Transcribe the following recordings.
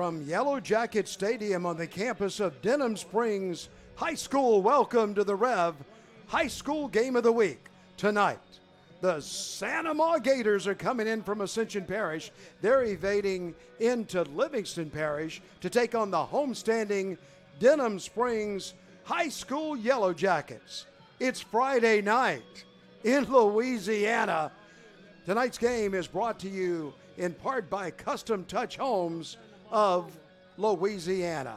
From Yellow Jacket Stadium on the campus of Denham Springs High School, welcome to the REV High School Game of the Week. Tonight, the Santa Maria Gators are coming in from Ascension Parish. They're evading into Livingston Parish to take on the homestanding Denham Springs High School Yellow Jackets. It's Friday night in Louisiana. Tonight's game is brought to you in part by Custom Touch Homes of Louisiana.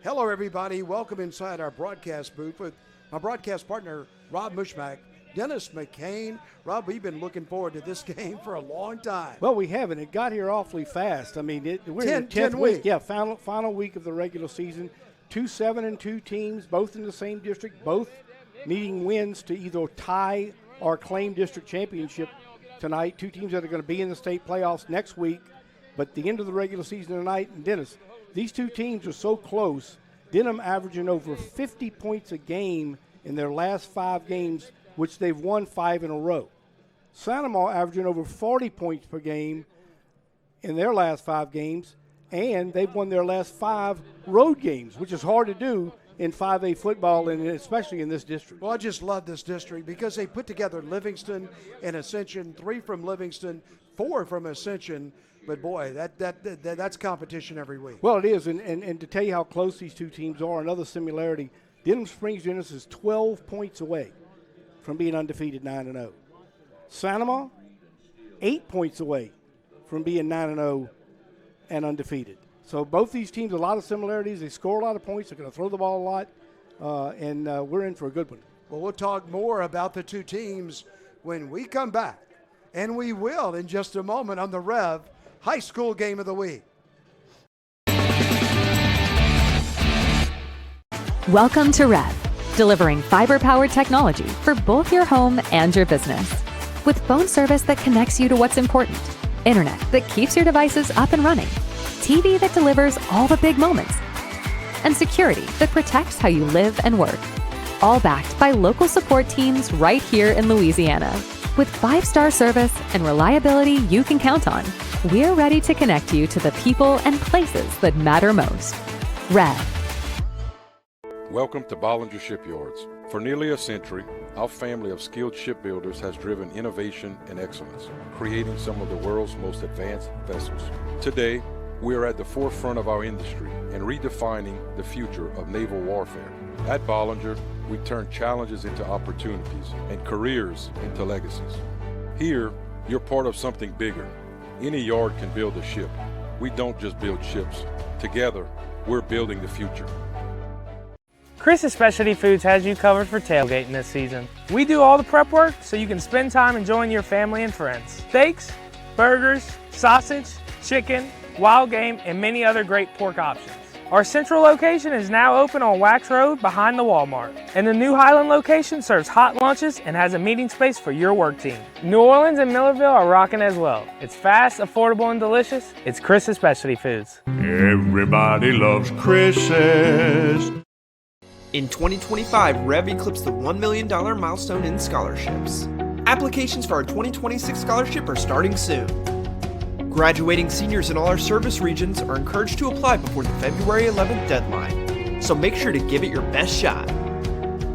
Hello, everybody. Welcome inside our broadcast booth with my broadcast partner, Rob Mushmack, Dennis McCain. Rob, we've been looking forward to this game for a long time. Well, we haven't. It got here awfully fast. I mean, we're in the 10th week. Yeah, final week of the regular season. 2 7-2 teams, both in the same district, both needing wins to either tie or claim district championship tonight. Two teams that are going to be in the state playoffs next week. But the end of the regular season tonight, and Dennis, these two teams are so close. Denham averaging over 50 points a game in their last 5 games, which they've won 5 in a row. Santa Maria averaging over 40 points per game in their last 5 games, and they've won their last 5 road games, which is hard to do in 5A football, and especially in this district. Well, I just love this district because they put together Livingston and Ascension, 3 from Livingston, 4 from Ascension. But, boy, that's competition every week. Well, it is, and to tell you how close these two teams are, another similarity, Denham Springs Dennis is 12 points away from being undefeated 9-0. Santa Maria, 8 points away from being 9-0 and undefeated. So both these teams, a lot of similarities. They score a lot of points. They're going to throw the ball a lot, and we're in for a good one. Well, we'll talk more about the two teams when we come back, and we will in just a moment on the REV High School Game of the Week. Welcome to REV, delivering fiber-powered technology for both your home and your business. With phone service that connects you to what's important, internet that keeps your devices up and running, TV that delivers all the big moments, and security that protects how you live and work. All backed by local support teams right here in Louisiana. With 5-star service and reliability you can count on, we're ready to connect you to the people and places that matter most. REV. Welcome to Bollinger Shipyards. For nearly a century, our family of skilled shipbuilders has driven innovation and excellence, creating some of the world's most advanced vessels. Today, we are at the forefront of our industry and redefining the future of naval warfare. At Bollinger, we turn challenges into opportunities and careers into legacies. Here, you're part of something bigger. Any yard can build a ship. We don't just build ships. Together, we're building the future. Chris's Specialty Foods has you covered for tailgating this season. We do all the prep work so you can spend time enjoying your family and friends. Steaks, burgers, sausage, chicken, wild game, and many other great pork options. Our central location is now open on Wax Road behind the Walmart. And the new Highland location serves hot lunches and has a meeting space for your work team. New Orleans and Millerville are rocking as well. It's fast, affordable, and delicious. It's Chris's Specialty Foods. Everybody loves Chris's. In 2025, REV eclipsed the $1 million milestone in scholarships. Applications for our 2026 scholarship are starting soon. Graduating seniors in all our service regions are encouraged to apply before the February 11th deadline, so make sure to give it your best shot.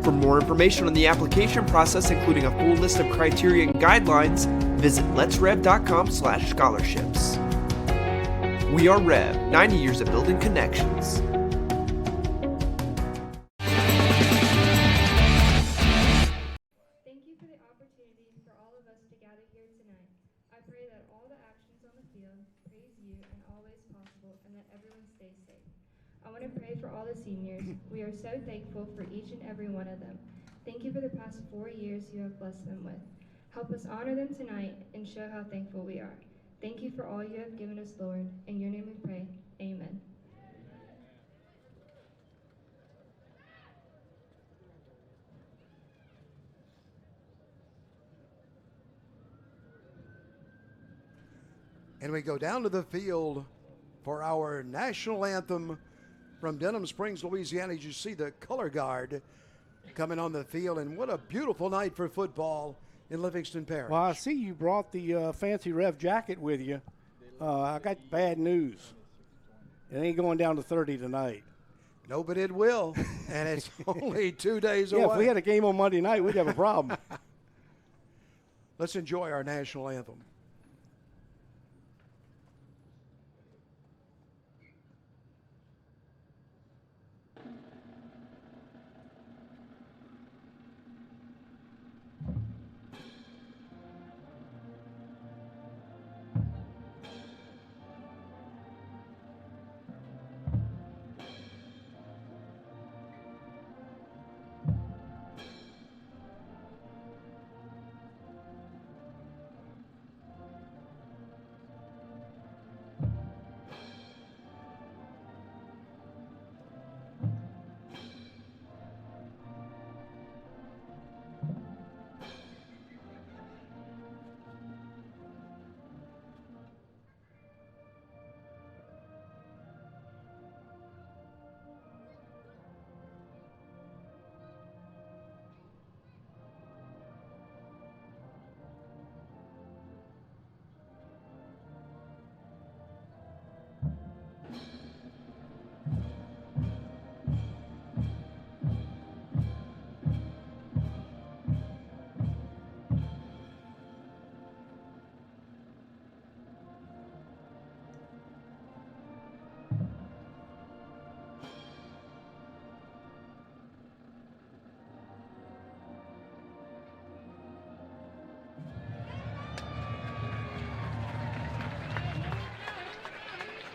For more information on the application process, including a full list of criteria and guidelines, visit letsrev.com/scholarships. We are REV, 90 years of building connections. Thank you for the opportunity for all of us to gather here tonight. I pray that all the actions on the field praise you in all ways possible and that everyone stays safe. I want to pray for all the seniors. We are so thankful for each and every one of them. Thank you for the past 4 years you have blessed them with. Help us honor them tonight and show how thankful we are. Thank you for all you have given us, Lord. In your name we pray. Amen. And we go down to the field for our national anthem from Denham Springs, Louisiana. As you see the color guard coming on the field, and what a beautiful night for football in Livingston Parish. Well, I see you brought the fancy REV jacket with you. I got bad news. It ain't going down to 30 tonight. No, but it will, and it's only 2 days away. Yeah, if we had a game on Monday night, we'd have a problem. Let's enjoy our national anthem.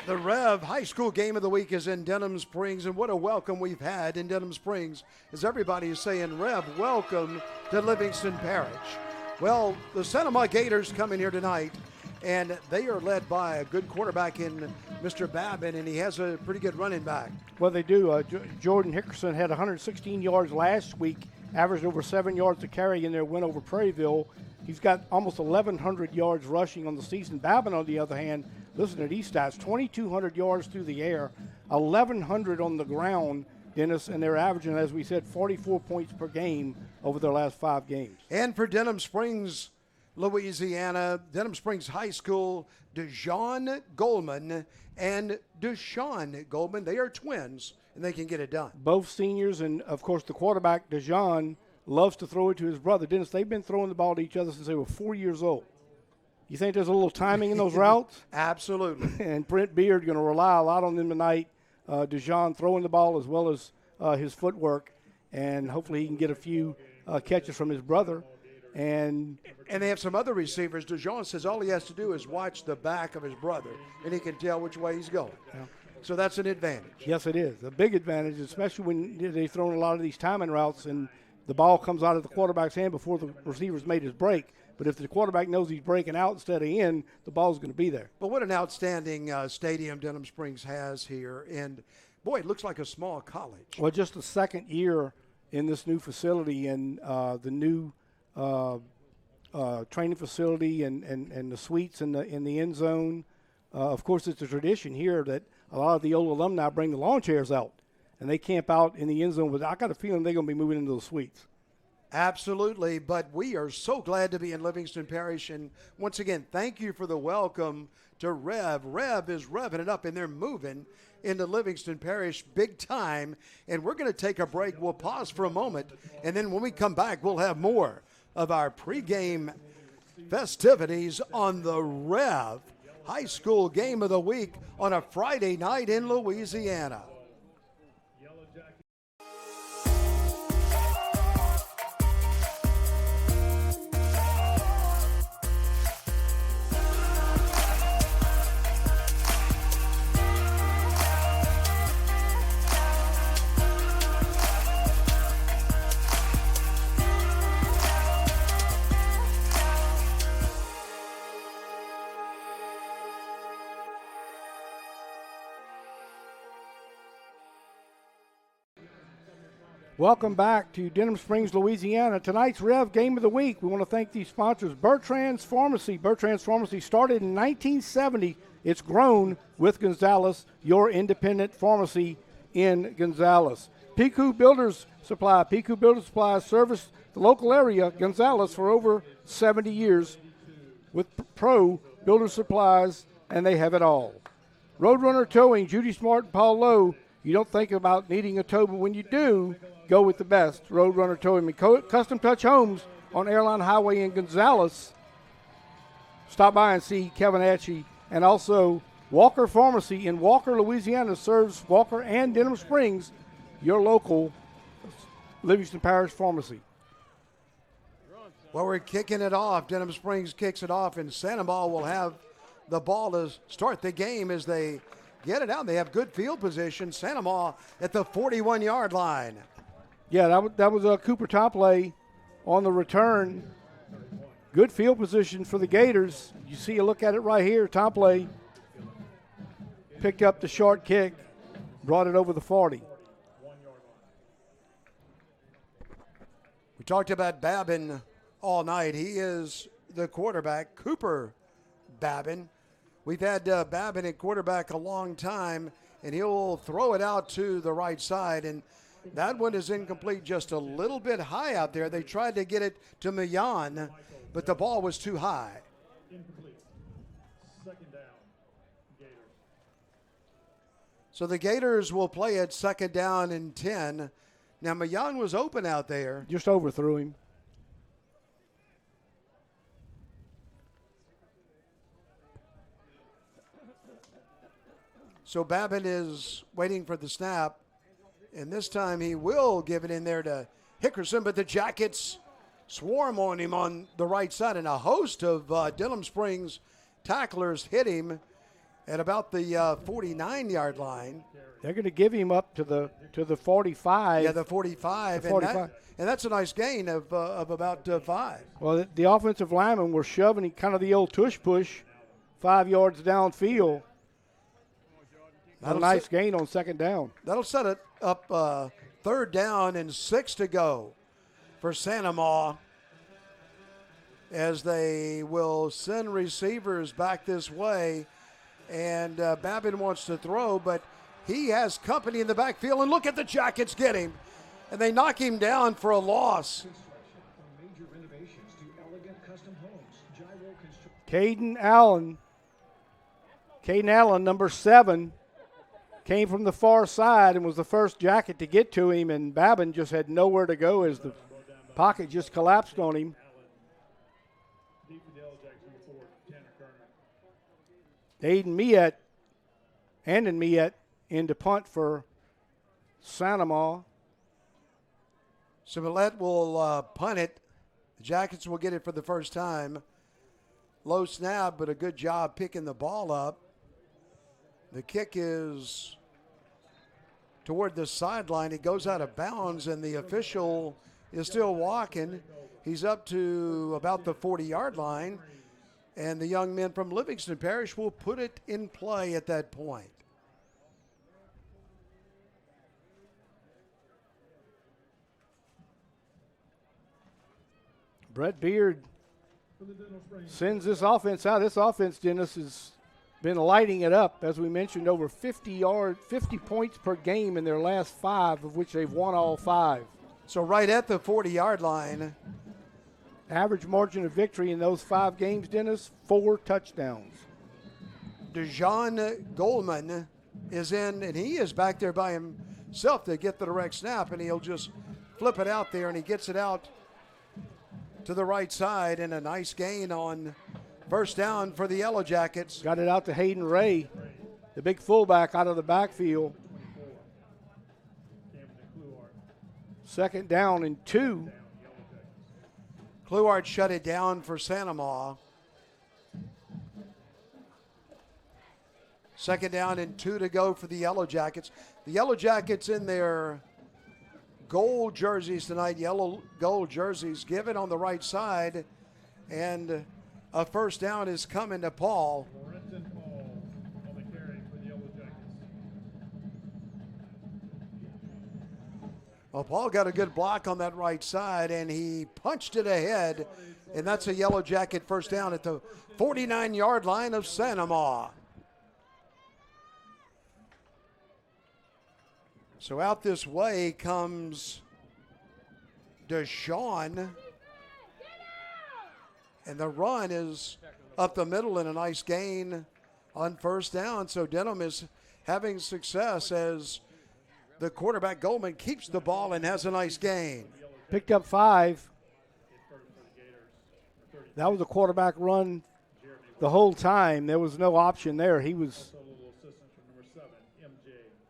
The REV High School Game of the Week is in Denham Springs, and what a welcome we've had in Denham Springs as everybody is saying, REV, welcome to Livingston Parish. Well, the Santa Maria Gators come in here tonight, and they are led by a good quarterback in Mr. Babin, and he has a pretty good running back. Well, they do. Jordan Hickerson had 116 yards last week, averaged over 7 yards a carry in their win over Prairieville. He's got almost 1,100 yards rushing on the season. Babin, on the other hand, listen to these stats, 2,200 yards through the air, 1,100 on the ground, Dennis, and they're averaging, as we said, 44 points per game over their last 5 games. And for Denham Springs, Louisiana, Denham Springs High School, DeJean Goldman and Deshaun Goldman, they are twins, and they can get it done. Both seniors, and, of course, the quarterback, DeJean, loves to throw it to his brother. Dennis, they've been throwing the ball to each other since they were 4 years old. You think there's a little timing in those routes? Absolutely. And Brent Beard going to rely a lot on them tonight. DeJean throwing the ball as well as his footwork, and hopefully he can get a few catches from his brother. And they have some other receivers. DeJean says all he has to do is watch the back of his brother, and he can tell which way he's going. Yeah. So that's an advantage. Yes, it is. A big advantage, especially when they've thrown a lot of these timing routes and the ball comes out of the quarterback's hand before the receiver's made his break. But if the quarterback knows he's breaking out instead of in, the ball's going to be there. But what an outstanding stadium Denham Springs has here. And, boy, it looks like a small college. Well, just the second year in this new facility, and the new training facility and the suites in the end zone. Of course, it's a tradition here that a lot of the old alumni bring the lawn chairs out, and they camp out in the end zone. But I got a feeling they're going to be moving into the suites. Absolutely, but we are so glad to be in Livingston Parish, and once again, thank you for the welcome to REV. REV is revving it up, and they're moving into Livingston Parish big time, and we're going to take a break. We'll pause for a moment, and then when we come back, we'll have more of our pregame festivities on the REV High School Game of the Week on a Friday night in Louisiana. Welcome back to Denham Springs, Louisiana. Tonight's REV Game of the Week. We want to thank these sponsors. Bertrand's Pharmacy. Bertrand's Pharmacy started in 1970. It's grown with Gonzales, your independent pharmacy in Gonzales. Piku Builders Supply. Piku Builders Supply has serviced the local area, Gonzales, for over 70 years with Pro Builder Supplies, and they have it all. Roadrunner Towing, Judy Smart and Paul Lowe. You don't think about needing a tow, but when you do, go with the best. Roadrunner Towing and Custom Touch Homes on Airline Highway in Gonzales. Stop by and see Kevin Atchie. And also Walker Pharmacy in Walker, Louisiana serves Walker and Denham Springs, your local Livingston Parish pharmacy. Well, we're kicking it off. Denham Springs kicks it off, and Santa Maria will have the ball to start the game as they get it out. They have good field position. Santa Maria at the 41-yard line. Yeah, that was a Cooper Topley on the return. Good field position for the Gators. You see a look at it right here. Topley picked up the short kick, brought it over the 40. We talked about Babin all night. He is the quarterback, Cooper Babin. We've had Babin at quarterback a long time, and he'll throw it out to the right side, and that one is incomplete, just a little bit high out there. They tried to get it to Millan, but the ball was too high. Second down, Gators. So the Gators will play it second down and 10. Now, Millan was open out there. Just overthrew him. So Babin is waiting for the snap, and this time he will give it in there to Hickerson, but the Jackets swarm on him on the right side, and a host of Denham Springs tacklers hit him at about the 49-yard line. They're going to give him up to the 45. Yeah, the 45. The 45. And that's a nice gain of about 5. Well, the offensive linemen were shoving kind of the old tush push 5 yards downfield. A nice gain on second down. That'll set it up third down and 6 to go for Santa Maria as they will send receivers back this way. And Babin wants to throw, but he has company in the backfield. And look at the Jackets get him. And they knock him down for a loss. Caden Allen, number 7, came from the far side and was the first Jacket to get to him, and Babin just had nowhere to go as the pocket just collapsed on him. Aiden Miet into punt for Santa Maria. So Millette will punt it. The Jackets will get it for the first time. Low snap, but a good job picking the ball up. The kick is toward the sideline. It goes out of bounds, and the official is still walking. He's up to about the 40-yard line, and the young men from Livingston Parish will put it in play at that point. Brett Beard sends this offense out. This offense, Dennis, has been lighting it up. As we mentioned, over 50 points per game in their last 5, of which they've won all 5. So right at the 40-yard line. Average margin of victory in those 5 games, Dennis, 4 touchdowns. DeJean Goldman is in, and he is back there by himself to get the direct snap, and he'll just flip it out there, and he gets it out to the right side, and a nice gain on first down for the Yellow Jackets. Got it out to Hayden Ray, the big fullback out of the backfield. Second down and 2. Kluart shut it down for Santa Maria. Second down and 2 to go for the Yellow Jackets. The Yellow Jackets in their gold jerseys tonight, yellow gold jerseys, give it on the right side, and a first down is coming to Paul. Well, Paul got a good block on that right side, and he punched it ahead, and that's a Yellow Jacket first down at the 49-yard line of Santa Maria. So out this way comes Deshaun, and the run is up the middle and a nice gain on first down. So Denham is having success as the quarterback Goldman keeps the ball and has a nice gain. Picked up 5. That was a quarterback run the whole time. There was no option there. He was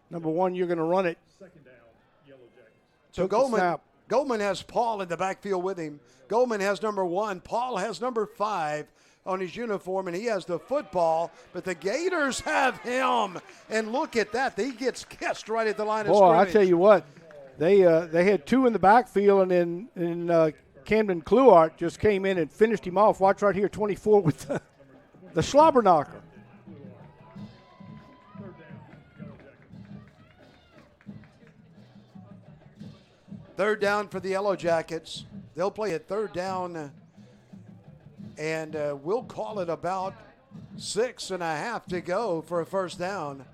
number 1. You're going to run it. So Goldman has Paul in the backfield with him. Goldman has number 1. Paul has number 5 on his uniform, and he has the football, but the Gators have him. And look at that. He gets kissed right at the line of scrimmage. Boy, I tell you what, they had 2 in the backfield, and then Camden Kluart just came in and finished him off. Watch right here, 24 with the slobber knocker. Third down for the Yellow Jackets. They'll play it third down, and we'll call it about 6.5 to go for a first down.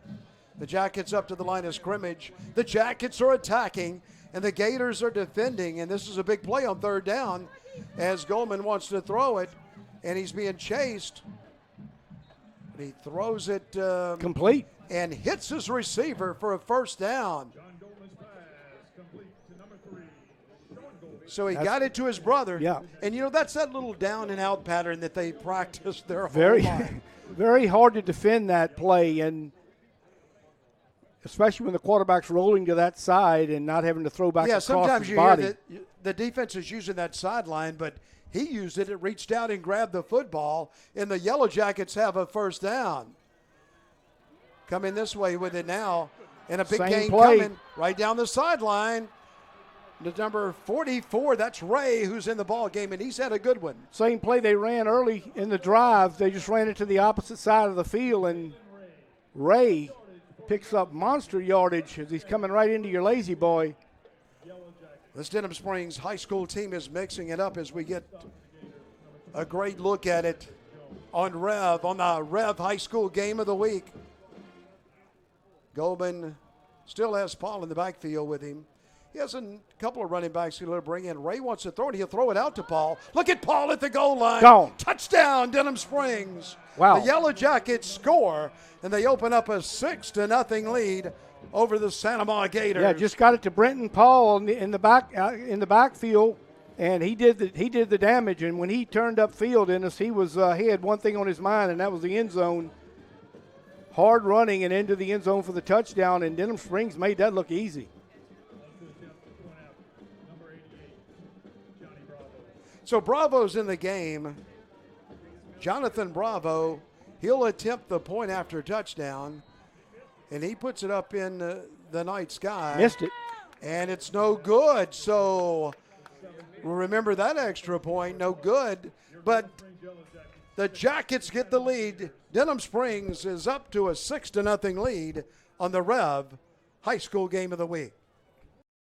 The Jackets up to the line of scrimmage. The Jackets are attacking, and the Gators are defending, and this is a big play on third down as Goldman wants to throw it, and he's being chased. He throws it complete and hits his receiver for a first down. So he got it to his brother. Yeah. And, that's that little down and out pattern that they practiced their whole life. Very hard to defend that play, and especially when the quarterback's rolling to that side and not having to throw back across his body. Yeah, sometimes you hear the defense is using that sideline, but he used it. It reached out and grabbed the football, and the Yellow Jackets have a first down. Coming this way with it now, and a big gain coming right down the sideline. The number 44, that's Ray, who's in the ball game, and he's had a good one. Same play they ran early in the drive. They just ran it to the opposite side of the field, and Ray picks up monster yardage as he's coming right into your lazy boy. This Denham Springs High School team is mixing it up as we get a great look at it on the REV High School Game of the Week. Goldman still has Paul in the backfield with him. He has a couple of running backs he'll bring in. Ray wants to throw it. He'll throw it out to Paul. Look at Paul at the goal line. Gone. Touchdown, Denham Springs. Wow. The Yellow Jackets score, and they open up a 6-0 lead over the Santa Ma Gators. Yeah, just got it to Brenton Paul in the backfield, and he did the damage. And when he turned upfield in us, he had one thing on his mind, and that was the end zone. Hard running and into the end zone for the touchdown, and Denham Springs made that look easy. So Bravo's in the game. Jonathan Bravo, he'll attempt the point after touchdown, and he puts it up in the night sky. Missed it. And it's no good. So remember that extra point, no good. But the Jackets get the lead. Denham Springs is up to a 6-0 lead on the REV High School Game of the Week.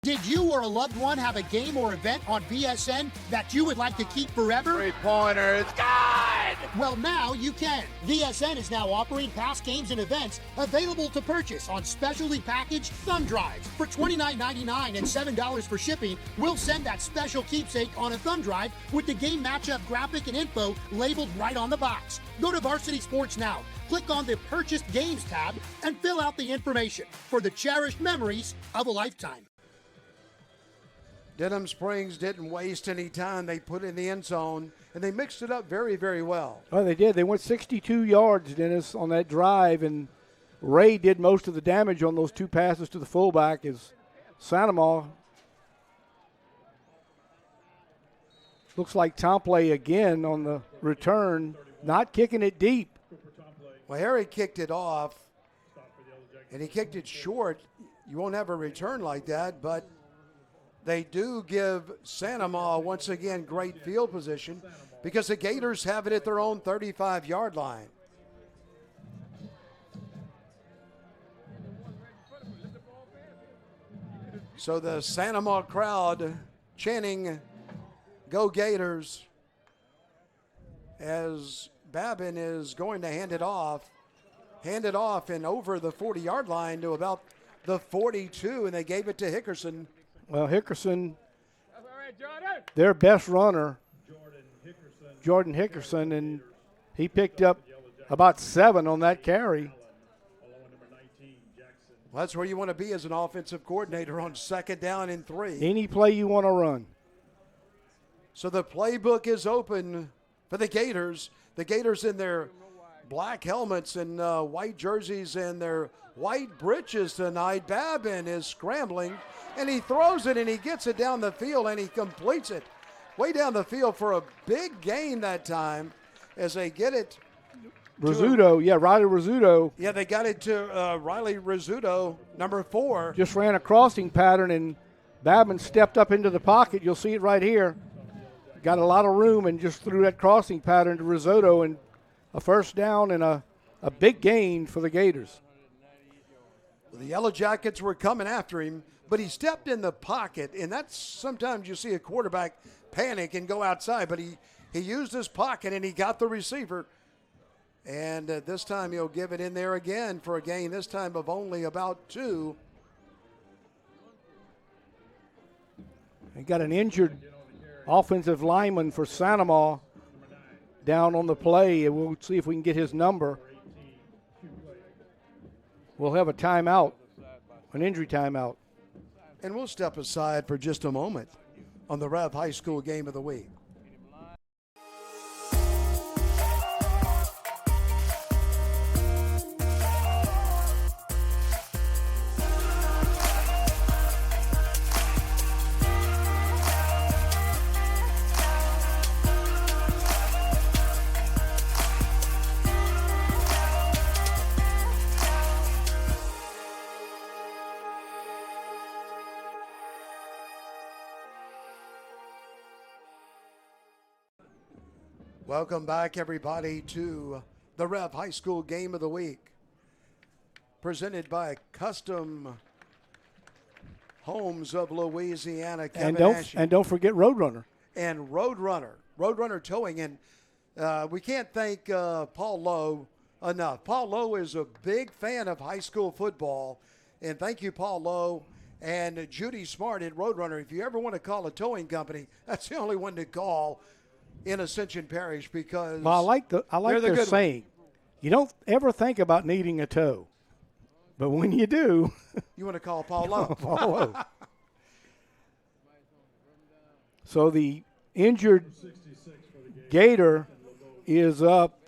Did you or a loved one have a game or event on BSN that you would like to keep forever? Three-pointer, it's good! Well, now you can. BSN is now offering past games and events available to purchase on specially packaged thumb drives. For $29.99 and $7 for shipping, we'll send that special keepsake on a thumb drive with the game matchup graphic and info labeled right on the box. Go to Varsity Sports now, click on the Purchased Games tab, and fill out the information for the cherished memories of a lifetime. Denham Springs didn't waste any time. They put in the end zone, and they mixed it up very, very well. Oh, they did. They went 62 yards, Dennis, on that drive, and Ray did most of the damage on those 2 passes to the fullback as Sanamaw. Looks like Tomplay again on the return, not kicking it deep. Well, Harry kicked it off, and he kicked it short. You won't have a return like that, but they do give Sanamaw, once again, great field position because the Gators have it at their own 35-yard line. So the Sanamaw crowd chanting, "Go Gators," as Babin is going to hand it off and over the 40-yard line to about the 42, and they gave it to Hickerson. Well, Hickerson, their best runner, Jordan Hickerson, and he picked up about 7 on that carry. Well, that's where you want to be as an offensive coordinator on 2nd down and 3. Any play you want to run. So the playbook is open for the Gators. The Gators in their black helmets and white jerseys and their white breeches tonight. Babin is scrambling, and he throws it, and he gets it down the field, and he completes it way down the field for a big gain that time as they get it. Rizzuto, Riley Rizzuto. Yeah, they got it to Riley Rizzuto, number 4. Just ran a crossing pattern, and Babin stepped up into the pocket. You'll see it right here. Got a lot of room and just threw that crossing pattern to Rizzuto, and a first down and a big gain for the Gators. The Yellow Jackets were coming after him, but he stepped in the pocket, and that's sometimes you see a quarterback panic and go outside, but he used his pocket and he got the receiver. And this time he'll give it in there again for a gain, this time of only about 2. They got an injured offensive lineman for Sanama down on the play, and we'll see if we can get his number. We'll have a timeout, an injury timeout. And we'll step aside for just a moment on the REV High School Game of the Week. Welcome back, everybody, to the REV High School Game of the Week, presented by Custom Homes of Louisiana. And don't forget Roadrunner. And Roadrunner Towing. And we can't thank Paul Lowe enough. Paul Lowe is a big fan of high school football. And thank you, Paul Lowe and Judy Smart at Roadrunner. If you ever want to call a towing company, that's the only one to call in Ascension Parish, because I like their saying. You don't ever think about needing a tow, but when you do, you want to call Paul Lowe. Paul Lowe. So the injured Gator is up.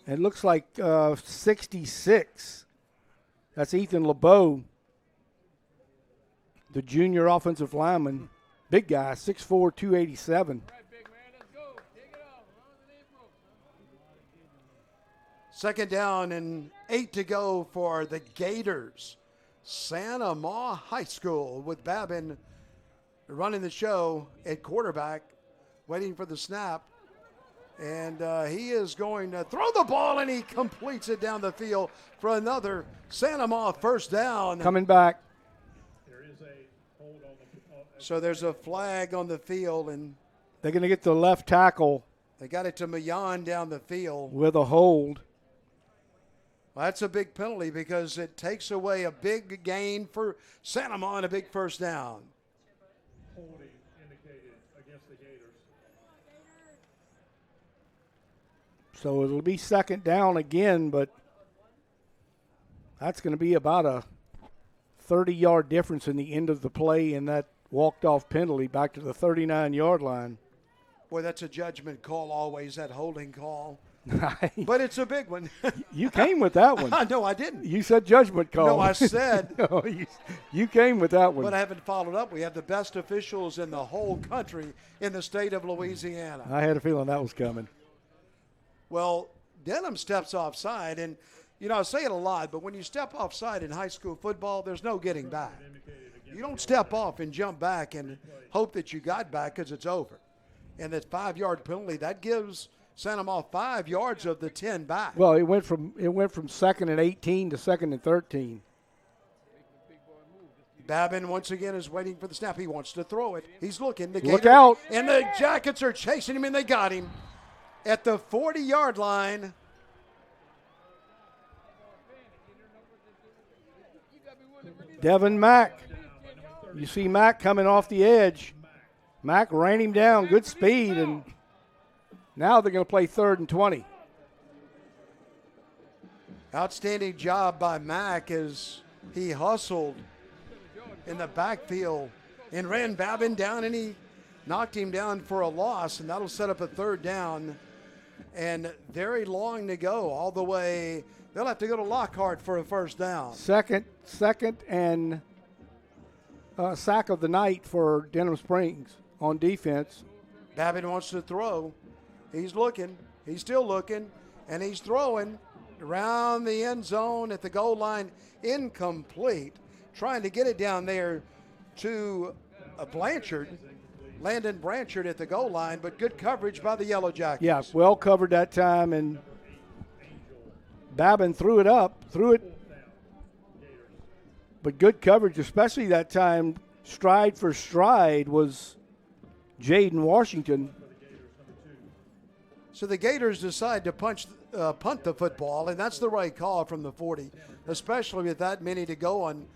It looks like 66. That's Ethan LeBeau, the junior offensive lineman, big guy, 6'4", 287. 2nd down and 8 to go for the Gators. Sanama High School with Babin running the show at quarterback, waiting for the snap. And he is going to throw the ball, and he completes it down the field for another Sanama first down. Coming back. So there's a flag on the field, and they're going to get the left tackle. They got it to Mayan down the field. With a hold. Well, that's a big penalty because it takes away a big gain for Sanama and a big first down. Holding indicated against the Gators. So it'll be 2nd down again, but that's going to be about a 30-yard difference in the end of the play in that walked-off penalty back to the 39-yard line. Boy, that's a judgment call always, that holding call. But it's a big one. You came with that one. No, I didn't. You said judgment call. No, I said. No, you came with that one. But I haven't followed up. We have the best officials in the whole country in the state of Louisiana. I had a feeling that was coming. Well, Denham steps offside, and, you know, I say it a lot, but when you step offside in high school football, there's no getting back. You don't step off and jump back and hope that you got back because it's over. And that 5-yard penalty, that gives Sanama 5 yards of the 10 back. Well, it went from 2nd and 18 to 2nd and 13. Babin once again is waiting for the snap. He wants to throw it. He's looking. Look out. And the Jackets are chasing him, and they got him at the 40-yard line. Devin Mack. You see Mack coming off the edge. Mack ran him down, good speed, and now they're going to play 3rd and 20. Outstanding job by Mack as he hustled in the backfield and ran Babin down, and he knocked him down for a loss, and that'll set up a third down. And very long to go all the way. They'll have to go to Lockhart for a first down. Second and sack of the night for Denham Springs on defense. Babin wants to throw. He's looking. He's still looking. And he's throwing around the end zone at the goal line. Incomplete. Trying to get it down there to Blanchard. Landon Blanchard at the goal line, but good coverage by the Yellow Jackets. Yeah, well covered that time, and Babin threw it, but good coverage, especially that time. Stride for stride was Jaden Washington. So the Gators decide to punt the football, and that's the right call from the 40, especially with that many to go on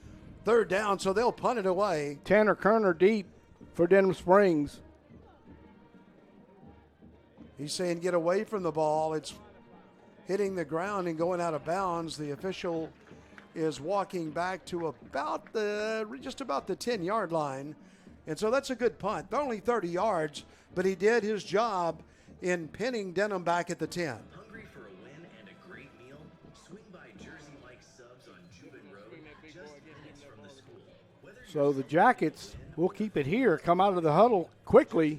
third down, so they'll punt it away. Tanner Kerner deep for Denham Springs. He's saying get away from the ball. It's hitting the ground and going out of bounds. The official is walking back to just about the 10-yard line. And so that's a good punt. They're only 30 yards, but he did his job in pinning Denham back at the 10. Hungry for a win and a great meal? Swing by Jersey Mike Subs on Jubin Road, just minutes from the school. So the Jackets will keep it here, come out of the huddle quickly,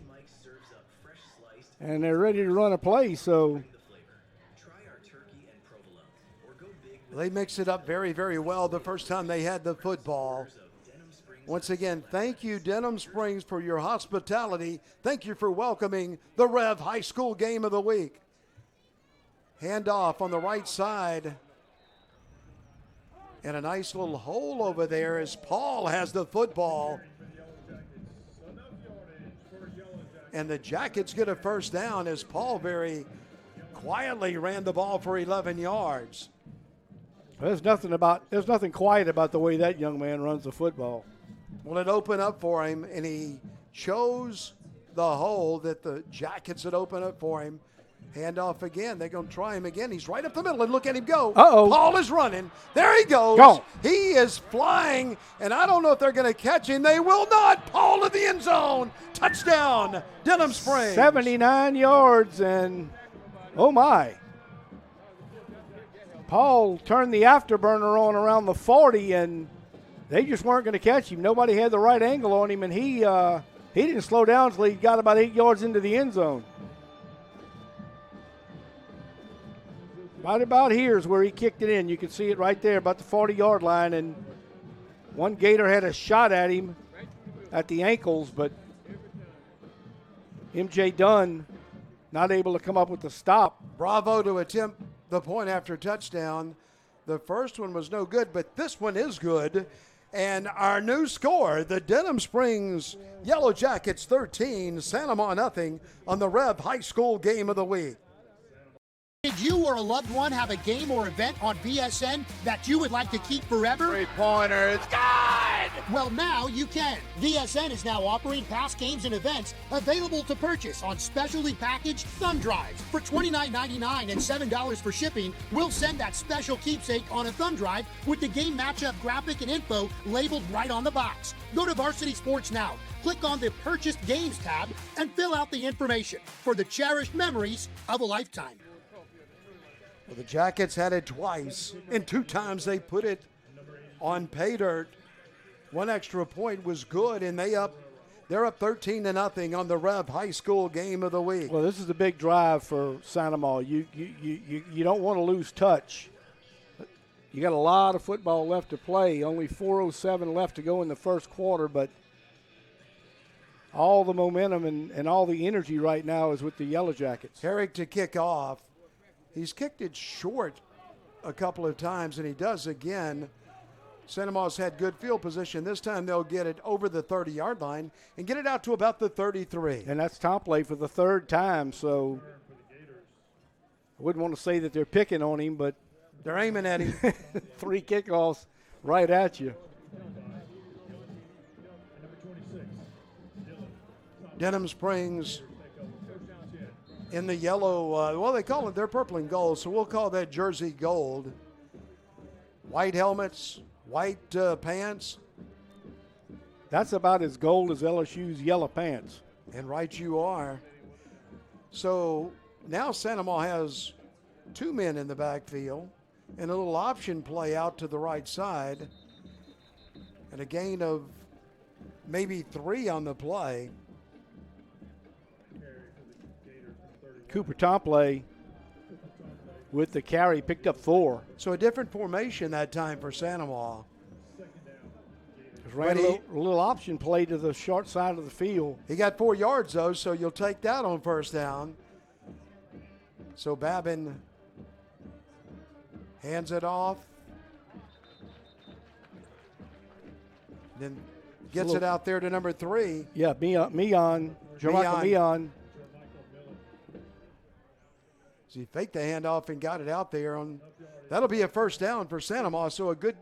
and they're ready to run a play. So they mix it up very, very well the first time they had the football. Once again, thank you, Denham Springs, for your hospitality. Thank you for welcoming the REV High School Game of the Week. Handoff on the right side. And a nice little hole over there as Paul has the football. And the Jackets get a first down as Paul very quietly ran the ball for 11 yards. There's nothing quiet about the way that young man runs the football. Well, it opened up for him, and he chose the hole that the Jackets had opened up for him. Handoff again. They're going to try him again. He's right up the middle, and look at him go. Uh-oh. Paul is running. There he goes. Go. He is flying, and I don't know if they're going to catch him. They will not. Paul to the end zone. Touchdown, Denham Springs. 79 yards, and oh my. Paul turned the afterburner on around the 40, and they just weren't going to catch him. Nobody had the right angle on him, and he didn't slow down until he got about 8 yards into the end zone. Right about here is where he kicked it in. You can see it right there, about the 40-yard line, and one Gator had a shot at him at the ankles, but M.J. Dunn not able to come up with the stop. Bravo to attempt the point after touchdown. The first one was no good, but this one is good. And our new score, the Denham Springs Yellow Jackets 13, Santa Ma nothing on the REV High School Game of the Week. Did you or a loved one have a game or event on BSN that you would like to keep forever? Three-pointer, it's good! Well, now you can. VSN is now offering past games and events available to purchase on specially packaged thumb drives. For $29.99 and $7 for shipping, we'll send that special keepsake on a thumb drive with the game matchup graphic and info labeled right on the box. Go to Varsity Sports Now, click on the Purchased Games tab, and fill out the information for the cherished memories of a lifetime. Well, the Jackets had it twice, and 2 times they put it on pay dirt. One extra point was good, and they're up 13-0 on the REV High School Game of the Week. Well, this is a big drive for Santa Ma. You don't want to lose touch. You got a lot of football left to play. Only 4:07 left to go in the first quarter, but all the momentum and all the energy right now is with the Yellow Jackets. Herrick to kick off. He's kicked it short a couple of times, and he does again. Santa Ma's had good field position. This time they'll get it over the 30-yard line and get it out to about the 33. And that's Tomplay for the third time, so I wouldn't want to say that they're picking on him, but they're aiming at him. 3 kickoffs right at you. Denham Springs in the yellow, well, they call it their purple and gold, so we'll call that jersey gold. white helmets, white pants. That's about as gold as LSU's yellow pants. And right you are. So now Santa Ma has 2 men in the backfield and a little option play out to the right side and a gain of maybe 3 on the play. Cooper Tomplay with the carry picked up 4. So a different formation that time for Santa Ma. Ran a little option play to the short side of the field. He got 4 yards, though, so you'll take that on first down. So Babin hands it off. Then gets it out there to number 3. Yeah, Jermichael Meon. So he faked the handoff and got it out there. That'll be a first down for Santa Ma, so a good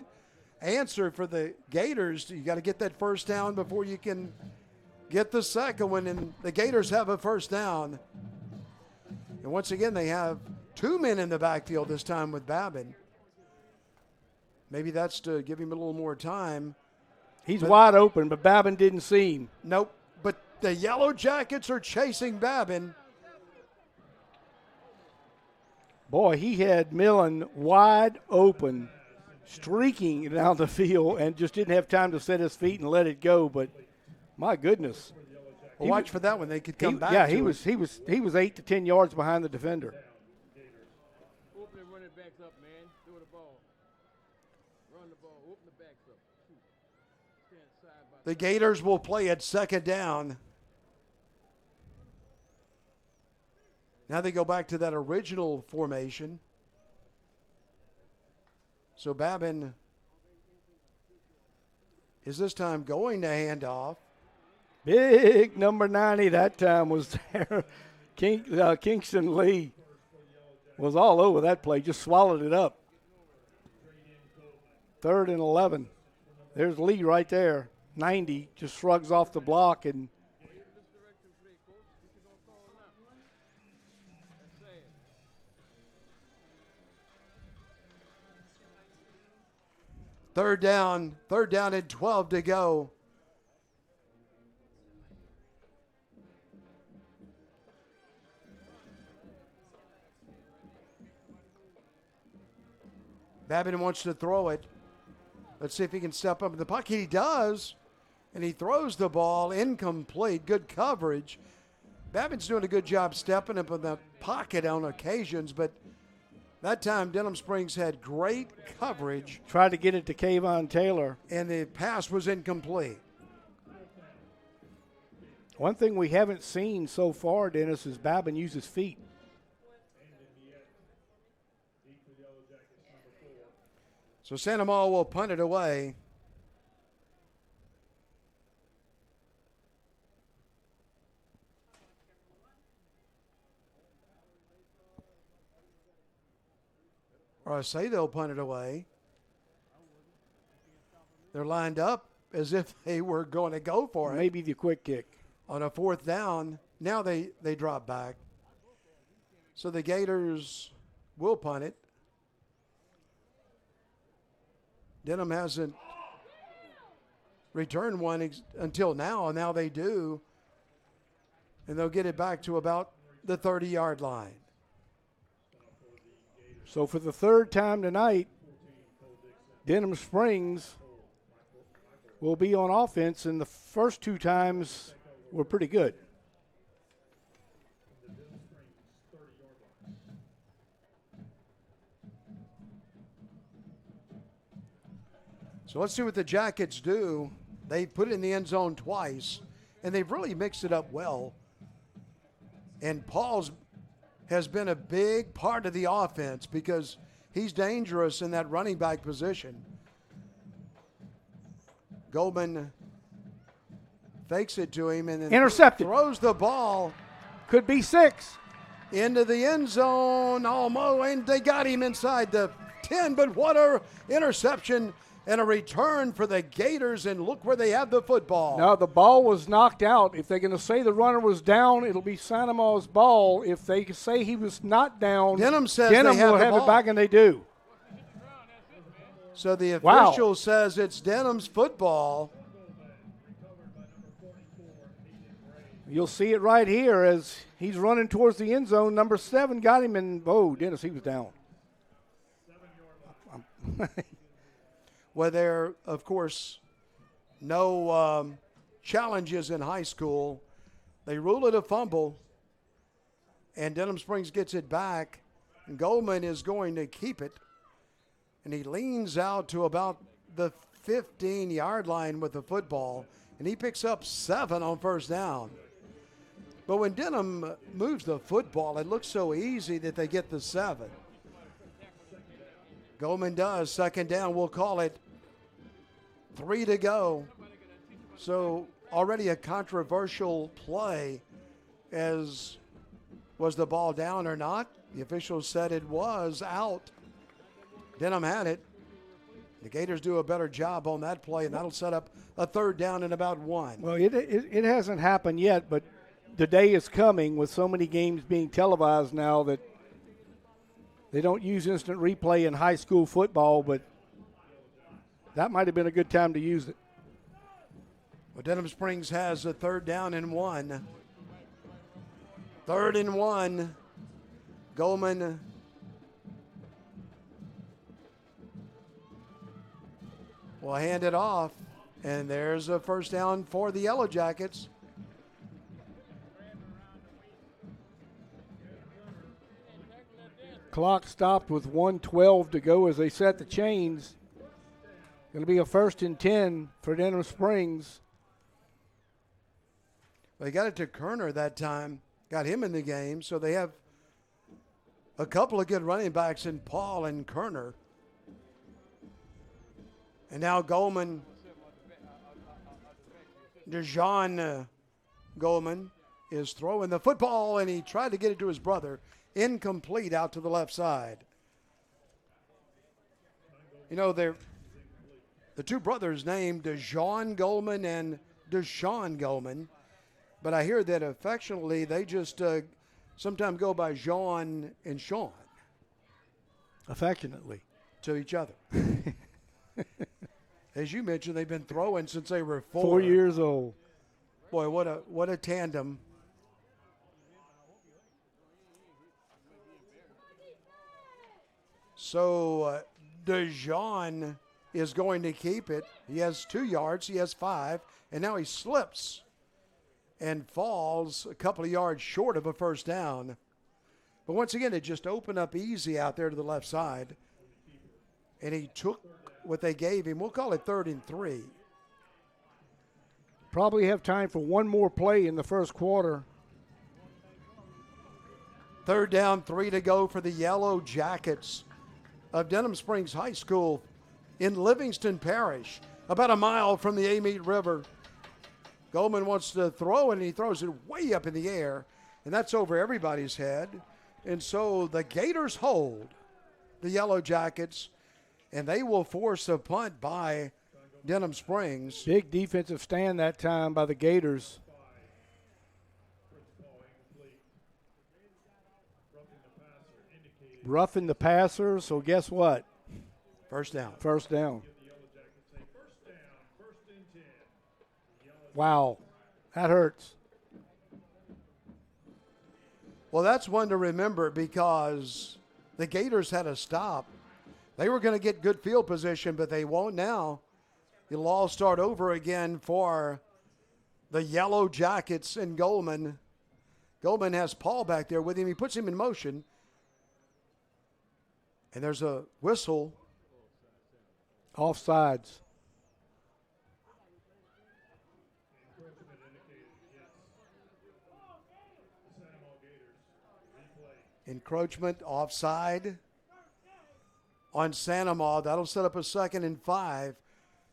answer for the Gators. You got to get that first down before you can get the second one, and the Gators have a first down. And once again, they have 2 men in the backfield this time with Babin. Maybe that's to give him a little more time. He's wide open, but Babin didn't see him. Nope, but the Yellow Jackets are chasing Babin. Boy, he had Millen wide open, streaking down the field, and just didn't have time to set his feet and let it go. But my goodness, well, watch for that one. They could come back. Yeah, he was 8 to 10 yards behind the defender. Open and run it backs up, man. Throw the ball. Run the ball. Open the backs up. Stand side by the Gators will play at second down. Now they go back to that original formation. So Babin is this time going to hand off. Big number 90 that time was there. Kingston Lee was all over that play, just swallowed it up. 3rd and 11. There's Lee right there. 90 just shrugs off the block and third down and 12 to go. Babin wants to throw it. Let's see if he can step up in the pocket. He does, and he throws the ball incomplete. Good coverage. Babin's doing a good job stepping up in the pocket on occasions, but that time Denham Springs had great coverage. Tried to get it to Kayvon Taylor. And the pass was incomplete. One thing we haven't seen so far, Dennis, is Babin use his feet. So Santa Ma will punt it away. Or I say they'll punt it away. They're lined up as if they were going to go for it. Maybe the quick kick. On a 4th down, now they drop back. So the Gators will punt it. Denham hasn't returned one until now, and now they do. And they'll get it back to about the 30-yard line. So for the 3rd time tonight, Denham Springs will be on offense, and the first 2 times were pretty good. So let's see what the Jackets do. They put it in the end zone twice, and they've really mixed it up well. And Paul's has been a big part of the offense because he's dangerous in that running back position. Goldman fakes it to him and then intercepted. Throws the ball. Could be 6. Into the end zone almost, and they got him inside the 10, but what a interception and a return for the Gators, and look where they have the football. No, the ball was knocked out. If they're going to say the runner was down, it'll be Santa Ma's ball. If they say he was not down, Denham says Denham they have will the have ball. it back, and they do. So the official Wow. says it's Denham's football. You'll see it right here as he's running towards the end zone. Number 7 got him, and Dennis, he was down. Well, there, of course, no challenges in high school. They rule it a fumble, and Denham Springs gets it back, and Goldman is going to keep it, and he leans out to about the 15-yard line with the football, and he picks up 7 on first down. But when Denham moves the football, it looks so easy that they get the 7. Goldman does. Second down, we'll call it. 3 to go. So already a controversial play, as was the ball down or not? The officials said it was out. Denham had it. The Gators do a better job on that play, and that'll set up a third down in about 1. Well, it hasn't happened yet, but the day is coming with so many games being televised now that they don't use instant replay in high school football, but that might have been a good time to use it. Well, Denham Springs has a third down and 1. 3rd and 1. Goldman will hand it off, and there's a first down for the Yellow Jackets. Clock stopped with 1:12 to go as they set the chains. Going to be a 1st and 10 for Denham Springs. They got it to Kerner that time, got him in the game, so they have a couple of good running backs in Paul and Kerner. And now Goldman, DeJean Goldman, is throwing the football, and he tried to get it to his brother. Incomplete out to the left side. You know, the two brothers named DeJean Goldman and Deshaun Goldman, but I hear that affectionately they just sometimes go by Jean and Sean. Affectionately. To each other. As you mentioned, they've been throwing since they were 4. 4 years old. Boy, what a tandem. So DeJean is going to keep it. He has 2 yards. He has 5. And now he slips and falls a couple of yards short of a first down. But once again, it just opened up easy out there to the left side. And he took what they gave him. We'll call it 3rd and 3. Probably have time for one more play in the first quarter. 3rd down, 3 to go for the Yellow Jackets of Denham Springs High School in Livingston Parish, about a mile from the Amant River. Goldman wants to throw it, and he throws it way up in the air, and that's over everybody's head. And so the Gators hold the Yellow Jackets, and they will force a punt by Denham Springs. Big defensive stand that time by the Gators. Roughing the passer, so guess what? First down. First down. Wow, that hurts. Well, that's one to remember because the Gators had a stop. They were going to get good field position, but they won't now. It'll all start over again for the Yellow Jackets and Goldman. Goldman has Paul back there with him. He puts him in motion. And there's a whistle. Offsides. Encroachment, offside on Sanama. That'll set up a 2nd and 5.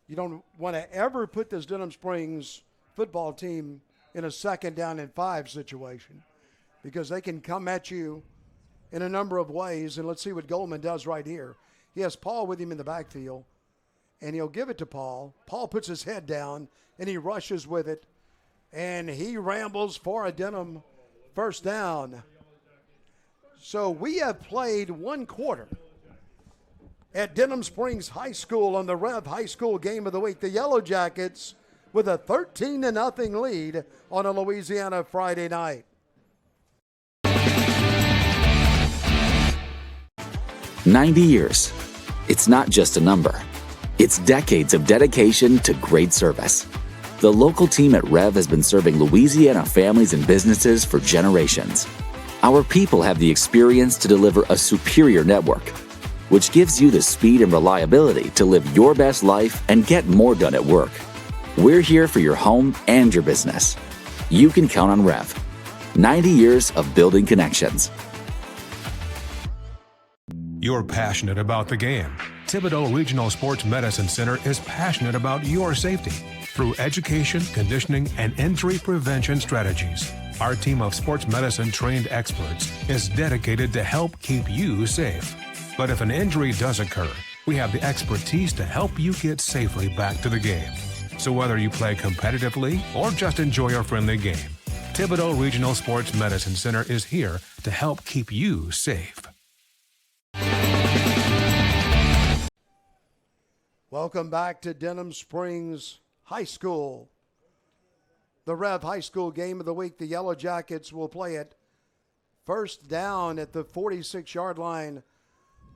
You don't want to ever put this Denham Springs football team in a 2nd down and 5 situation because they can come at you in a number of ways, and let's see what Goldman does right here. He has Paul with him in the backfield, and he'll give it to Paul. Paul puts his head down, and he rushes with it, and he rambles for a Denham first down. So we have played 1 quarter. at Denham Springs High School on the REV High School Game of the Week. The Yellow Jackets with a 13-0 lead on a Louisiana Friday night. "90 years. It's not just a number. It's decades of dedication to great service. The local team at REV has been serving Louisiana families and businesses for generations. Our people have the experience to deliver a superior network, which gives you the speed and reliability to live your best life and get more done at work. We're here for your home and your business. You can count on REV. 90 years of building connections." You're passionate about the game. Thibodaux Regional Sports Medicine Center is passionate about your safety through education, conditioning, and injury prevention strategies. Our team of sports medicine trained experts is dedicated to help keep you safe. But if an injury does occur, we have the expertise to help you get safely back to the game. So whether you play competitively or just enjoy a friendly game, Thibodaux Regional Sports Medicine Center is here to help keep you safe. Welcome back to Denham Springs High School. The REV High School Game of the Week. The Yellow Jackets will play it first down at the 46-yard line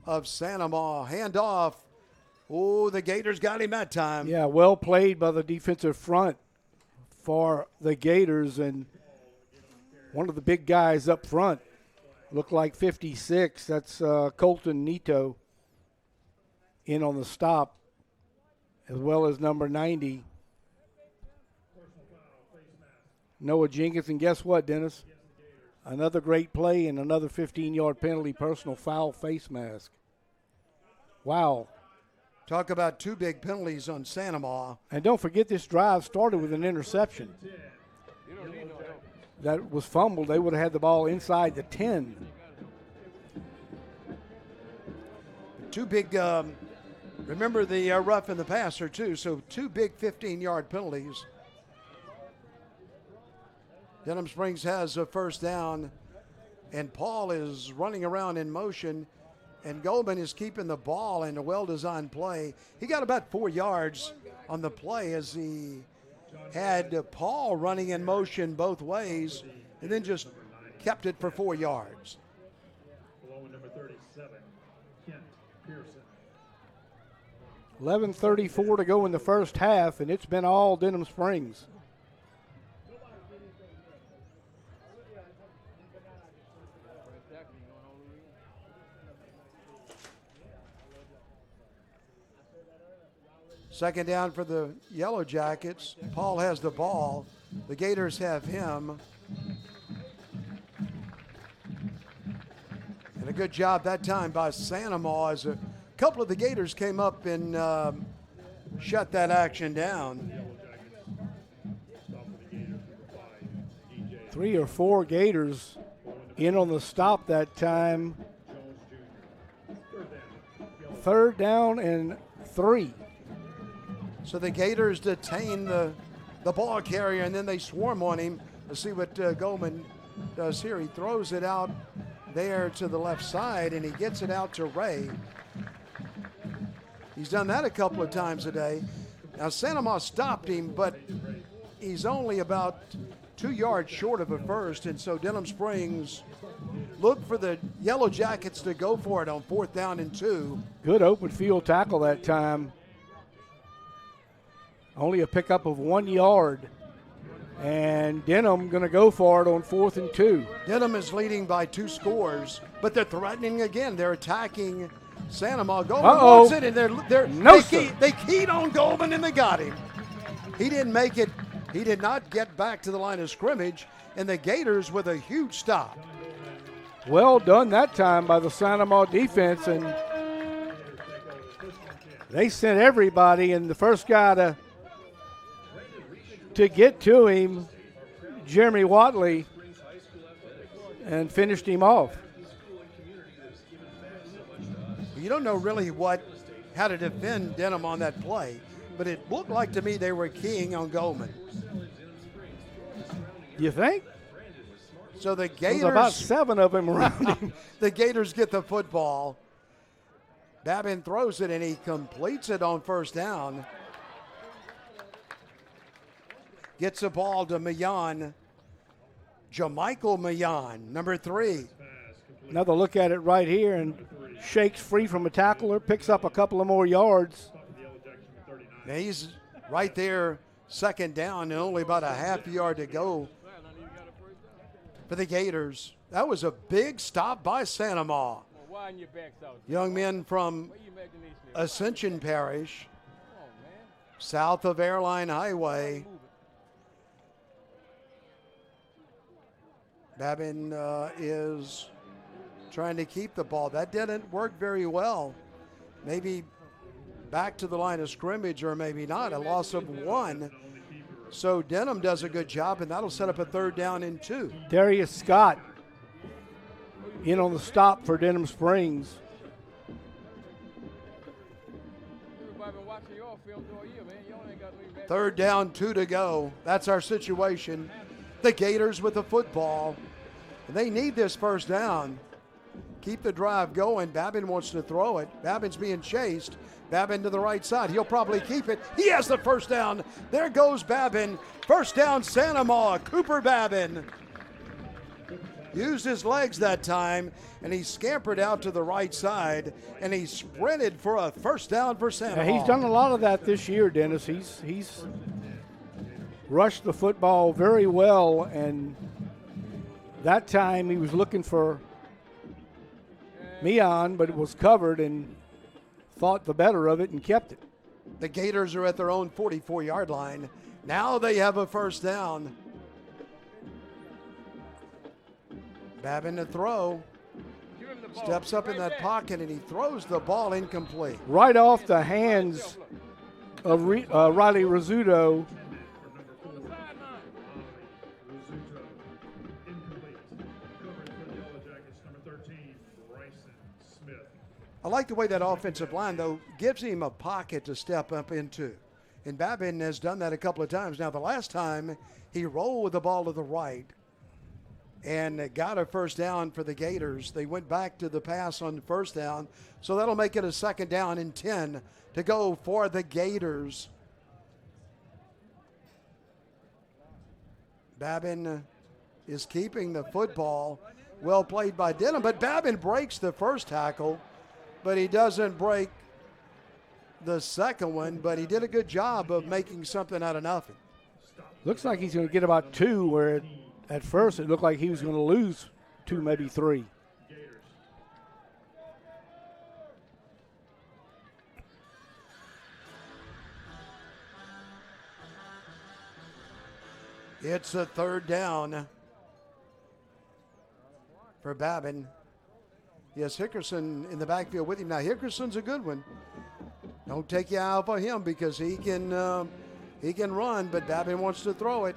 of Sanamaw. Handoff. Oh, the Gators got him that time. Yeah, well played by the defensive front for the Gators. And one of the big guys up front looked like 56. That's Colton Nito in on the stop, as well as number 90, Noah Jenkins. And guess what, Dennis? Another great play and another 15-yard penalty, personal foul, face mask. Wow. Talk about two big penalties on Sanamaw. And don't forget, this drive started with an interception that was fumbled. They would have had the ball inside the 10. Two big, remember the rough in the passer too, so two big 15-yard penalties. Denham Springs has a first down, and Paul is running around in motion, and Goldman is keeping the ball in a well-designed play. He got about 4 yards on the play as he had Paul running in motion both ways, and then just kept it for 4 yards. Below number 37, Kent Pearson. 11:34 to go in the first half, and it's been all Denham Springs. Second down for the Yellow Jackets. Paul has the ball. The Gators have him. And a good job that time by Sanamaw as a couple of the Gators came up and shut that action down. 3 or 4 Gators in on the stop that time. Third down and 3. So the Gators detain the ball carrier, and then they swarm on him. Let's see what Goldman does here. He throws it out there to the left side, and he gets it out to Ray. He's done that a couple of times today. Now, Sanamaw stopped him, but he's only about 2 yards short of a first, and so Denham Springs look for the Yellow Jackets to go for it on 4th down and 2. Good open field tackle that time. Only a pickup of 1 yard. And Denham going to go for it on 4th and 2. Denham is leading by 2 scores, but they're threatening again. They're attacking Sanamaw. Goldman wants it, and they keyed on Goldman, and they got him. He didn't make it. He did not get back to the line of scrimmage, and the Gators with a huge stop. Well done that time by the Sanamaw defense, and they sent everybody, and the first guy to get to him, Jeremy Watley, and finished him off. You don't know really how to defend Denham on that play, but it looked like to me they were keying on Goldman. You think? So the Gators, there's about 7 of them around him. The Gators get the football. Babin throws it, and he completes it on first down. Gets the ball to Mayan. Jamichael Mayan, number 3. Another look at it right here, and shakes free from a tackler, picks up a couple of more yards. Now he's right there, second down, and only about a half yard to go for the Gators. That was a big stop by Sanama. Young men from Ascension Parish, south of Airline Highway. Babin is trying to keep the ball. That didn't work very well. Maybe back to the line of scrimmage, or maybe not. A loss of 1. So Denham does a good job, and that'll set up a 3rd down and 2. Darius Scott in on the stop for Denham Springs. Third down, 2 to go. That's our situation. The Gators with the football. They need this first down. Keep the drive going. Babin wants to throw it. Babin's being chased. Babin to the right side. He'll probably keep it. He has the first down. There goes Babin. First down, Sanama. Cooper Babin used his legs that time, and he scampered out to the right side, and he sprinted for a first down for Sanama. He's done a lot of that this year, Dennis. He's rushed the football very well, and that time he was looking for Mian, but it was covered and thought the better of it and kept it. The Gators are at their own 44-yard line. Now they have a first down. Babin to throw. Steps up in that pocket, and he throws the ball incomplete. Right off the hands of Riley Rizzuto. I like the way that offensive line, though, gives him a pocket to step up into. And Babin has done that a couple of times. Now, the last time he rolled with the ball to the right and got a first down for the Gators. They went back to the pass on first down, so that'll make it a 2nd down and 10 to go for the Gators. Babin is keeping the football. Well played by Denham, but Babin breaks the first tackle, but he doesn't break the second one, but he did a good job of making something out of nothing. Looks like he's going to get about 2, where at first it looked like he was going to lose 2, maybe 3. It's a 3rd down for Babin. Yes, Hickerson in the backfield with him. Now, Hickerson's a good one. Don't take your eye off of him because he can run, but Babin wants to throw it.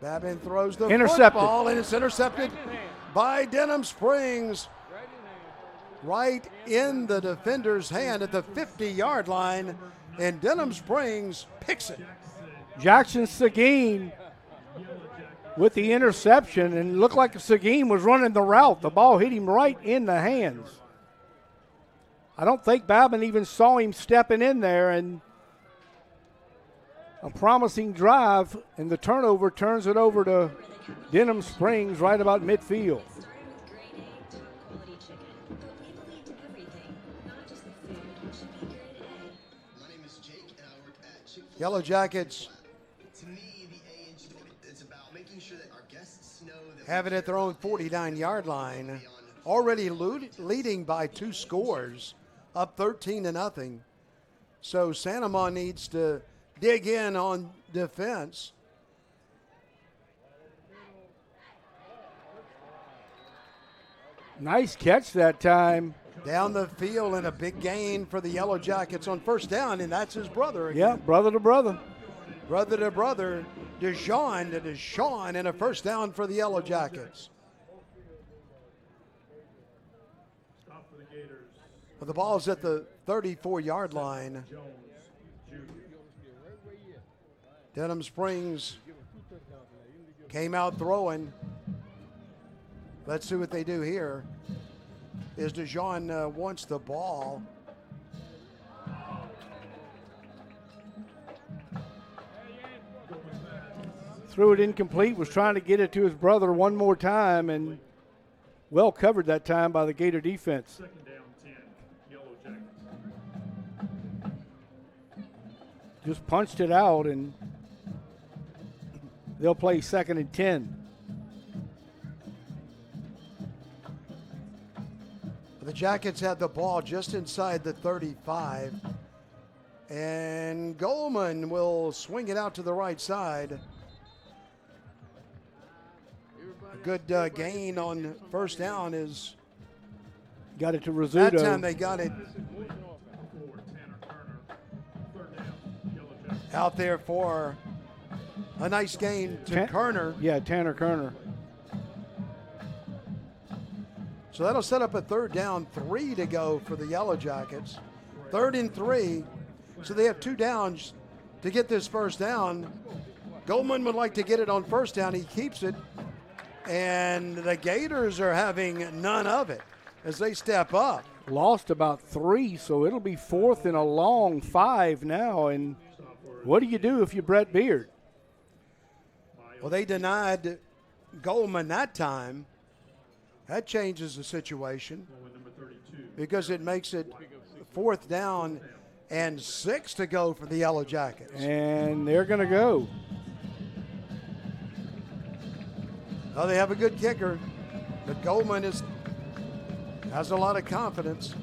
Babin throws the football, and it's intercepted by Denham Springs. Right in the defender's hand at the 50-yard line, and Denham Springs picks it. Jackson Seguin with the interception, and looked like Seguin was running the route. The ball hit him right in the hands. I don't think Babin even saw him stepping in there, and a promising drive, and the turnover turns it over to Denham Springs right about midfield. Yellow Jackets have it at their own 49-yard line, already leading by 2 scores, up 13-0. So Sanama needs to dig in on defense. Nice catch that time. Down the field, and a big gain for the Yellow Jackets on first down, and that's his brother again. Yeah, brother to brother. Brother to brother, Deshaun to Deshaun, and a first down for the Yellow Jackets. Well, the ball's at the 34-yard line. Denham Springs came out throwing. Let's see what they do here. As DeJean wants the ball. Threw it incomplete, was trying to get it to his brother one more time, and well covered that time by the Gator defense. Second down, 10, Yellow Jackets. Just punched it out, and they'll play 2nd and 10. The Jackets had the ball just inside the 35. And Goldman will swing it out to the right side. A good gain on first down is. Got it to Rizzuto. That time they got it out there for a nice gain to Kerner. Yeah, Tanner Kerner. So that'll set up a 3rd down, 3 to go for the Yellow Jackets. 3rd and 3. So they have 2 downs to get this first down. Goldman would like to get it on first down. He keeps it. And the Gators are having none of it as they step up. Lost about 3, so it'll be 4th and a long 5 now. And what do you do if you're Brett Beard? Well, they denied Goldman that time. That changes the situation because it makes it 4th down and 6 to go for the Yellow Jackets. And they're going to go. Oh, they have a good kicker, but Goldman has a lot of confidence.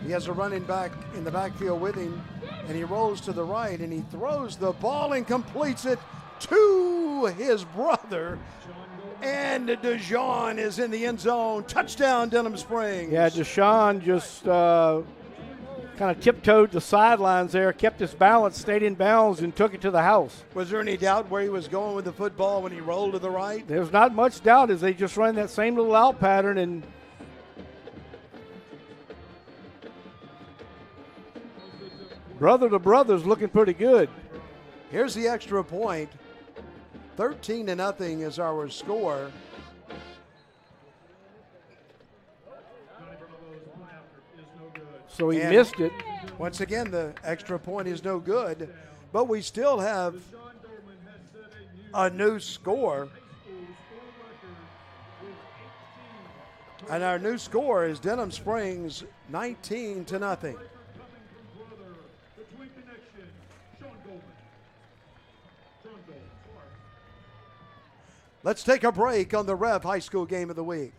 He has a running back in the backfield with him, and he rolls to the right, and he throws the ball and completes it to his brother. And DeJean is in the end zone. Touchdown, Denham Springs. Yeah, Deshaun just kind of tiptoed the sidelines there, kept his balance, stayed in bounds, and took it to the house. Was there any doubt where he was going with the football when he rolled to the right? There's not much doubt as they just run that same little out pattern, and brother to brother's looking pretty good. Here's the extra point. 13-0 is our score. So he missed it. Once again, the extra point is no good, but we still have a new score. And our new score is Denham Springs 19-0. Let's take a break on the REV High School Game of the Week.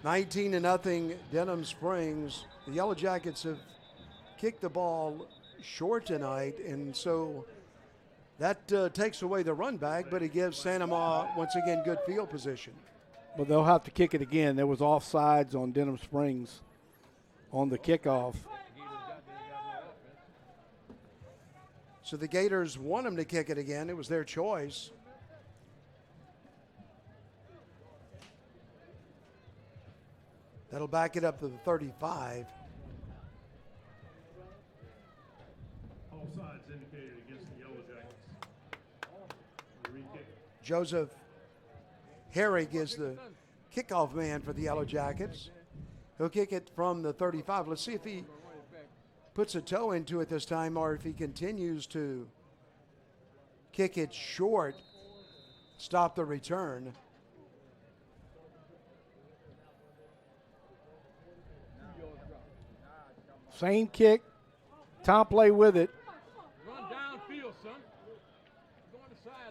Nineteen to nothing, Denham Springs. The Yellow Jackets have kicked the ball short tonight, and so that takes away the run back, but it gives Santa Ma, once again, good field position. But they'll have to kick it again. There was offsides on Denham Springs on the kickoff. So the Gators want them to kick it again. It was their choice. That'll back it up to the 35. Offsides indicated against the Yellow Jackets. Joseph Herrig is the kickoff man for the Yellow Jackets. He'll kick it from the 35. Let's see if he puts a toe into it this time or if he continues to kick it short, stop the return. Same kick, top play with it. Run downfield, son.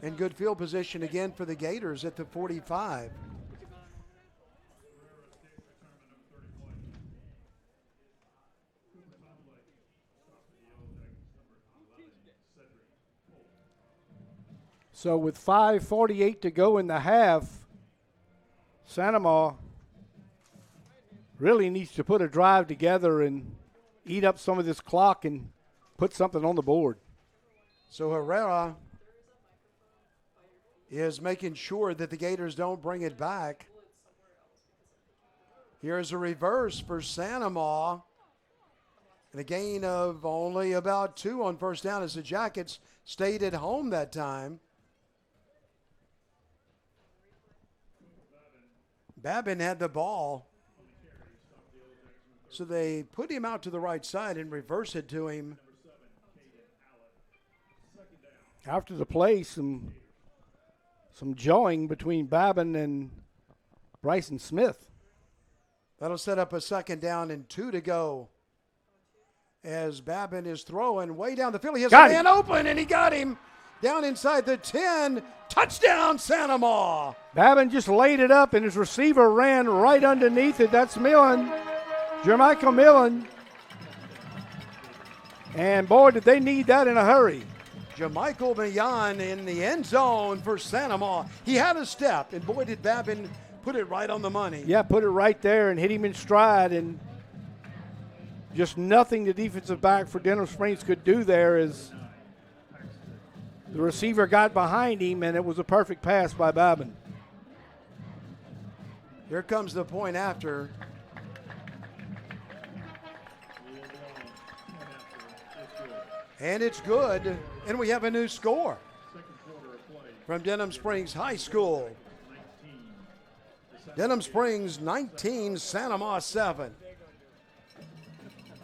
And good field position again for the Gators at the 45. So with 5:48 to go in the half, Santa Ma really needs to put a drive together and eat up some of this clock and put something on the board. So Herrera is making sure that the Gators don't bring it back. Here's a reverse for Sanama. And a gain of only about 2 on first down as the Jackets stayed at home that time. Babin had the ball. So they put him out to the right side and reverse it to him. After the play, some jawing between Babin and Bryson Smith. That'll set up a second down and 2 to go. As Babin is throwing way down the field. He has a man open, and he got him down inside the 10. Touchdown, Sanama. Babin just laid it up, and his receiver ran right underneath it. That's Millen, Jermichael Millen. And, boy, did they need that in a hurry. Jermichael Millen in the end zone for Sanama. He had a step, and, boy, did Babin put it right on the money. Yeah, put it right there and hit him in stride, and just nothing the defensive back for Denham Springs could do there as the receiver got behind him, and it was a perfect pass by Babin. Here comes the point after. And it's good, and we have a new score from Denham Springs High School. Denham Springs 19, Sanama 7.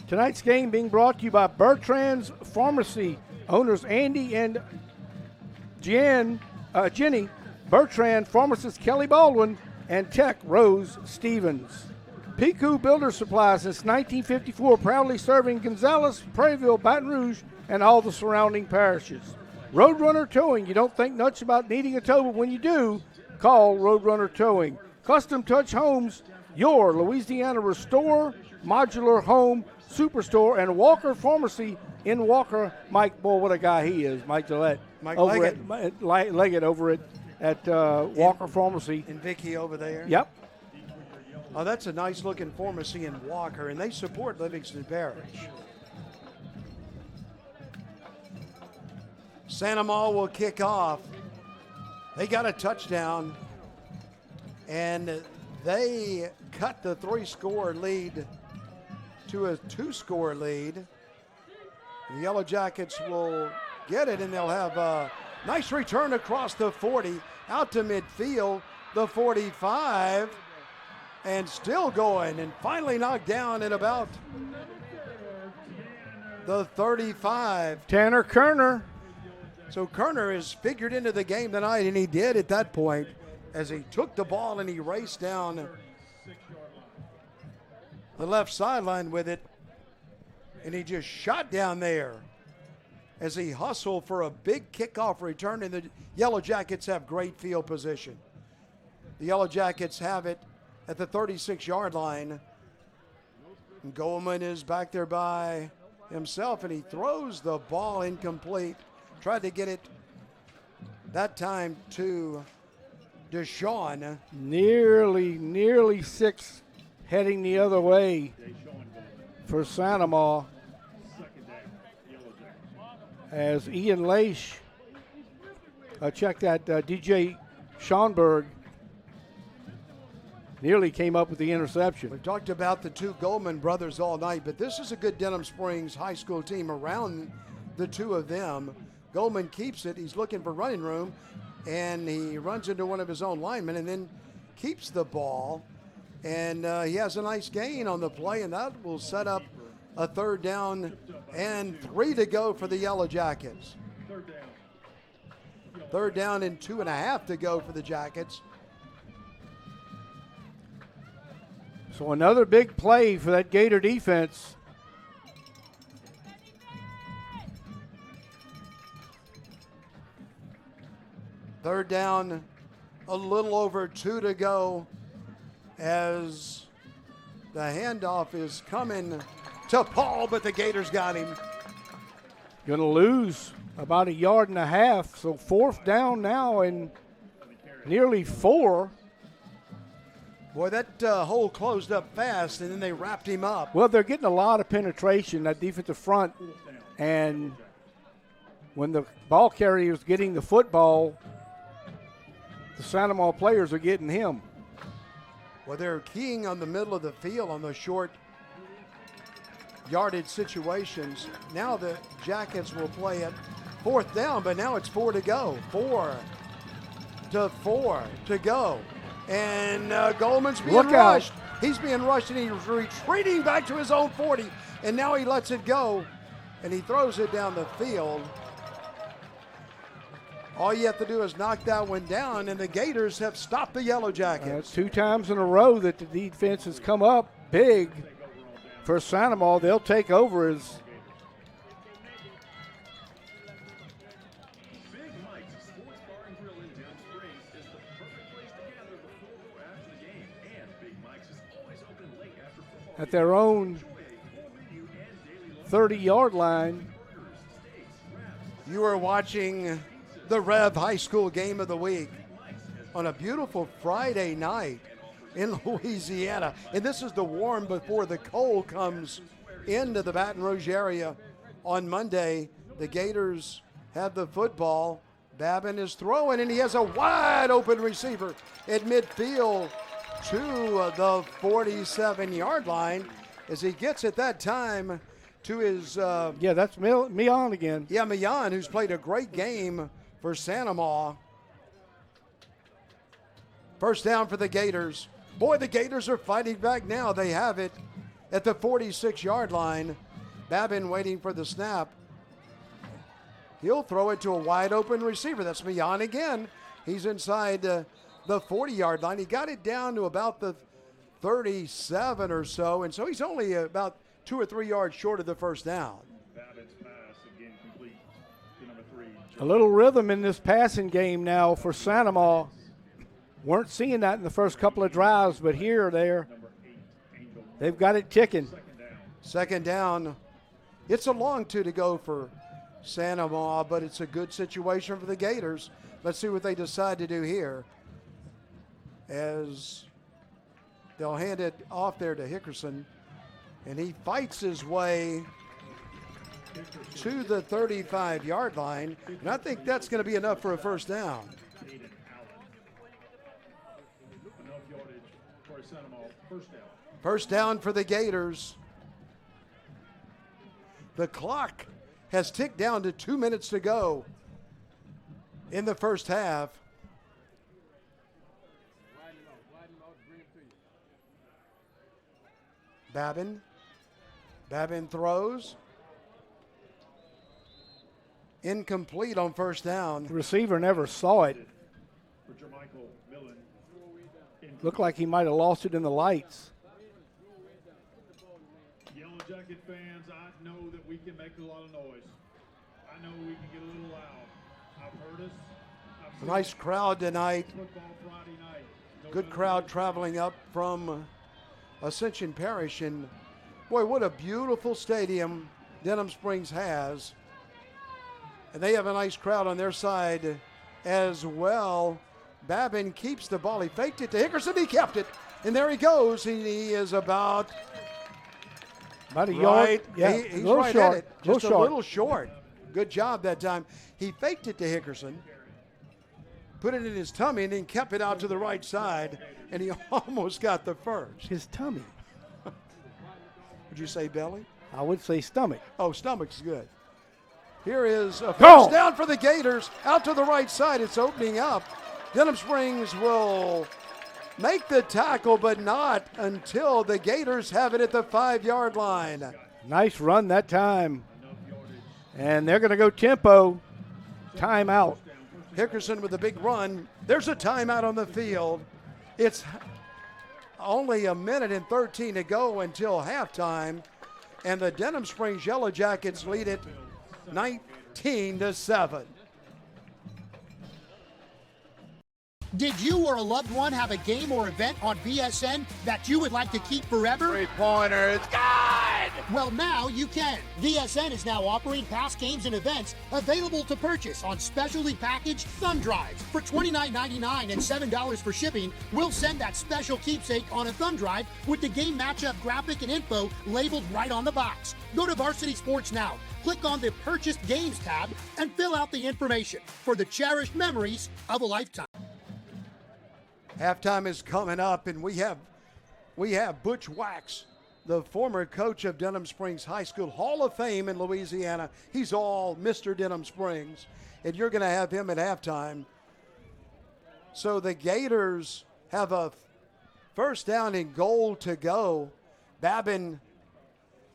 Tonight's game being brought to you by Bertrand's Pharmacy. Owners Andy and Jenny Bertrand, pharmacist Kelly Baldwin, and Tech Rose Stevens. Piku Builder Supply since 1954, proudly serving Gonzales, Prairieville, Baton Rouge, and all the surrounding parishes. Roadrunner Towing. You don't think much about needing a tow, but when you do, call Roadrunner Towing. Custom Touch Homes, your Louisiana Restore, Modular Home Superstore, and Walker Pharmacy in Walker. Mike, boy, what a guy he is, Mike Gillette. Mike Leggett over at Walker Pharmacy. And Vicky over there. Yep. Oh, that's a nice looking pharmacy in Walker, and they support Livingston Parish. Sanama will kick off. They got a touchdown, and they cut the 3-score lead to a 2-score lead. The Yellow Jackets will get it, and they'll have a nice return across the 40, out to midfield, the 45, and still going, and finally knocked down at about the 35. Tanner Kerner. So Kerner is figured into the game tonight, and he did at that point as he took the ball and he raced down the left sideline with it, and he just shot down there as he hustled for a big kickoff return, and the Yellow Jackets have great field position. The Yellow Jackets have it at the 36-yard line. And Goldman is back there by himself, and he throws the ball incomplete. Tried to get it that time to Deshaun. Nearly 6 heading the other way for Sanama as Ian Leish, check that, DJ Schonberg nearly came up with the interception. We've talked about the 2 Goldman brothers all night, but this is a good Denham Springs high school team around the 2 of them. Goldman keeps it. He's looking for running room, and he runs into one of his own linemen and then keeps the ball. And he has a nice gain on the play, and that will set up a 3rd down and 3 to go for the Yellow Jackets. 3rd down and 2.5 to go for the Jackets. So another big play for that Gator defense. Third down, a little over 2 to go as the handoff is coming to Paul, but the Gators got him. Going to lose about 1.5 yards, so 4th down now and nearly 4. Boy, that hole closed up fast, and then they wrapped him up. Well, they're getting a lot of penetration, that defensive front, and when the ball carrier is getting the football, the Santa Maria players are getting him. Well, they're keying on the middle of the field on the short yardage situations. Now the Jackets will play it 4th down, but now it's 4 to go. 4 to go. And Goldman's being rushed. He's being rushed, and he's retreating back to his own 40. And now he lets it go, and he throws it down the field. All you have to do is knock that one down, and the Gators have stopped the Yellow Jackets. 2 times in a row that the defense has come up big for Santa Maria. They'll take over as at their own 30-yard line. You are watching the REV High School Game of the Week on a beautiful Friday night in Louisiana. And this is the warm before the cold comes into the Baton Rouge area on Monday. The Gators have the football. Babin is throwing, and he has a wide open receiver at midfield to the 47-yard line as he gets at that time to his... that's Mian again. Yeah, Mian, who's played a great game for Santa Maria. First down for the Gators. Boy, the Gators are fighting back now. They have it at the 46-yard line. Babin waiting for the snap. He'll throw it to a wide open receiver. That's Mian again. He's inside the 40-yard line. He got it down to about the 37 or so, and so he's only about 2 or 3 yards short of the first down. A little rhythm in this passing game now for Santa Maria. Weren't seeing that in the first couple of drives, but here or there, they've got it ticking. Second down. It's a long 2 to go for Santa Maria, but it's a good situation for the Gators. Let's see what they decide to do here, as they'll hand it off there to Hickerson, and he fights his way to the 35-yard line, and I think that's going to be enough for a first down. First down for the Gators. The clock has ticked down to 2 minutes to go in the first half. Babin throws. Incomplete on first down. The receiver never saw it. Looked like he might have lost it in the lights. Yellow Jacket fans, I know that we can make a lot of noise. I know we can get a little loud. I've heard us. Nice crowd tonight. Football Friday night. Good crowd traveling up from Ascension Parish. And boy, what a beautiful stadium Denham Springs has. And they have a nice crowd on their side as well. Babin keeps the ball. He faked it to Hickerson. He kept it. And there he goes. He is about a yard. Yeah, he's little right short. at it. Just a little short. Good job that time. He faked it to Hickerson, put it in his tummy, and then kept it out to the right side. And he almost got the first. His tummy. Would you say belly? I would say stomach. Oh, stomach's good. Here is a first down for the Gators. Out to the right side. It's opening up. Denham Springs will make the tackle, but not until the Gators have it at the 5-yard line. Nice run that time. And they're going to go tempo. Timeout. Hickerson with a big run. There's a timeout on the field. It's only a minute and 13 to go until halftime. And the Denham Springs Yellow Jackets lead it 19-7. Did you or a loved one have a game or event on BSN that you would like to keep forever? Three-pointer, it's good! Well, now you can. BSN is now offering past games and events available to purchase on specially packaged thumb drives. For $29.99 and $7 for shipping, we'll send that special keepsake on a thumb drive with the game matchup graphic and info labeled right on the box. Go to Varsity Sports now, click on the Purchased Games tab, and fill out the information for the cherished memories of a lifetime. Halftime is coming up, and we have Butch Wax, the former coach of Denham Springs High School, Hall of Fame in Louisiana. He's all Mr. Denham Springs, and you're going to have him at halftime. So the Gators have a first down and goal to go. Babin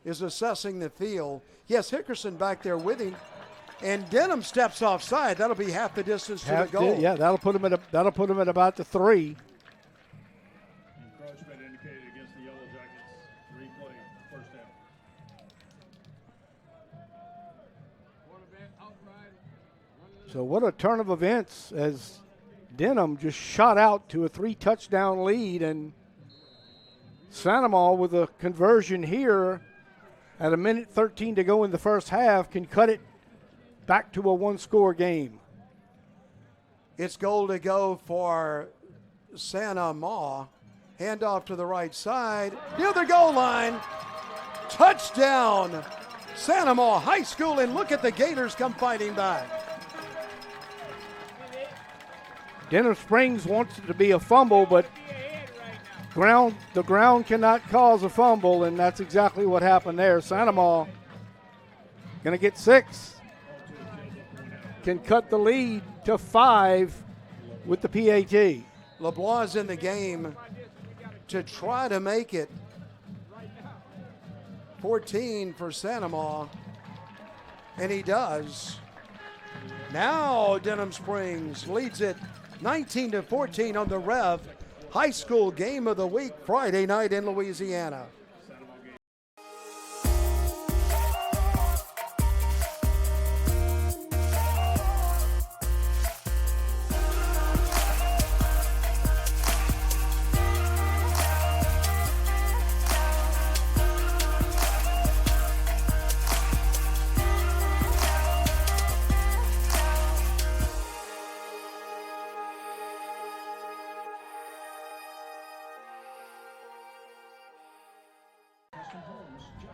is assessing the field. Yes, Hickerson back there with him. And Denham steps offside. That'll be half the distance to the goal. Yeah, that'll put him at about the 3. Encroachment indicated against the Yellow Jackets. Replay, first down. So what a turn of events as Denham just shot out to a 3-touchdown lead, and Sandoval with a conversion here at 1:13 to go in the first half can cut it back to a 1-score game. It's goal to go for Sandoval. Handoff to the right side, near the goal line. Touchdown, Sandoval High School, and look at the Gators come fighting back. Denham Springs wants it to be a fumble, but the ground cannot cause a fumble, and that's exactly what happened there. Sandoval going to get 6. Can cut the lead to 5 with the PAT. LeBlanc in the game to try to make it 14 for Sandoval, and he does. Now Denham Springs leads it 19-14 on the REV High School Game of the Week Friday night in Louisiana.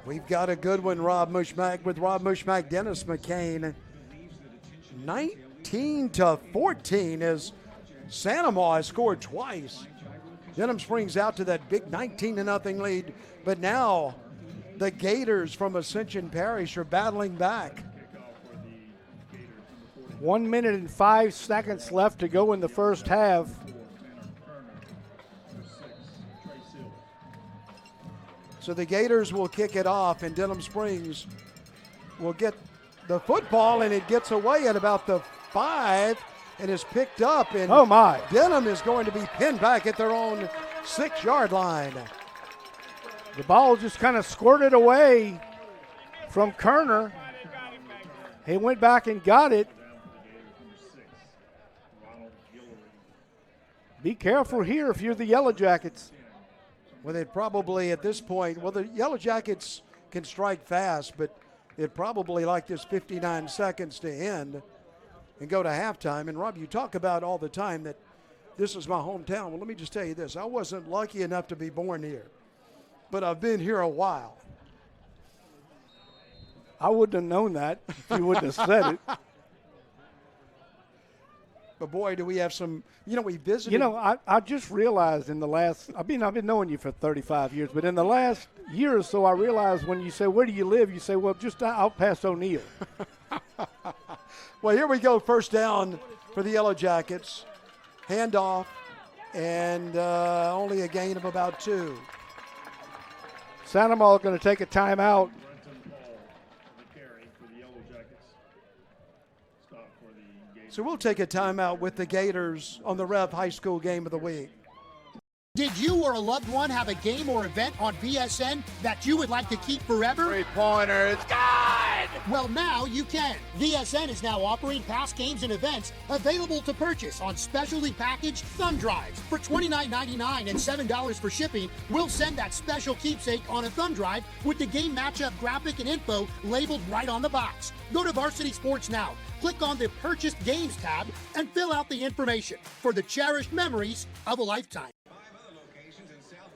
We've got a good one, Rob Mushmack, with Rob Mushmack, Dennis McCain. 19-14 as Sandoval has scored twice. Denham Springs out to that big 19-0 lead, but now the Gators from Ascension Parish are battling back. 1 minute and 5 seconds left to go in the first half. So the Gators will kick it off, and Denham Springs will get the football, and it gets away at about the 5 and is picked up. And oh my! Denham is going to be pinned back at their own 6-yard line. The ball just kind of squirted away from Kerner. He went back and got it. Be careful here if you're the Yellow Jackets. Well, they'd probably at this point, well, the Yellow Jackets can strike fast, but they'd probably like this 59 seconds to end and go to halftime. And Rob, you talk about all the time that this is my hometown. Well, let me just tell you this. I wasn't lucky enough to be born here, but I've been here a while. I wouldn't have known that if you wouldn't have said it. But boy, do we have some, we visited. I just realized in the last, I've been knowing you for 35 years, but in the last year or so, I realized when you say, where do you live? You say, well, just out past O'Neill. Well, here we go. First down for the Yellow Jackets. Handoff, and only a gain of about 2. Sandoval going to take a timeout. So we'll take a timeout with the Gators on the REV High School Game of the Week. Did you or a loved one have a game or event on VSN that you would like to keep forever? 3-pointer, it's good! Well, now you can. VSN is now offering past games and events available to purchase on specially packaged thumb drives. For $29.99 and $7 for shipping, we'll send that special keepsake on a thumb drive with the game matchup graphic and info labeled right on the box. Go to Varsity Sports now. Click on the Purchased Games tab and fill out the information for the cherished memories of a lifetime.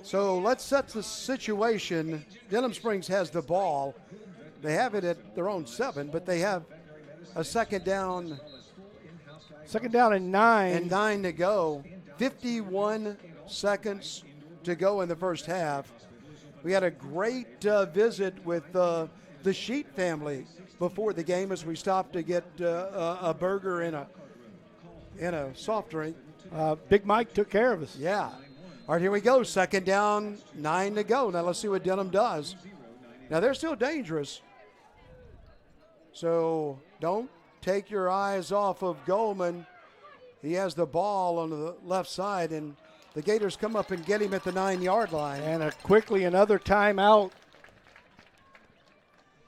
So let's set the situation. Denham Springs has the ball. They have it at their own 7, but they have a second down. Second down and 9. And 9 to go. 51 seconds to go in the first half. We had a great visit with the Sheet family before the game as we stopped to get a burger and a soft drink. Big Mike took care of us. Yeah. All right, here we go. Second down, 9 to go. Now let's see what Denham does. Now they're still dangerous. So don't take your eyes off of Goldman. He has the ball on the left side, and the Gators come up and get him at the 9-yard line. And quickly another timeout.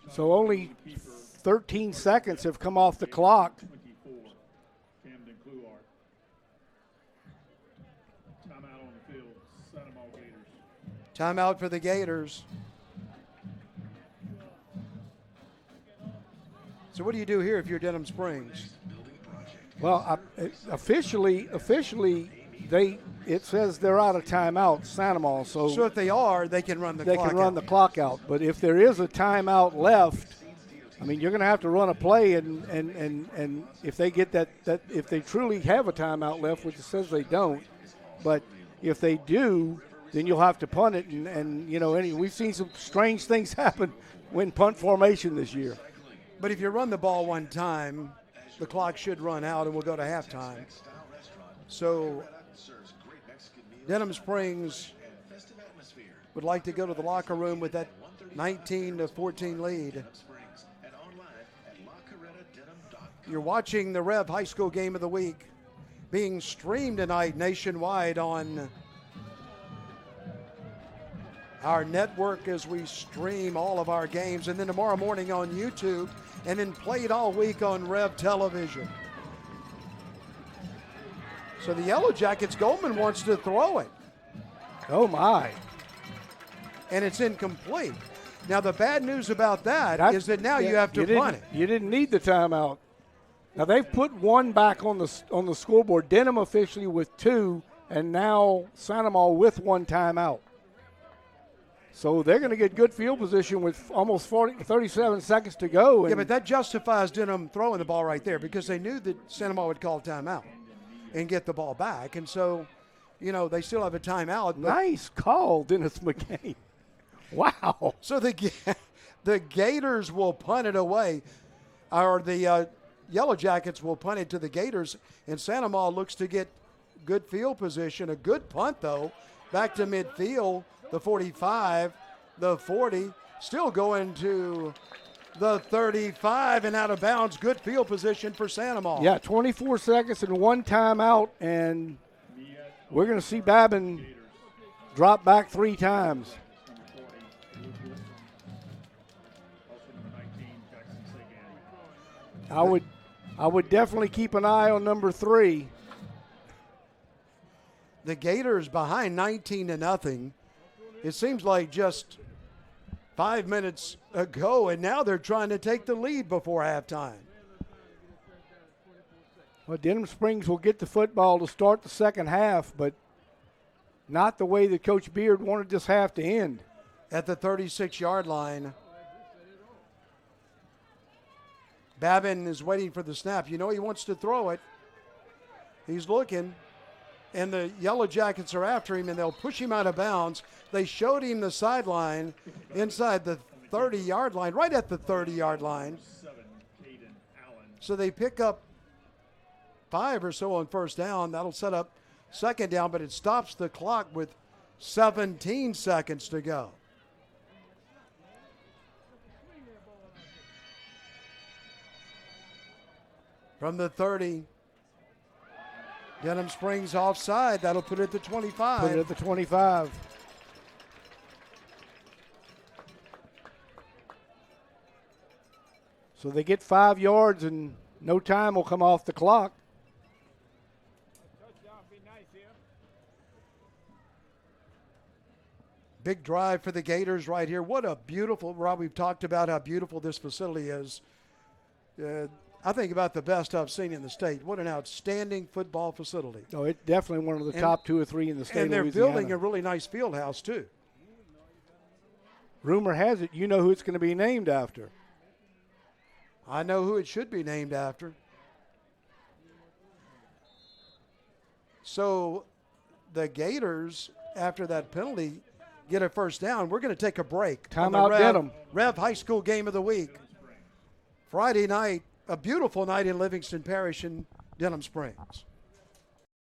So only 13 seconds have come off the clock. Timeout for the Gators. So what do you do here if you're Denham Springs? Well, officially, it says they're out of timeout, Sandoval. So if they are, they can run the clock out. They can run the clock out. But if there is a timeout left, I mean, you're going to have to run a play, and if they get that if they truly have a timeout left, which it says they don't, but if they do, then you'll have to punt it. And we've seen some strange things happen when punt formation this year. But if you run the ball one time, the clock should run out and we'll go to halftime. So Denham Springs would like to go to the locker room with that 19-14 lead. You're watching the REV High School Game of the Week being streamed tonight nationwide on our network as we stream all of our games, and then tomorrow morning on YouTube, and then played all week on REV Television. So the Yellow Jackets, Goldman wants to throw it. Oh, my. And it's incomplete. Now, the bad news about that is that now you have to punt it. You didn't need the timeout. Now, they've put one back on the scoreboard. Denham officially with 2, and now Sandoval with 1 timeout. So they're going to get good field position with almost 37 seconds to go. Yeah, but that justifies Denham throwing the ball right there because they knew that Sandoval would call timeout and get the ball back. And so, they still have a timeout. Nice call, Dennis McCain. Wow. So the Gators will punt it away, or the Yellow Jackets will punt it to the Gators, and Sandoval looks to get good field position. A good punt, though, back to midfield. The 45, the 40, still going to the 35 and out of bounds. Good field position for Sandoval. Yeah, 24 seconds and 1 timeout, and we're going to see Babin drop back 3 times. I would definitely keep an eye on number 3. The Gators behind 19-0. It seems like just 5 minutes ago, and now they're trying to take the lead before halftime. Well, Denham Springs will get the football to start the second half, but not the way that Coach Beard wanted this half to end. At the 36-yard line, Babin is waiting for the snap. He wants to throw it. He's looking. And the Yellow Jackets are after him, and they'll push him out of bounds. They showed him the sideline inside the 30-yard line, right at the 30-yard line. So they pick up 5 or so on first down. That'll set up second down, but it stops the clock with 17 seconds to go. From the 30. Denham Springs offside. That'll put it at the 25. Put it at the 25. So they get 5 yards and no time will come off the clock. Big drive for the Gators right here. What a beautiful, Rob, we've talked about how beautiful this facility is. I think about the best I've seen in the state. What an outstanding football facility. Oh, it's definitely one of the top 2 or 3 in the state of Louisiana. And they're building a really nice field house, too. Rumor has it you know who it's going to be named after. I know who it should be named after. So the Gators, after that penalty, get a first down. We're going to take a break. Timeout, Denham. Rev High School Game of the Week. Friday night, a beautiful night in Livingston Parish in Denham Springs.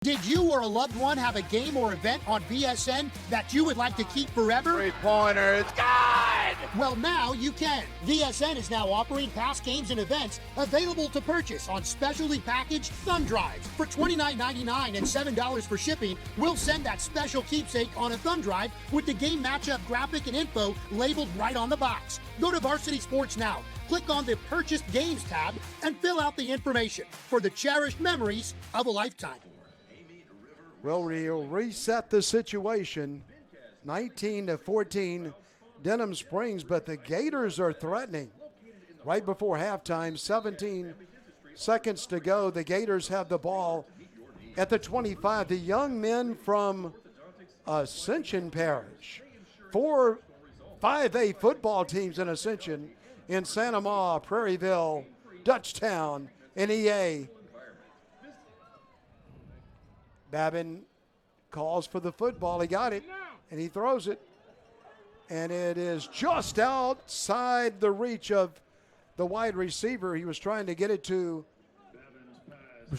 Did you or a loved one have a game or event on BSN that you would like to keep forever? Three-pointer, it's good! Well, now you can. VSN is now offering past games and events available to purchase on specially packaged thumb drives. For $29.99 and $7 for shipping, we'll send that special keepsake on a thumb drive with the game matchup graphic and info labeled right on the box. Go to Varsity Sports now. Click on the Purchased Games tab and fill out the information for the cherished memories of a lifetime. Well, we'll reset the situation. 19-14, Denham Springs, but the Gators are threatening. Right before halftime, 17 seconds to go. The Gators have the ball at the 25. The young men from Ascension Parish. 4 5A football teams in Ascension in Santa Ma, Prairieville, Dutchtown, and EA. Babin calls for the football. He got it, and he throws it. And it is just outside the reach of the wide receiver. He was trying to get it to.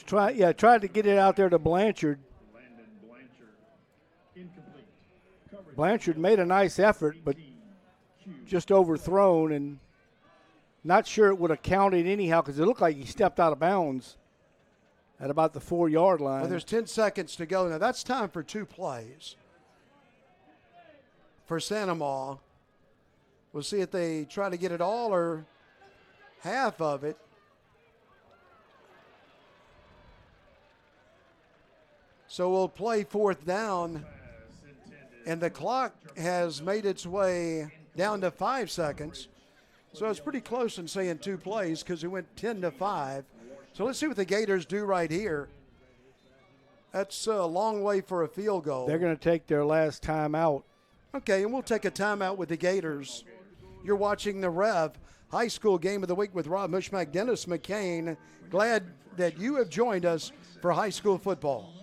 Tried to get it out there to Blanchard. Blanchard made a nice effort, but just overthrown, and not sure it would have counted anyhow because it looked like he stepped out of bounds at about the 4-yard line. Well, there's 10 seconds to go. Now, that's time for 2 plays for Santa Ma. We'll see if they try to get it all or half of it. So we'll play 4th down, and the clock has made its way down to 5 seconds. So it's pretty close in saying 2 plays because it went 10-5. So let's see what the Gators do right here. That's a long way for a field goal. They're going to take their last timeout. Okay, and we'll take a timeout with the Gators. You're watching the Rev High School Game of the Week with Rob Mushmack, Dennis McCain. Glad that you have joined us for high school football.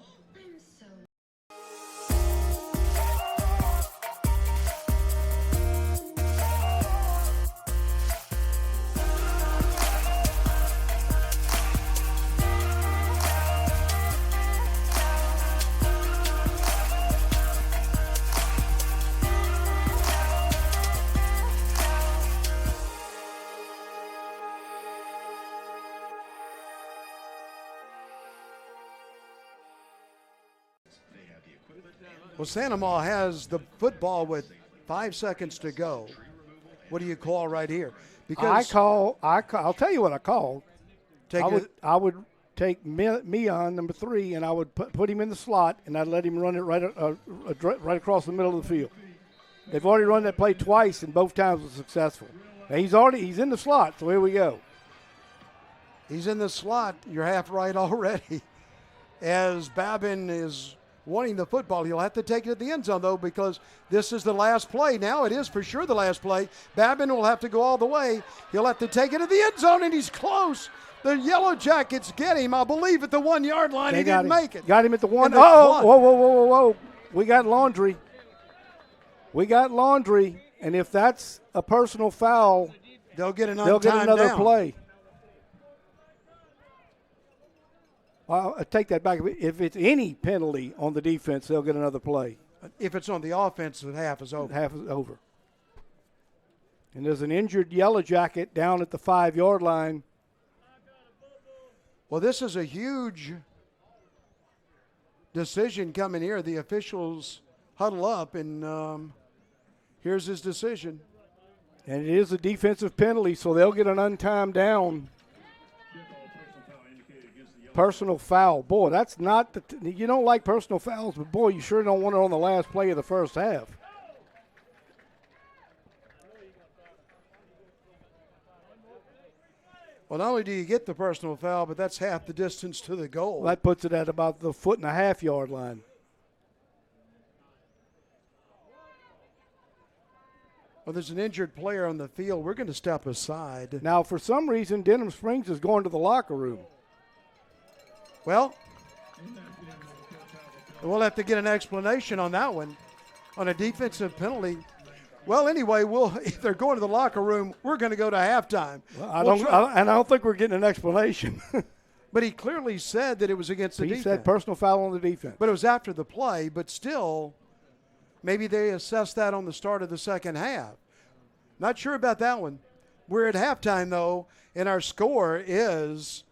Well, Santa Ma has the football with 5 seconds to go. What do you call right here? Because I'll tell you what I called. I would take Mion, number 3, and I would put him in the slot, and I'd let him run it right across the middle of the field. They've already run that play twice, and both times was successful. Now he's in the slot, so here we go. He's in the slot. You're half right already. As Babin is wanting the football, he'll have to take it at the end zone, though, because this is the last play. Now it is for sure the last play. Babin will have to go all the way. He'll have to take it at the end zone, and he's close. The Yellow Jackets get him, I believe, at the 1-yard line. He didn't make it. Got him at the 1. Whoa. We got laundry. And if that's a personal foul, they'll get another play. I'll take that back. If it's any penalty on the defense, they'll get another play. If it's on the offense, the half is over. Half is over. And there's an injured Yellow Jacket down at the 5-yard line. Well, this is a huge decision coming here. The officials huddle up, and here's his decision. And it is a defensive penalty, so they'll get an untimed down. Personal foul. Boy, that's not you don't like personal fouls, but boy, you sure don't want it on the last play of the first half. Well, not only do you get the personal foul, but that's half the distance to the goal. That puts it at about the 1.5-yard line. Well, there's an injured player on the field. We're going to step aside. Now, for some reason, Denham Springs is going to the locker room. Well, We'll have to get an explanation on that one, on a defensive penalty. Well, anyway, if they're going to the locker room, we're going to go to halftime. Well, I don't think we're getting an explanation. But he clearly said that it was against the defense. He said personal foul on the defense. But it was after the play. But still, maybe they assessed that on the start of the second half. Not sure about that one. We're at halftime, though, and our score is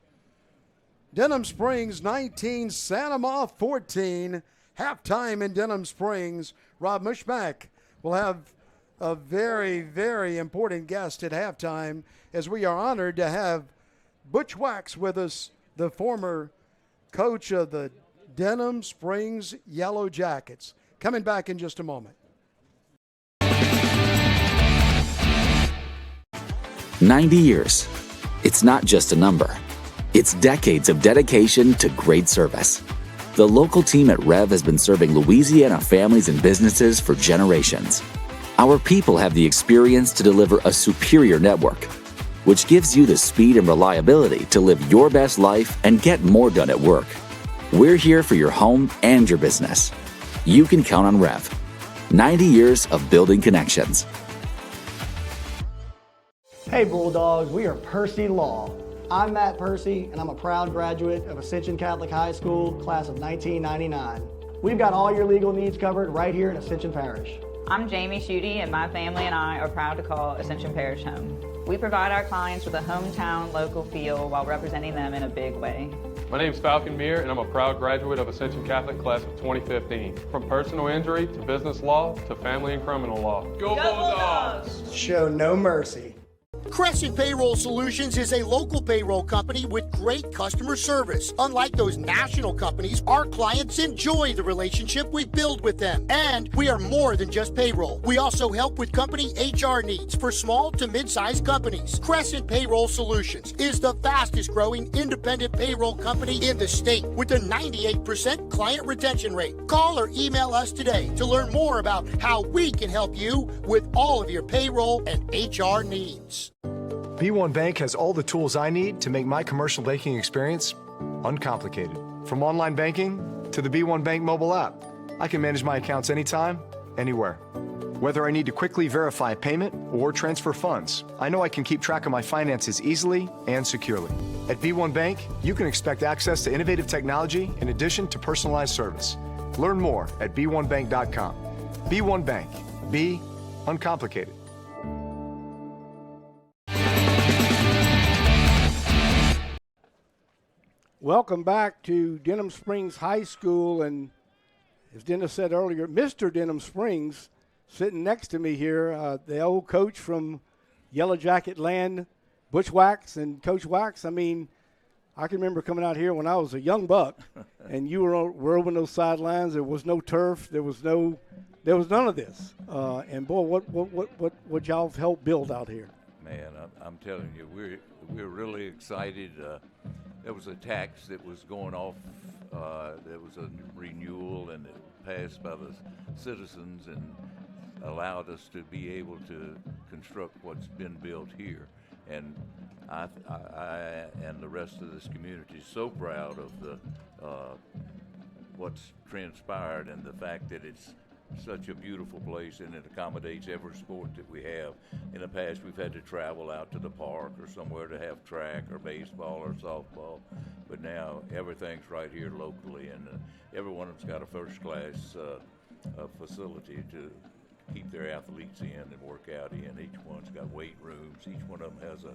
Denham Springs 19, Santa Ma 14. Halftime in Denham Springs. Rob Mushmack will have a very, very important guest at halftime, as we are honored to have Butch Wax with us, the former coach of the Denham Springs Yellow Jackets. Coming back in just a moment. 90 years. It's not just a number. It's decades of dedication to great service. The local team at REV has been serving Louisiana families and businesses for generations. Our people have the experience to deliver a superior network, which gives you the speed and reliability to live your best life and get more done at work. We're here for your home and your business. You can count on REV. 90 years of building connections. Hey Bulldogs, we are Percy Law. I'm Matt Percy, and I'm a proud graduate of Ascension Catholic High School, class of 1999. We've got all your legal needs covered right here in Ascension Parish. I'm Jamie Schutte, and my family and I are proud to call Ascension Parish home. We provide our clients with a hometown local feel while representing them in a big way. My name is Falcon Meir, and I'm a proud graduate of Ascension Catholic class of 2015. From personal injury to business law to family and criminal law. Go Bulldogs! Show no mercy. Crescent Payroll Solutions is a local payroll company with great customer service. Unlike those national companies, our clients enjoy the relationship we build with them. And we are more than just payroll. We also help with company HR needs for small to mid-sized companies. Crescent Payroll Solutions is the fastest growing independent payroll company in the state with a 98% client retention rate. Call or email us today to learn more about how we can help you with all of your payroll and HR needs. B1 Bank has all the tools I need to make my commercial banking experience uncomplicated. From online banking to the B1 Bank mobile app, I can manage my accounts anytime, anywhere. Whether I need to quickly verify a payment or transfer funds, I know I can keep track of my finances easily and securely. At B1 Bank, you can expect access to innovative technology in addition to personalized service. Learn more at b1bank.com. B1 Bank. Be uncomplicated. Welcome back to Denham Springs High School, and as Dennis said earlier, Mr. Denham Springs sitting next to me here, the old coach from Yellow Jacket land, Butch Wax. And Coach Wax, I mean, I can remember coming out here when I was a young buck, and you were over those sidelines. There was no turf. There was none of this. And boy, what y'all have helped build out here. Man, I'm telling you, we're really excited. There was a tax that was going off. There was a renewal, and it passed by the citizens and allowed us to be able to construct what's been built here. And I and the rest of this community is so proud of the what's transpired and the fact that it's such a beautiful place and it accommodates every sport that we have. In the past, we've had to travel out to the park or somewhere to have track or baseball or softball, but now everything's right here locally, and every one of them's got a first-class facility to keep their athletes in and work out in. Each one's got weight rooms. Each one of them has a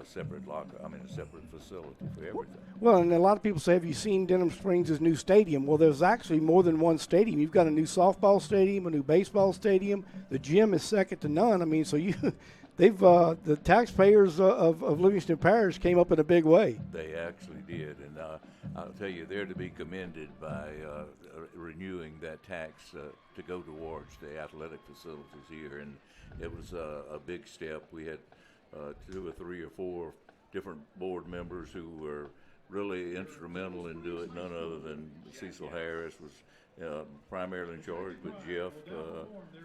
separate a separate facility for everything. Well, and a lot of people say, have you seen Denham Springs' new stadium? Well, there's actually more than one stadium. You've got a new softball stadium, a new baseball stadium. The gym is second to none. I mean, so the taxpayers of Livingston Parish came up in a big way. They actually did, and I'll tell you, they're to be commended by renewing that tax to go towards the athletic facilities here, and it was a big step. We had 2 or 3 or 4 different board members who were really instrumental in doing it. None other than Cecil Harris was primarily in charge, but Jeff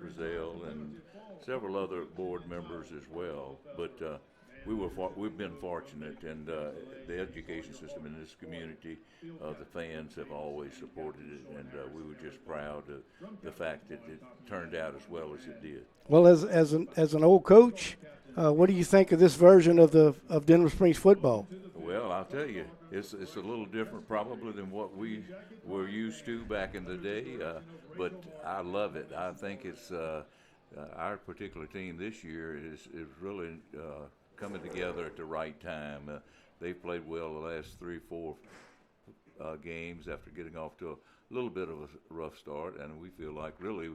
Frizzell and several other board members as well. But we've been fortunate, and the education system in this community, the fans have always supported it, and we were just proud of the fact that it turned out as well as it did. Well, as an old coach, what do you think of this version of Denham Springs football? Well, I'll tell you, it's a little different probably than what we were used to back in the day, but I love it. I think it's our particular team this year is really coming together at the right time. They've played well the last 3-4 games after getting off to a little bit of a rough start, and we feel like really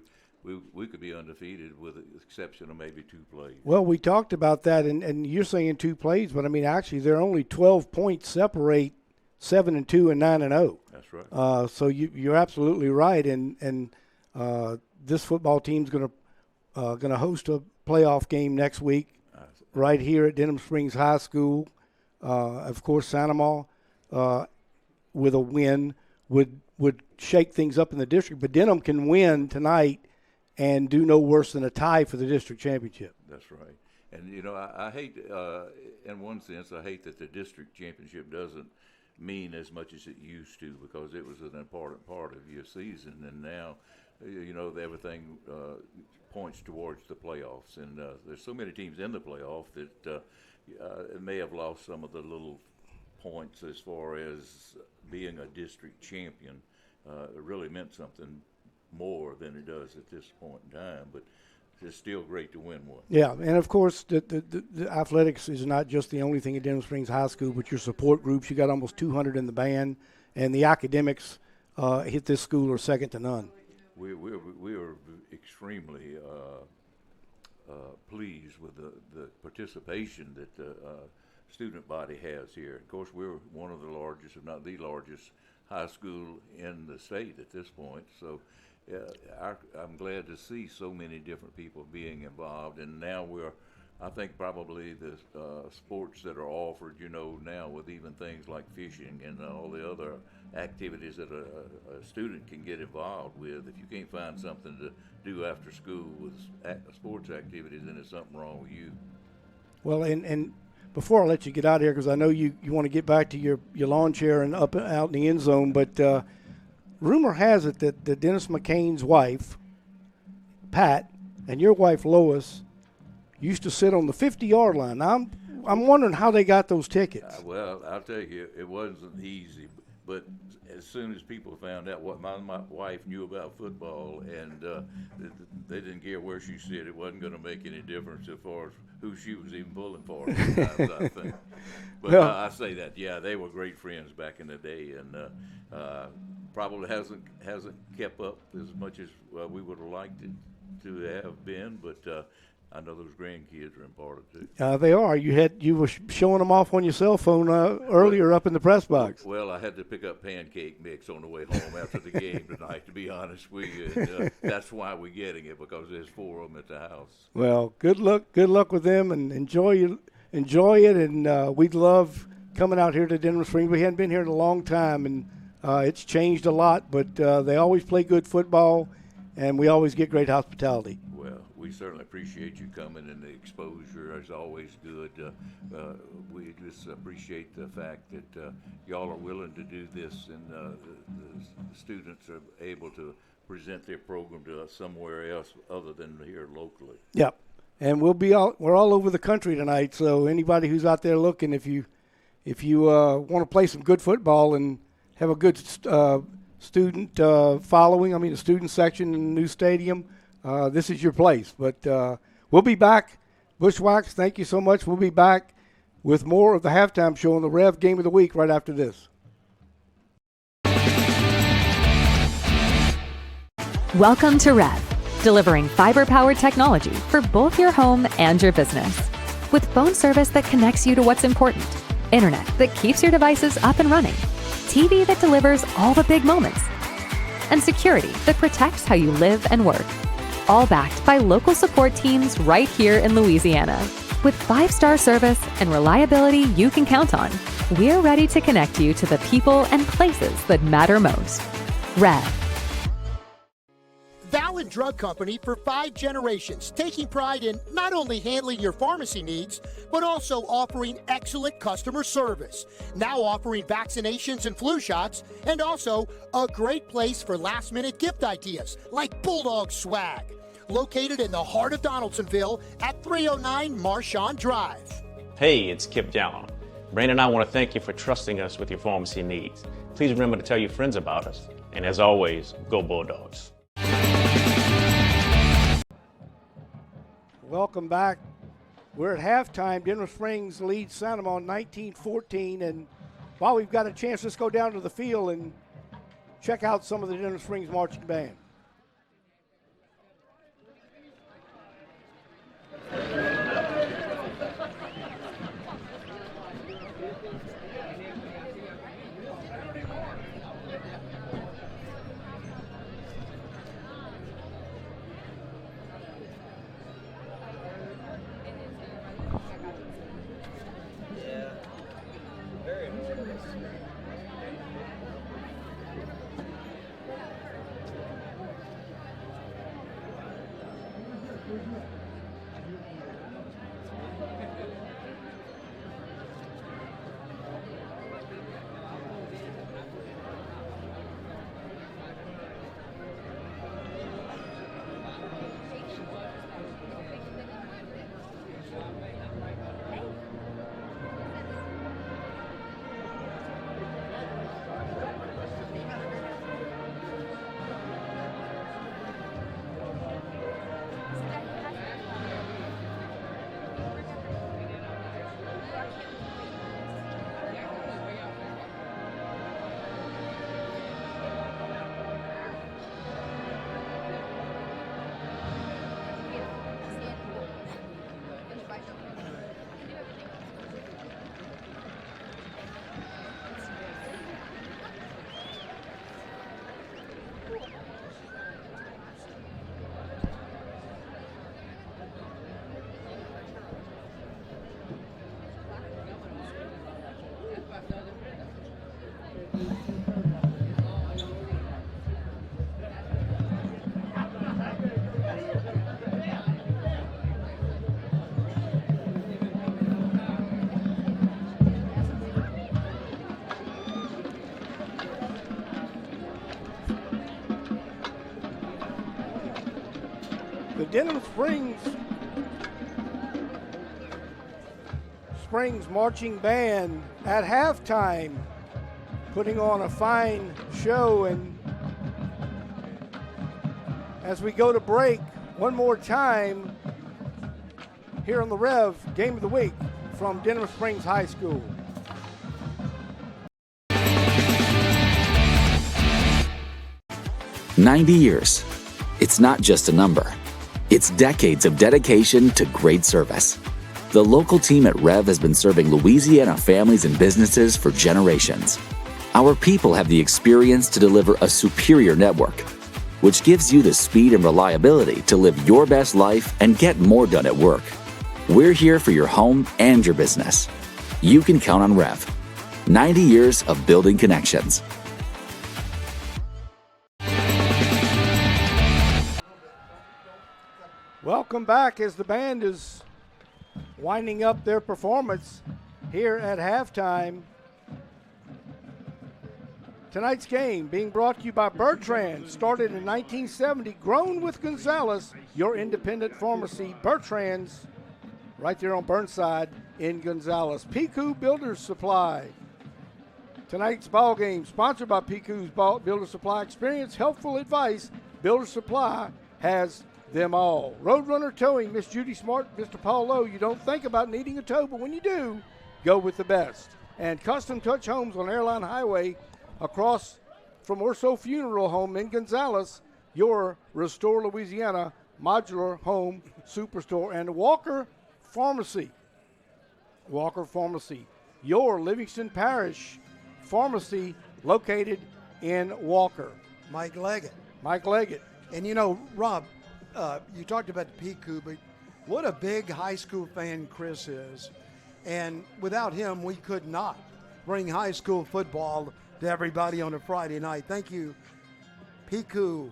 we could be undefeated with the exception of maybe 2 plays. Well, we talked about that, and you're saying 2 plays, but I mean actually there are only 12 points separate 7-2 and 9-0. That's right. So you're absolutely right, and this football team's going to host a playoff game next week right here at Denham Springs High School. Of course, Sanama with a win would shake things up in the district, but Denham can win tonight and do no worse than a tie for the district championship. That's right. And, you know, I hate, in one sense, I hate that the district championship doesn't mean as much as it used to, because it was an important part of your season, and now, you know, everything points towards the playoffs, and there's so many teams in the playoff that it may have lost some of the little points as far as being a district champion. It really meant something more than it does at this point in time, but it's still great to win one. Yeah, and of course the athletics is not just the only thing at Denham Springs High School, but your support groups. You got almost 200 in the band, and the academics hit this school are second to none. We are extremely pleased with the participation that the student body has here. Of course, we're one of the largest, if not the largest, high school in the state at this point. So I'm glad to see so many different people being involved. And now I think probably the sports that are offered, you know, now with even things like fishing and all the other activities that a student can get involved with. If you can't find something to do after school with sports activities, then there's something wrong with you. Well, and before I let you get out of here, because I know you want to get back to your lawn chair and up out in the end zone, but rumor has it that Dennis McCain's wife, Pat, and your wife, Lois, used to sit on the 50-yard line. Now, I'm wondering how they got those tickets. Well, I'll tell you, it wasn't easy, but as soon as people found out what my wife knew about football, and they didn't care where she sat, it wasn't going to make any difference as far as who she was even pulling for sometimes, I think. But well, I say that, yeah, they were great friends back in the day, and probably hasn't kept up as much as we would have liked it to have been, but I know those grandkids are important too. They are. You were showing them off on your cell phone earlier up in the press box. Well, I had to pick up pancake mix on the way home after the game tonight, to be honest with you. And, that's why we're getting it, because there's 4 of them at the house. Well, good luck with them, and enjoy it. And we'd love coming out here to Denham Springs. We hadn't been here in a long time, and it's changed a lot, but they always play good football, and we always get great hospitality. Well, we certainly appreciate you coming, and the exposure is always good. We just appreciate the fact that y'all are willing to do this, and the students are able to present their program to us somewhere else other than here locally. Yep, and we're all over the country tonight. So anybody who's out there looking, if you want to play some good football and have a good student following, a student section in the new stadium, this is your place. But we'll be back. Bushwhacks, thank you so much. We'll be back with more of the halftime show on the REV Game of the Week right after this. Welcome to REV, delivering fiber-powered technology for both your home and your business. With phone service that connects you to what's important, internet that keeps your devices up and running, TV that delivers all the big moments, and security that protects how you live and work. All backed by local support teams right here in Louisiana. With 5-star service and reliability you can count on, we're ready to connect you to the people and places that matter most. REV. Valid and Drug Company for 5 generations, taking pride in not only handling your pharmacy needs, but also offering excellent customer service. Now offering vaccinations and flu shots, and also a great place for last-minute gift ideas like Bulldog swag. Located in the heart of Donaldsonville at 309 Marchand Drive. Hey, it's Kip Jowell. Brandon and I want to thank you for trusting us with your pharmacy needs. Please remember to tell your friends about us. And as always, go Bulldogs. Welcome back. We're at halftime. Denham Springs leads Sangamon 19-14. And while we've got a chance, let's go down to the field and check out some of the Denham Springs marching band. The Denham Springs Marching Band at halftime, putting on a fine show. And as we go to break, one more time here on the Rev Game of the Week from Denham Springs High School. "90 years. It's not just a number. It's decades of dedication to great service. The local team at REV has been serving Louisiana families and businesses for generations. Our people have the experience to deliver a superior network, which gives you the speed and reliability to live your best life and get more done at work. We're here for your home and your business. You can count on REV. 90 years of building connections." Welcome back as the band is winding up their performance here at halftime. Tonight's game being brought to you by Bertrand, started in 1970, grown with Gonzales, your independent pharmacy. Bertrand's right there on Burnside in Gonzales. Piku Builders Supply. Tonight's ball game sponsored by Piku's Builder Supply Experience. Helpful advice. Builder Supply has them all. Roadrunner Towing, Miss Judy Smart, Mr. Paul Lowe. You don't think about needing a tow, but when you do, go with the best. And Custom Touch Homes on Airline Highway across from Orso Funeral Home in Gonzales, your Restore Louisiana modular home superstore. And Walker Pharmacy. Walker Pharmacy, your Livingston Parish pharmacy located in Walker. Mike Leggett. Mike Leggett. And you know, Rob, you talked about the Piku, but what a big high school fan Chris is. And without him, we could not bring high school football to everybody on a Friday night. Thank you, Piku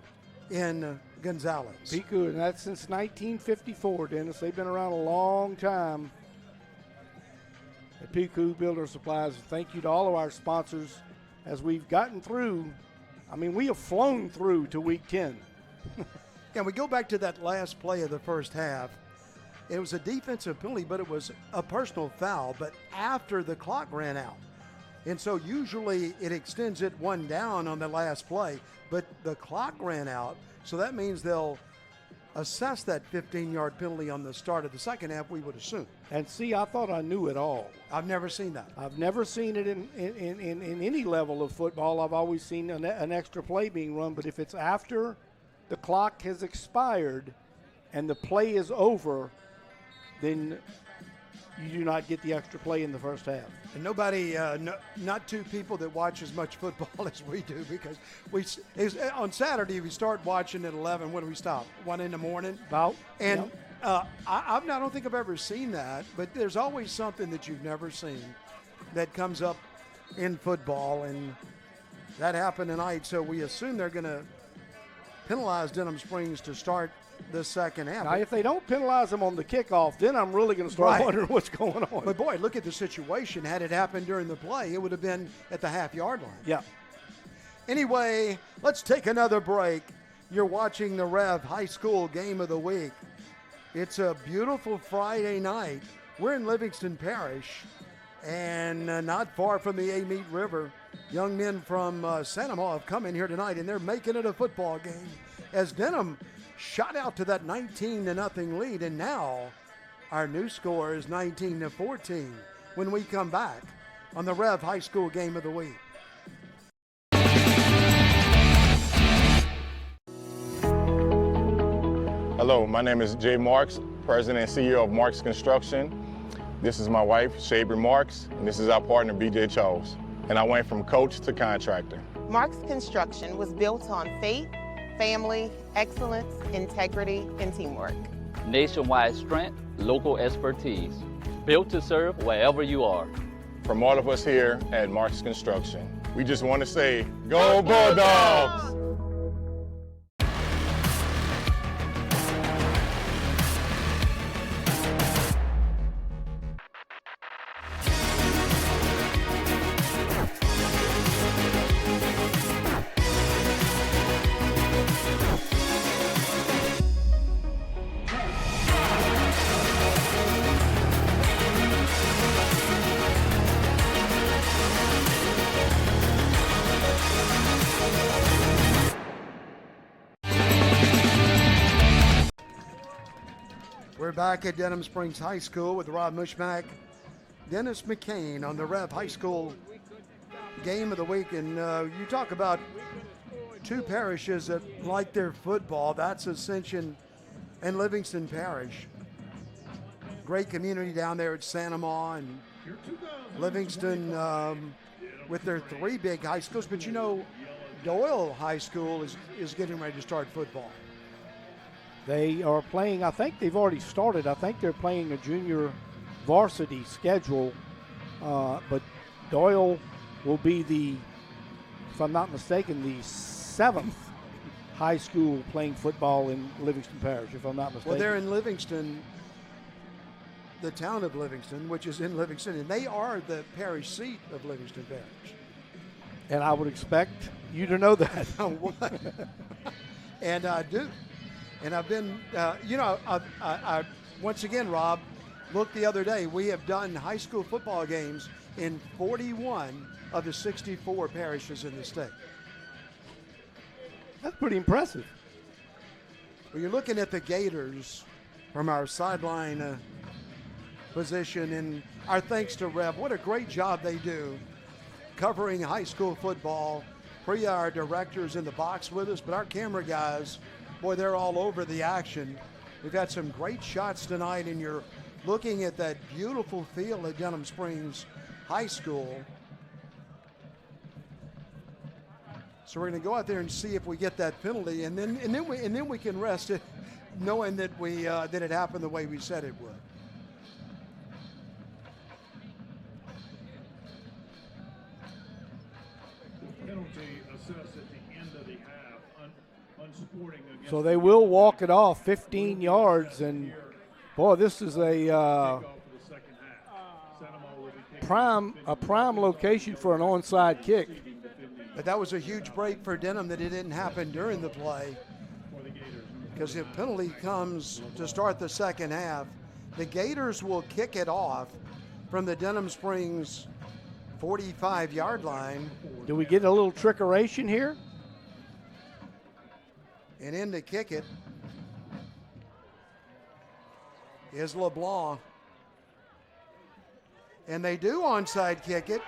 in Gonzalez. Piku, and that's since 1954, Dennis. They've been around a long time at Piku Builder Supplies. Thank you to all of our sponsors as we've gotten through. I mean, we have flown through to week 10. And we go back to that last play of the first half. It was a defensive penalty, but it was a personal foul, but after the clock ran out. And so usually it extends it one down on the last play, but the clock ran out. So that means they'll assess that 15-yard penalty on the start of the second half, we would assume. And see, I thought I knew it all. I've never seen that. I've never seen it in any level of football. I've always seen an extra play being run, but if it's after the clock has expired and the play is over, then you do not get the extra play in the first half. And nobody, not two people that watch as much football as we do, because on Saturday we start watching at 11. When do we stop? 1 in the morning? About. And I don't think I've ever seen that, but there's always something that you've never seen that comes up in football, and that happened tonight. So we assume they're going to penalize Denham Springs to start the second half. Now, if they don't penalize them on the kickoff, then I'm really going to start wondering what's going on. But, boy, look at the situation. Had it happened during the play, it would have been at the half-yard line. Yeah. Anyway, let's take another break. You're watching the REV High School Game of the Week. It's a beautiful Friday night. We're in Livingston Parish, and not far from the Amant River. Young men from Santa Maria have come in here tonight, and they're making it a football game as Denham shot out to that 19-0 lead, and now our new score is 19-14 when we come back on the REV High School Game of the Week. Hello, my name is Jay Marks, President and CEO of Marks Construction. This is my wife, Shabry Marks, and this is our partner, BJ Charles. And I went from coach to contractor. Marks Construction was built on faith, family, excellence, integrity, and teamwork. Nationwide strength, local expertise. Built to serve wherever you are. From all of us here at Marks Construction, we just want to say, Go Bulldogs! We're back at Denham Springs High School with Rob Mushmack, Dennis McCain on the REV High School Game of the Week. And you talk about two parishes that like their football. That's Ascension and Livingston Parish. Great community down there at Santa Maria and Livingston with their three big high schools. But you know, Doyle High School is getting ready to start football. They are playing, I think they've already started. I think they're playing a junior varsity schedule. But Doyle will be if I'm not mistaken, the 7th high school playing football in Livingston Parish, if I'm not mistaken. Well, they're in Livingston, the town of Livingston, which is in Livingston, and they are the parish seat of Livingston Parish. And I would expect you to know that. And I do. And I've been, I once again, Rob, look the other day, we have done high school football games in 41 of the 64 parishes in the state. That's pretty impressive. Well, you're looking at the Gators from our sideline position, and our thanks to REV. What a great job they do covering high school football. Priya, our director's in the box with us, but our camera guys, boy, they're all over the action. We've had some great shots tonight, and you're looking at that beautiful field at Denham Springs High School. So we're going to go out there and see if we get that penalty, and then we can rest it, knowing that that it happened the way we said it would. Penalty assessed at the end of the half. So they will walk it off 15 yards. And, boy, this is a prime location for an onside kick. But that was a huge break for Denham that it didn't happen during the play, because the penalty comes to start the second half. The Gators will kick it off from the Denham Springs 45-yard line. Do we get a little trickeration here? And in to kick it is LeBlanc. And they do onside kick it.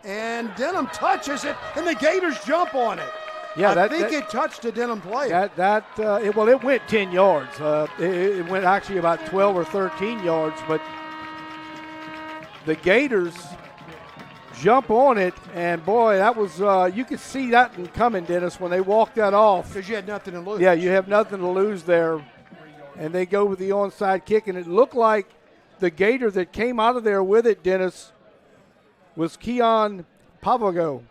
And Denham touches it, and the Gators jump on it. Yeah, I think it touched a Denham player. It went 10 yards. It went actually about 12 or 13 yards, but the Gators jump on it, and boy, that was you could see that coming, Dennis, when they walked that off. Because you had nothing to lose. Yeah, you have nothing to lose there, and they go with the onside kick, and it looked like the Gator that came out of there with it, Dennis, was Keon Pavago,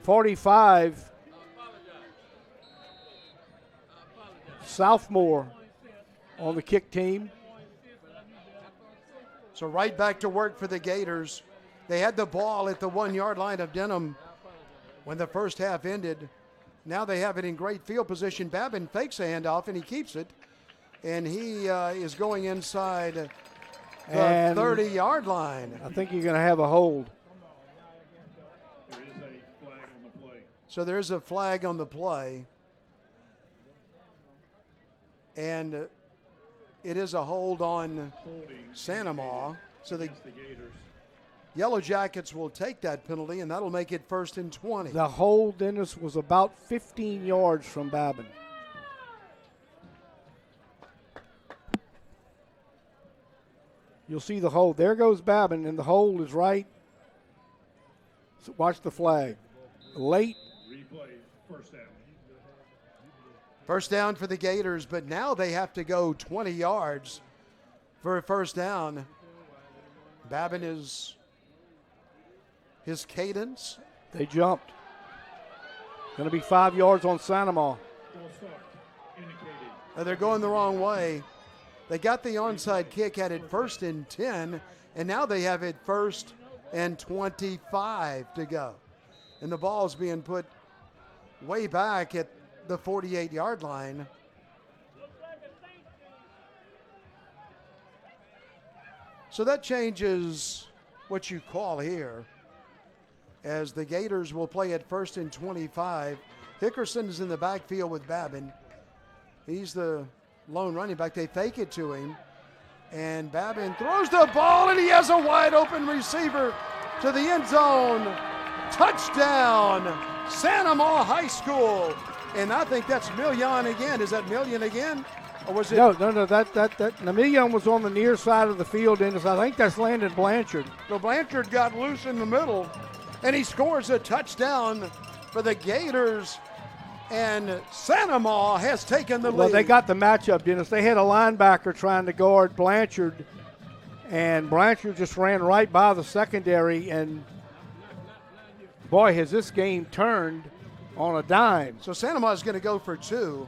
45, sophomore on the kick team. So right back to work for the Gators. They had the ball at the 1-yard line of Denham when the first half ended. Now they have it in great field position. Babin fakes a handoff, and he keeps it. And he is going inside the 30-yard line. I think you're going to have a hold. So there's a flag on the play. And it is a hold on Sanamaw. So the Yellow Jackets will take that penalty, and that'll make it 1st and 20. The hold, Dennis, was about 15 yards from Babin. You'll see the hold. There goes Babin, and the hold is right. So watch the flag. Late. Replay, first down. First down for the Gators, but now they have to go 20 yards for a first down. Babin is his cadence. They jumped. Going to be 5 yards on Sanamaw. They're going the wrong way. They got the onside kick, had it 1st and 10, and now they have it 1st and 25 to go. And the ball's being put way back at the 48-yard line. So that changes what you call here, as the Gators will play at 1st and 25. Hickerson is in the backfield with Babin. He's the lone running back. They fake it to him, and Babin throws the ball, and he has a wide open receiver to the end zone. Touchdown, Sanamaw High School. And I think that's Million again. Is that Million again? Or was it? No. That Million was on the near side of the field, and I think that's Landon Blanchard. So Blanchard got loose in the middle, and he scores a touchdown for the Gators. And Sanamaw has taken the lead. Well, they got the matchup, Dennis. They had a linebacker trying to guard Blanchard, and Blanchard just ran right by the secondary. And, boy, has this game turned on a dime. So Sanamaw is going to go for 2,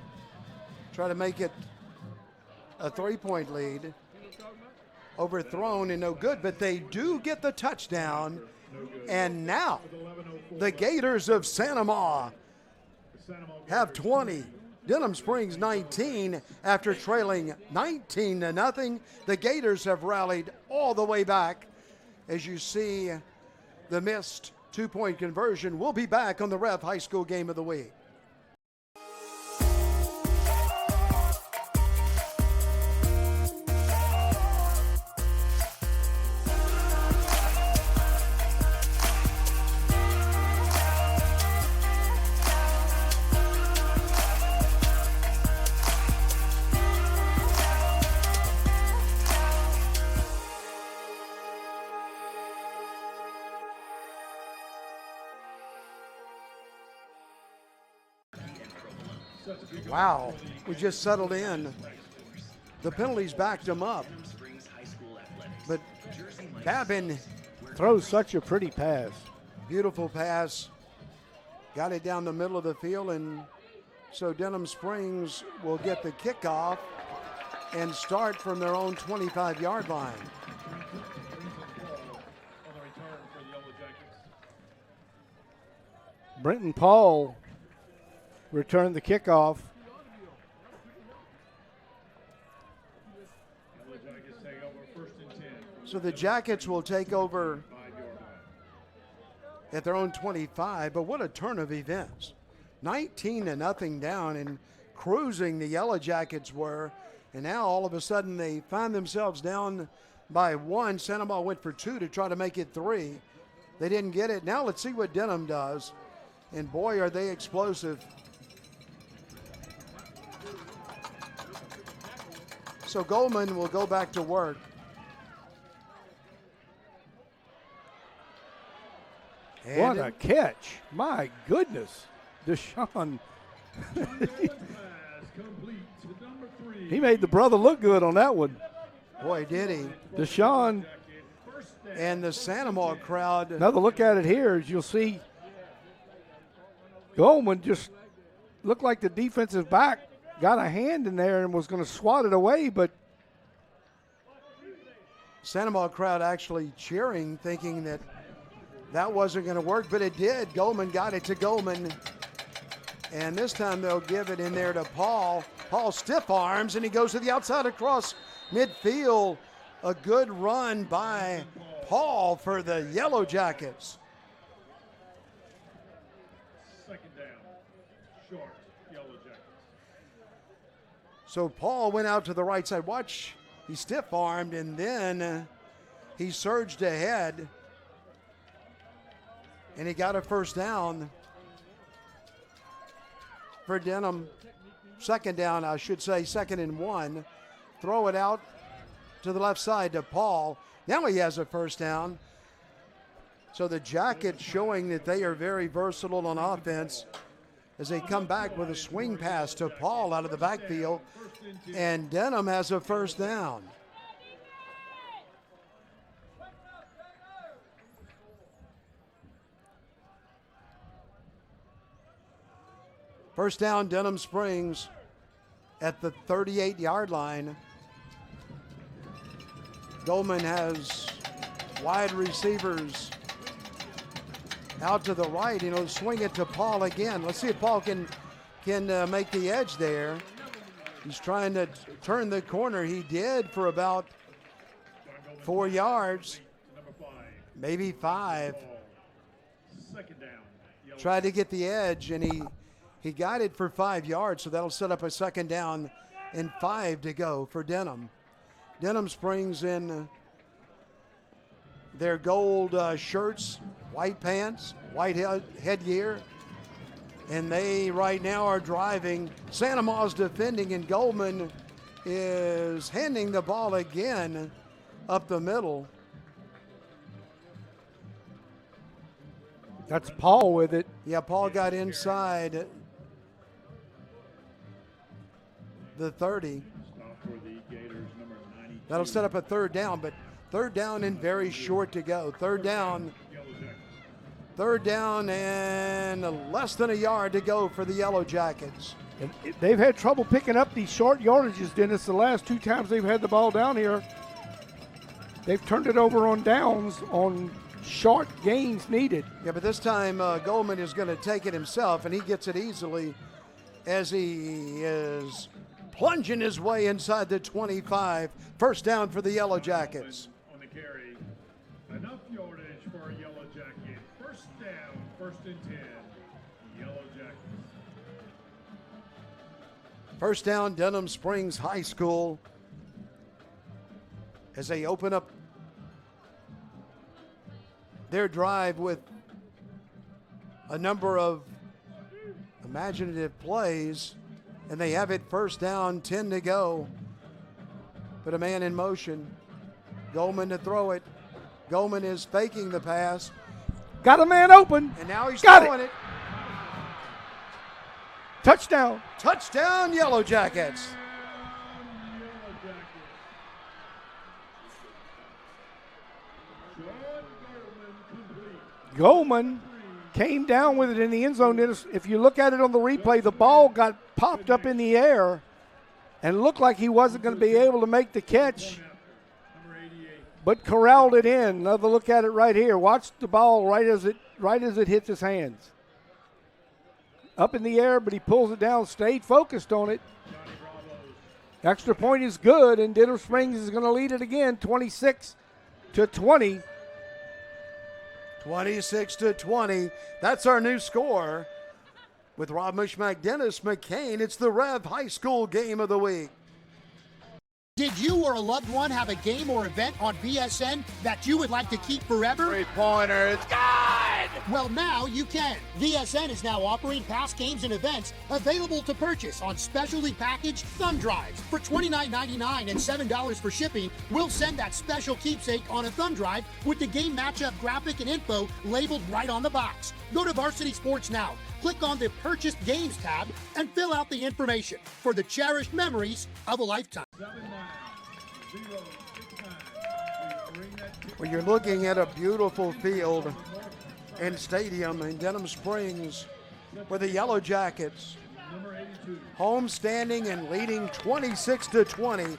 try to make it a 3-point lead. Overthrown and no good, but they do get the touchdown. And now the Gators of Sanamaw have 20. Denham Springs 19 after trailing 19-0. The Gators have rallied all the way back. As you see the missed 2-point conversion. We'll be back on the REV High School Game of the Week. Wow, we just settled in. The penalties backed him up. But Babin throws such a pretty pass. Beautiful pass. Got it down the middle of the field, and So Denham Springs will get the kickoff and start from their own 25-yard line. Brenton Paul returned the kickoff. So the Jackets will take over at their own 25, but what a turn of events. 19-0 down and cruising the Yellow Jackets were, and now all of a sudden they find themselves down by 1. Santa Maria went for 2 to try to make it 3. They didn't get it. Now let's see what Denham does. And boy, are they explosive. So Goldman will go back to work. What a catch. My goodness. Deshaun. He made the brother look good on that one. Boy, did he. Deshaun. And the Santa Maria crowd. Another look at it here, as you'll see, Goldman just looked like the defensive back got a hand in there and was going to swat it away, but Santa Maria crowd actually cheering, thinking that that wasn't going to work, but it did. Goldman got it to Goldman. And this time they'll give it in there to Paul. Paul stiff arms, and he goes to the outside across midfield. A good run by Paul for the Yellow Jackets. Second down, short, Yellow Jackets. So Paul went out to the right side. Watch, he stiff-armed, and then he surged ahead, and he got a first down for Denham. Second down, I should say, 2nd and 1. Throw it out to the left side to Paul. Now he has a first down. So the Jackets showing that they are very versatile on offense as they come back with a swing pass to Paul out of the backfield. And Denham has a first down. First down, Denham Springs at the 38-yard line. Goldman has wide receivers out to the right. Swing it to Paul again. Let's see if Paul can make the edge there. He's trying to turn the corner. He did for about 4 yards, maybe 5. Second down. Tried to get the edge, and he got it for 5 yards, so that'll set up a second down and 5 to go for Denham. Denham Springs in their gold shirts, white pants, white headgear, and they right now are driving. Santa Maria's defending, and Goldman is handing the ball again up the middle. That's Paul with it. Yeah, Paul got inside the 30. That'll set up a third down, but third down and very short to go. Third down and less than a yard to go for the Yellow Jackets. And they've had trouble picking up these short yardages, Dennis. The last 2 times they've had the ball down here, they've turned it over on downs on short gains needed. Yeah, but this time Goldman is going to take it himself, and he gets it easily as he is plunging his way inside the 25. First down for the Yellow Jackets. On the carry, enough yardage for a Yellow Jacket. First down, 1st and 10, Yellow Jackets. First down, Denham Springs High School as they open up their drive with a number of imaginative plays, and they have it first down, 10 to go. Put a man in motion. Goldman to throw it. Goldman is faking the pass. Got a man open. And now he's Got throwing it. Touchdown. Touchdown, Yellow Jackets. Goldman came down with it in the end zone. If you look at it on the replay, the ball got popped up in the air and looked like he wasn't going to be able to make the catch, but corralled it in. Another look at it right here. Watch the ball right as it hits his hands. Up in the air, but he pulls it down, stayed focused on it. Extra point is good, and Denham Springs is going to lead it again, 26-20. 26-20. That's our new score. With Rob Mushmack, Dennis McCain, it's the Rev High School Game of the Week. Did you or a loved one have a game or event on BSN that you would like to keep forever? Three-pointer, it's good! Well, now you can. BSN is now offering past games and events available to purchase on specially packaged thumb drives. For $29.99 and $7 for shipping, we'll send that special keepsake on a thumb drive with the game matchup graphic and info labeled right on the box. Go to Varsity Sports now. Click on the Purchased Games tab and fill out the information for the cherished memories of a lifetime. Well, you're looking at a beautiful field and stadium in Denham Springs where the Yellow Jackets home standing and leading 26-20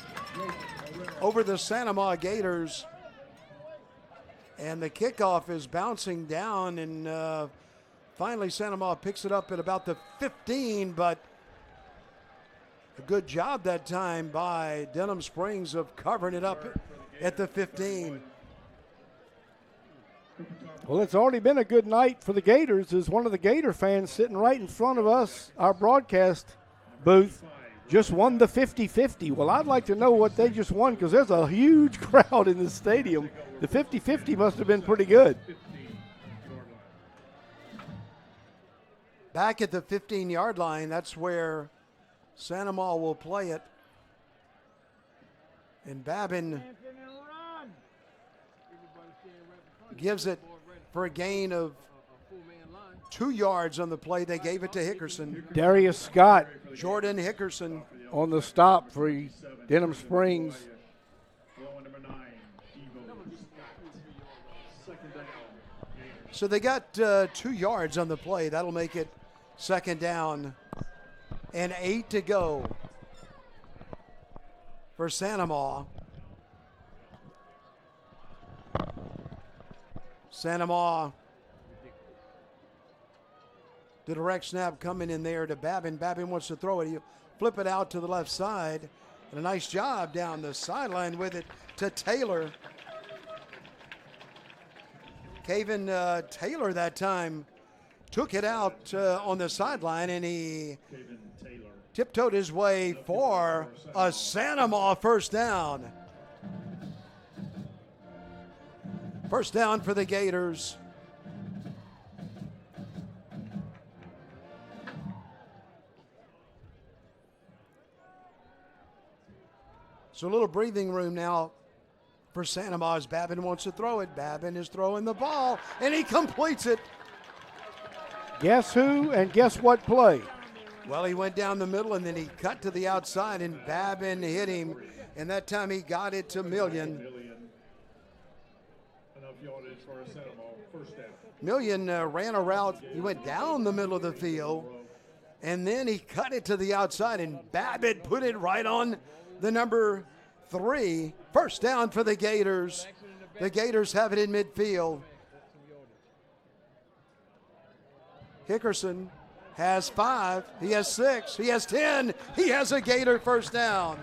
over the Santa Maria Gators. And the kickoff is bouncing down, and finally Santa Maria picks it up at about the 15, but a good job that time by Denham Springs of covering it up at the 15. Well, it's already been a good night for the Gators. As one of the Gator fans sitting right in front of us, our broadcast booth, just won the 50-50. Well, I'd like to know what they just won because there's a huge crowd in the stadium. The 50-50 must have been pretty good. Back at the 15-yard line, that's where Santa Maria will play it. And Babin gives it for a gain of 2 yards on the play. They gave it to Hickerson. Darius Scott. Jordan Hickerson. On the stop for Denham Springs. So they got 2 yards on the play. That'll make it second down and 8 to go for Santa Maria. Santa Maria, the direct snap coming in there to Babin. Babin wants to throw it. He'll flip it out to the left side. And a nice job down the sideline with it to Taylor. Caven Taylor that time took it out on the sideline, and he tiptoed his way for a Santa Maria first down. First down for the Gators. So a little breathing room now for Santa Maria as Babin wants to throw it. Babin is throwing the ball, and he completes it. Guess who and guess what play? Well, he went down the middle, and then he cut to the outside, and Babin hit him, and that time he got it to Million. Million ran a route. He went down the middle of the field, and then he cut it to the outside, and Babbitt put it right on the number 3. First down for the Gators. The Gators have it in midfield. Hickerson has 5. He has 6. He has 10. He has a Gator first down.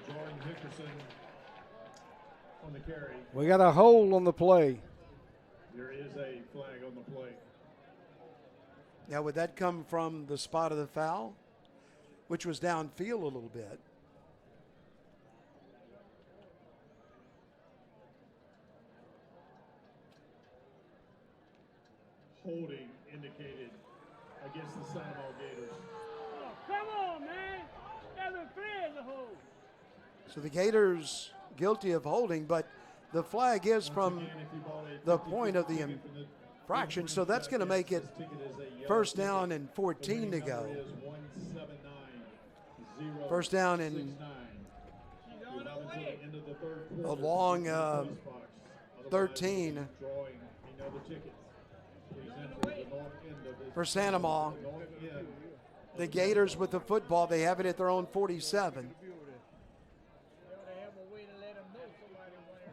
Jordan Hickerson on the carry. We got a hole on the play. There is a flag on the play. Now, would that come from the spot of the foul, which was downfield a little bit? Holding indicated against the Santa Maria Gators. Oh, come on, man. That's a three as a hold. So the Gators guilty of holding, but the flag is from the point of the infraction, so that's going to make it first down and 14 to go. First down and a long 13 for Santa Maria. The Gators with the football. They have it at their own 47.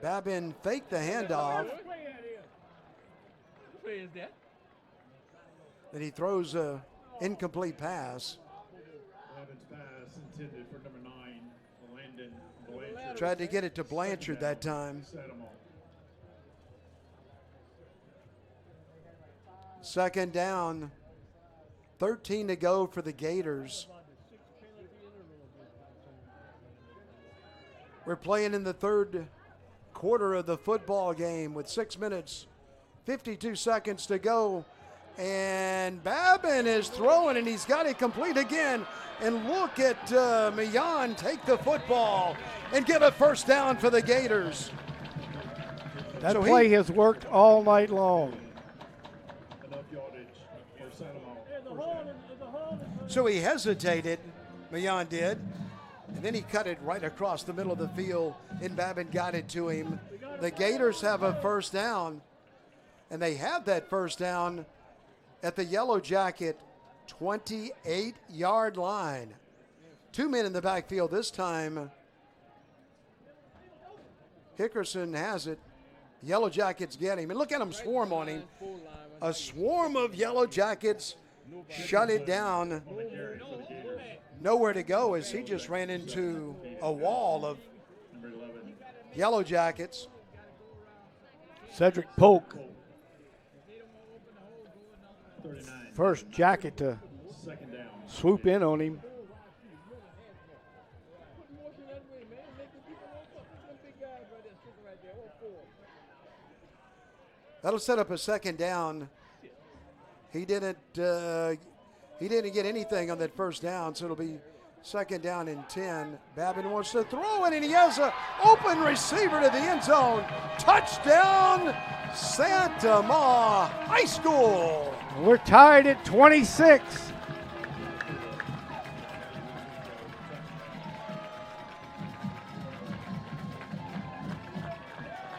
Babin faked the handoff. Then he throws a incomplete pass. Babin's pass intended for number 9, Landon Blanchard. Tried to get it to Blanchard that time. Second down, 13 to go for the Gators. We're playing in the third quarter of the football game with 6 minutes, 52 seconds to go. And Babin is throwing, and he's got it complete again. And look at Millan take the football and get a first down for the Gators. That play has worked all night long. So he hesitated, Millan did, and then he cut it right across the middle of the field, and Babin got it to him. The Gators have a first down, and they have that first down at the Yellow Jacket 28-yard line. 2 men in the backfield this time. Hickerson has it. Yellow Jackets get him. And look at them swarm on him. A swarm of Yellow Jackets shut it down. Nowhere to go as he just ran into a wall of Yellow Jackets. Cedric Polk, first Jacket to swoop in on him. That'll set up a second down. He didn't get anything on that first down, so it'll be second down and 10. Babin wants to throw it, and he has an open receiver to the end zone. Touchdown, Santa Ma High School. We're tied at 26.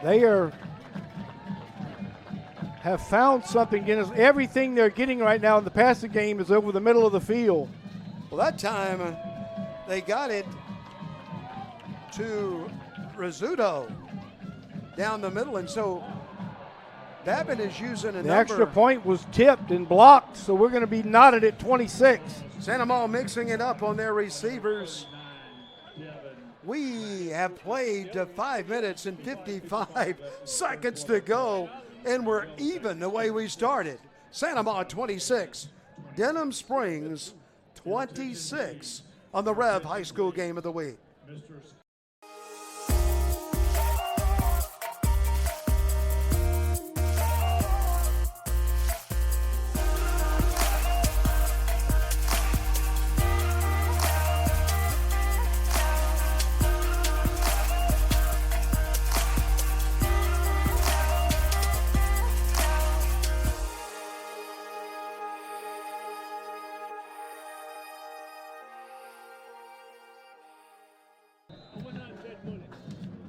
They have found something. Everything they're getting right now in the passing game is over the middle of the field. Well, that time they got it to Rizzuto down the middle, and so Babin is using a number. The extra point was tipped and blocked, so we're going to be knotted at 26. Santa Ma mixing it up on their receivers. We have played 5 minutes and 55 seconds to go, and we're even the way we started. Santa Ma 26, Denham Springs 26 on the REV High School Game of the Week.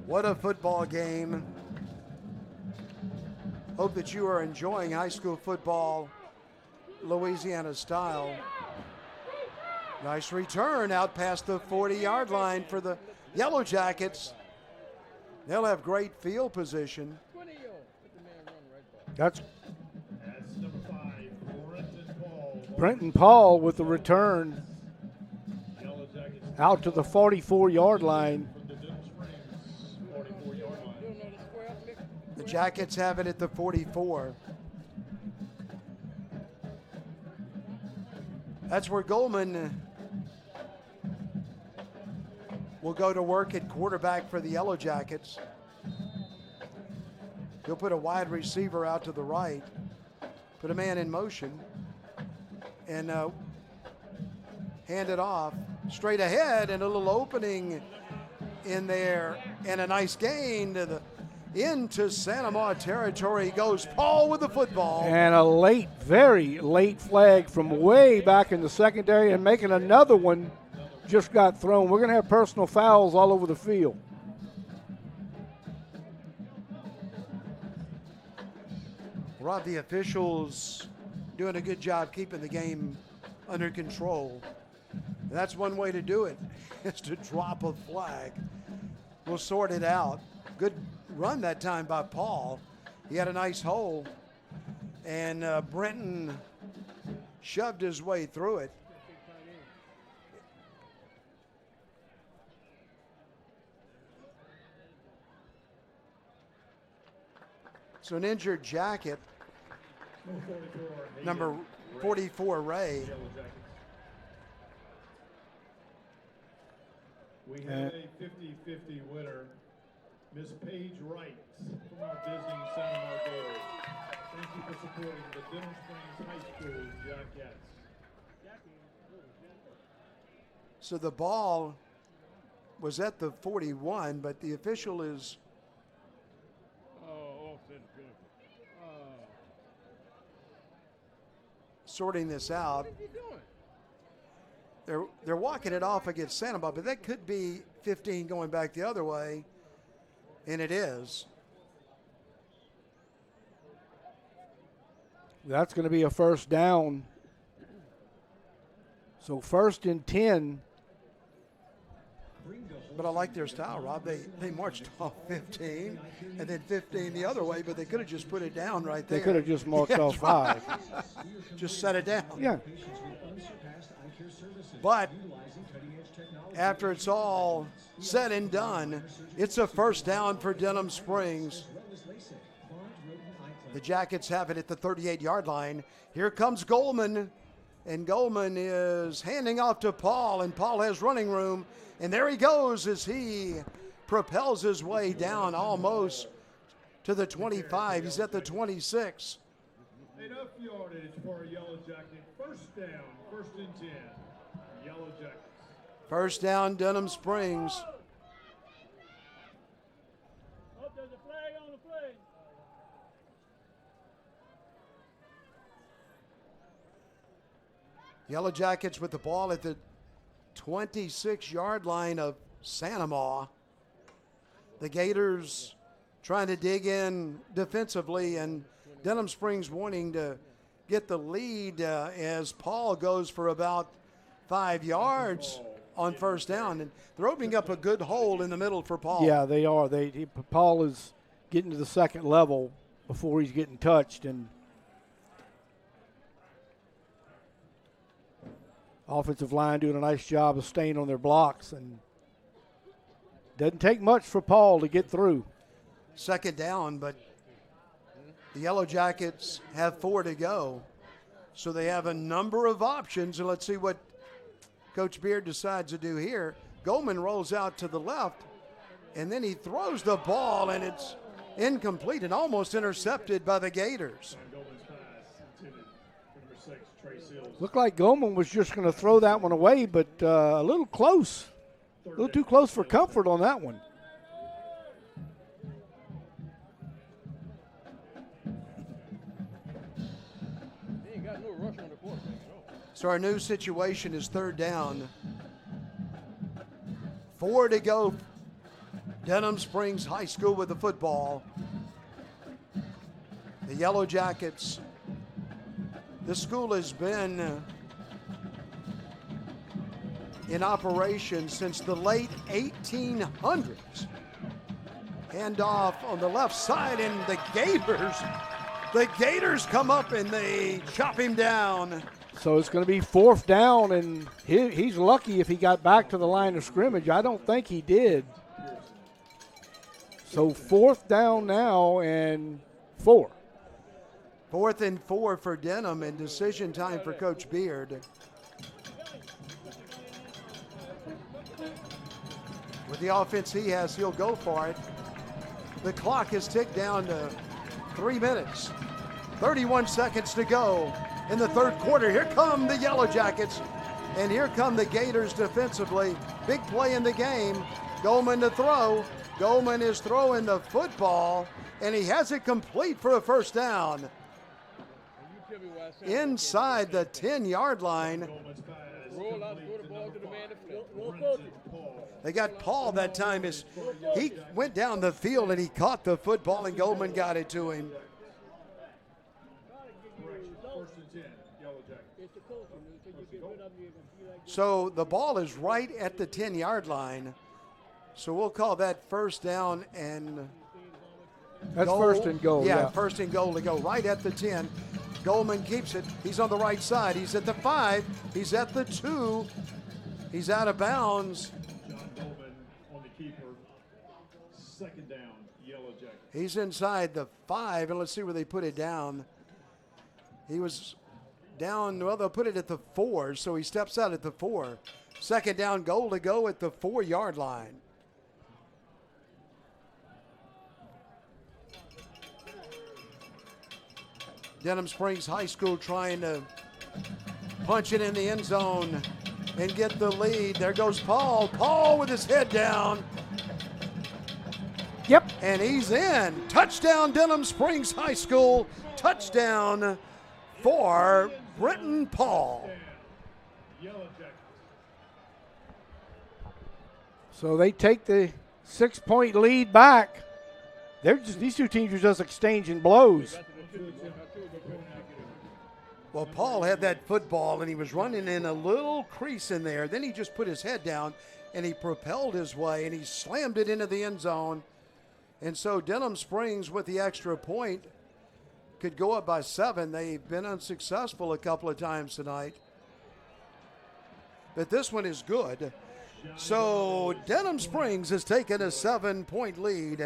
What a football game. Hope that you are enjoying high school football, Louisiana style. Nice return out past the 40-yard line for the Yellow Jackets. They'll have great field position. That's Brenton Paul with the return out to the 44-yard line. The Jackets have it at the 44. That's where Goldman will go to work at quarterback for the Yellow Jackets. He'll put a wide receiver out to the right, put a man in motion, and hand it off straight ahead, and a little opening in there, and a nice gain to the into Santa Ma territory goes Paul with the football. And a very late flag from way back in the secondary, and making another one just got thrown. We're going to have personal fouls all over the field. Rob, the officials doing a good job keeping the game under control. That's one way to do it, is to drop a flag. We'll sort it out. Good run that time by Paul. He had a nice hole, and Brenton shoved his way through it. So an injured jacket, number 44, Ray. We had a 50-50 winner, Miss Paige Wright from our visiting Santa Mar Gators. Thank you for supporting the Denham Springs High School Jackettes. So the ball was at the 41, but the official is sorting this out. They're walking it off against Santa Mar, but that could be 15 going back the other way, and it is. That's going to be a first down. So 1st and 10. But I like their style, Rob. They marched off 15 and then 15 the other way, but they could have just put it down right there. They could have just marked off 5. Just set it down. Yeah. But after it's all said and done, it's a first down for Denham Springs. The Jackets have it at the 38-yard line. Here comes Goldman, and Goldman is handing off to Paul, and Paul has running room. And there he goes as he propels his way down almost to the 25. He's at the 26. Enough yardage for a Yellow Jacket. First down, 1st and 10. Yellow Jackets. First down, Denham Springs. Oh, there's a flag on the play. Yellow Jackets with the ball at the 26-yard line of Santa Mar. The Gators trying to dig in defensively, and Denham Springs wanting to get the lead as Paul goes for about 5 yards on first down. And they're opening up a good hole in the middle for Paul. Yeah, they are. Paul is getting to the second level before he's getting touched, and offensive line doing a nice job of staying on their blocks, and doesn't take much for Paul to get through. Second down, but the Yellow Jackets have 4 to go. So they have a number of options, and let's see what Coach Beard decides to do here. Goldman rolls out to the left, and then he throws the ball, and it's incomplete and almost intercepted by the Gators. Looked like Goldman was just going to throw that one away, but a little close. A little too close for comfort on that one. They ain't got no rush on the quarterback at all. So our new situation is third down. 4 to go. Denham Springs High School with the football. The Yellow Jackets. This school has been in operation since the late 1800s. Hand off on the left side, and the Gators come up and they chop him down. So it's going to be 4th down, and he's lucky if he got back to the line of scrimmage. I don't think he did. So 4th down now and 4. 4th and 4 for Denham, and decision time for Coach Beard. With the offense he has, he'll go for it. The clock has ticked down to 3 minutes. 31 seconds to go in the third quarter. Here come the Yellow Jackets, and here come the Gators defensively. Big play in the game. Goldman to throw. Goldman is throwing the football, and he has it complete for a first down. Inside the 10-yard line. Roll out, throw the ball to the man that flip. They got Paul that time. He went down the field and he caught the football, and Goldman got it to him. 1st and 10, Yellow Jackets. So the ball is right at the 10-yard line. So we'll call that first down and that's goal. First and goal. Yeah, Yeah, first and goal to go right at the 10. Goldman keeps it. He's on the right side. He's at the 5. He's at the 2. He's out of bounds. John Goldman on the keeper. Second down, Yellow Jackets. He's inside the 5, and let's see where they put it down. He was down, well, they'll put it at the 4, so he steps out at the 4. Second down goal to go at the 4-yard line. Denham Springs High School trying to punch it in the end zone and get the lead. There goes Paul. Paul with his head down. Yep. And he's in. Touchdown, Denham Springs High School. Touchdown for Brenton Paul. So they take the 6-point lead back. These two teams are just exchanging blows. Well, Paul had that football, and he was running in a little crease in there. Then he just put his head down, and he propelled his way, and he slammed it into the end zone. And so Denham Springs, with the extra point, could go up by 7. They've been unsuccessful a couple of times tonight. But this one is good. So Denham Springs has taken a 7-point lead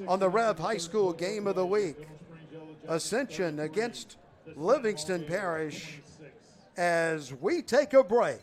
on the REV High School Game of the Week. Ascension against Livingston Parish as we take a break.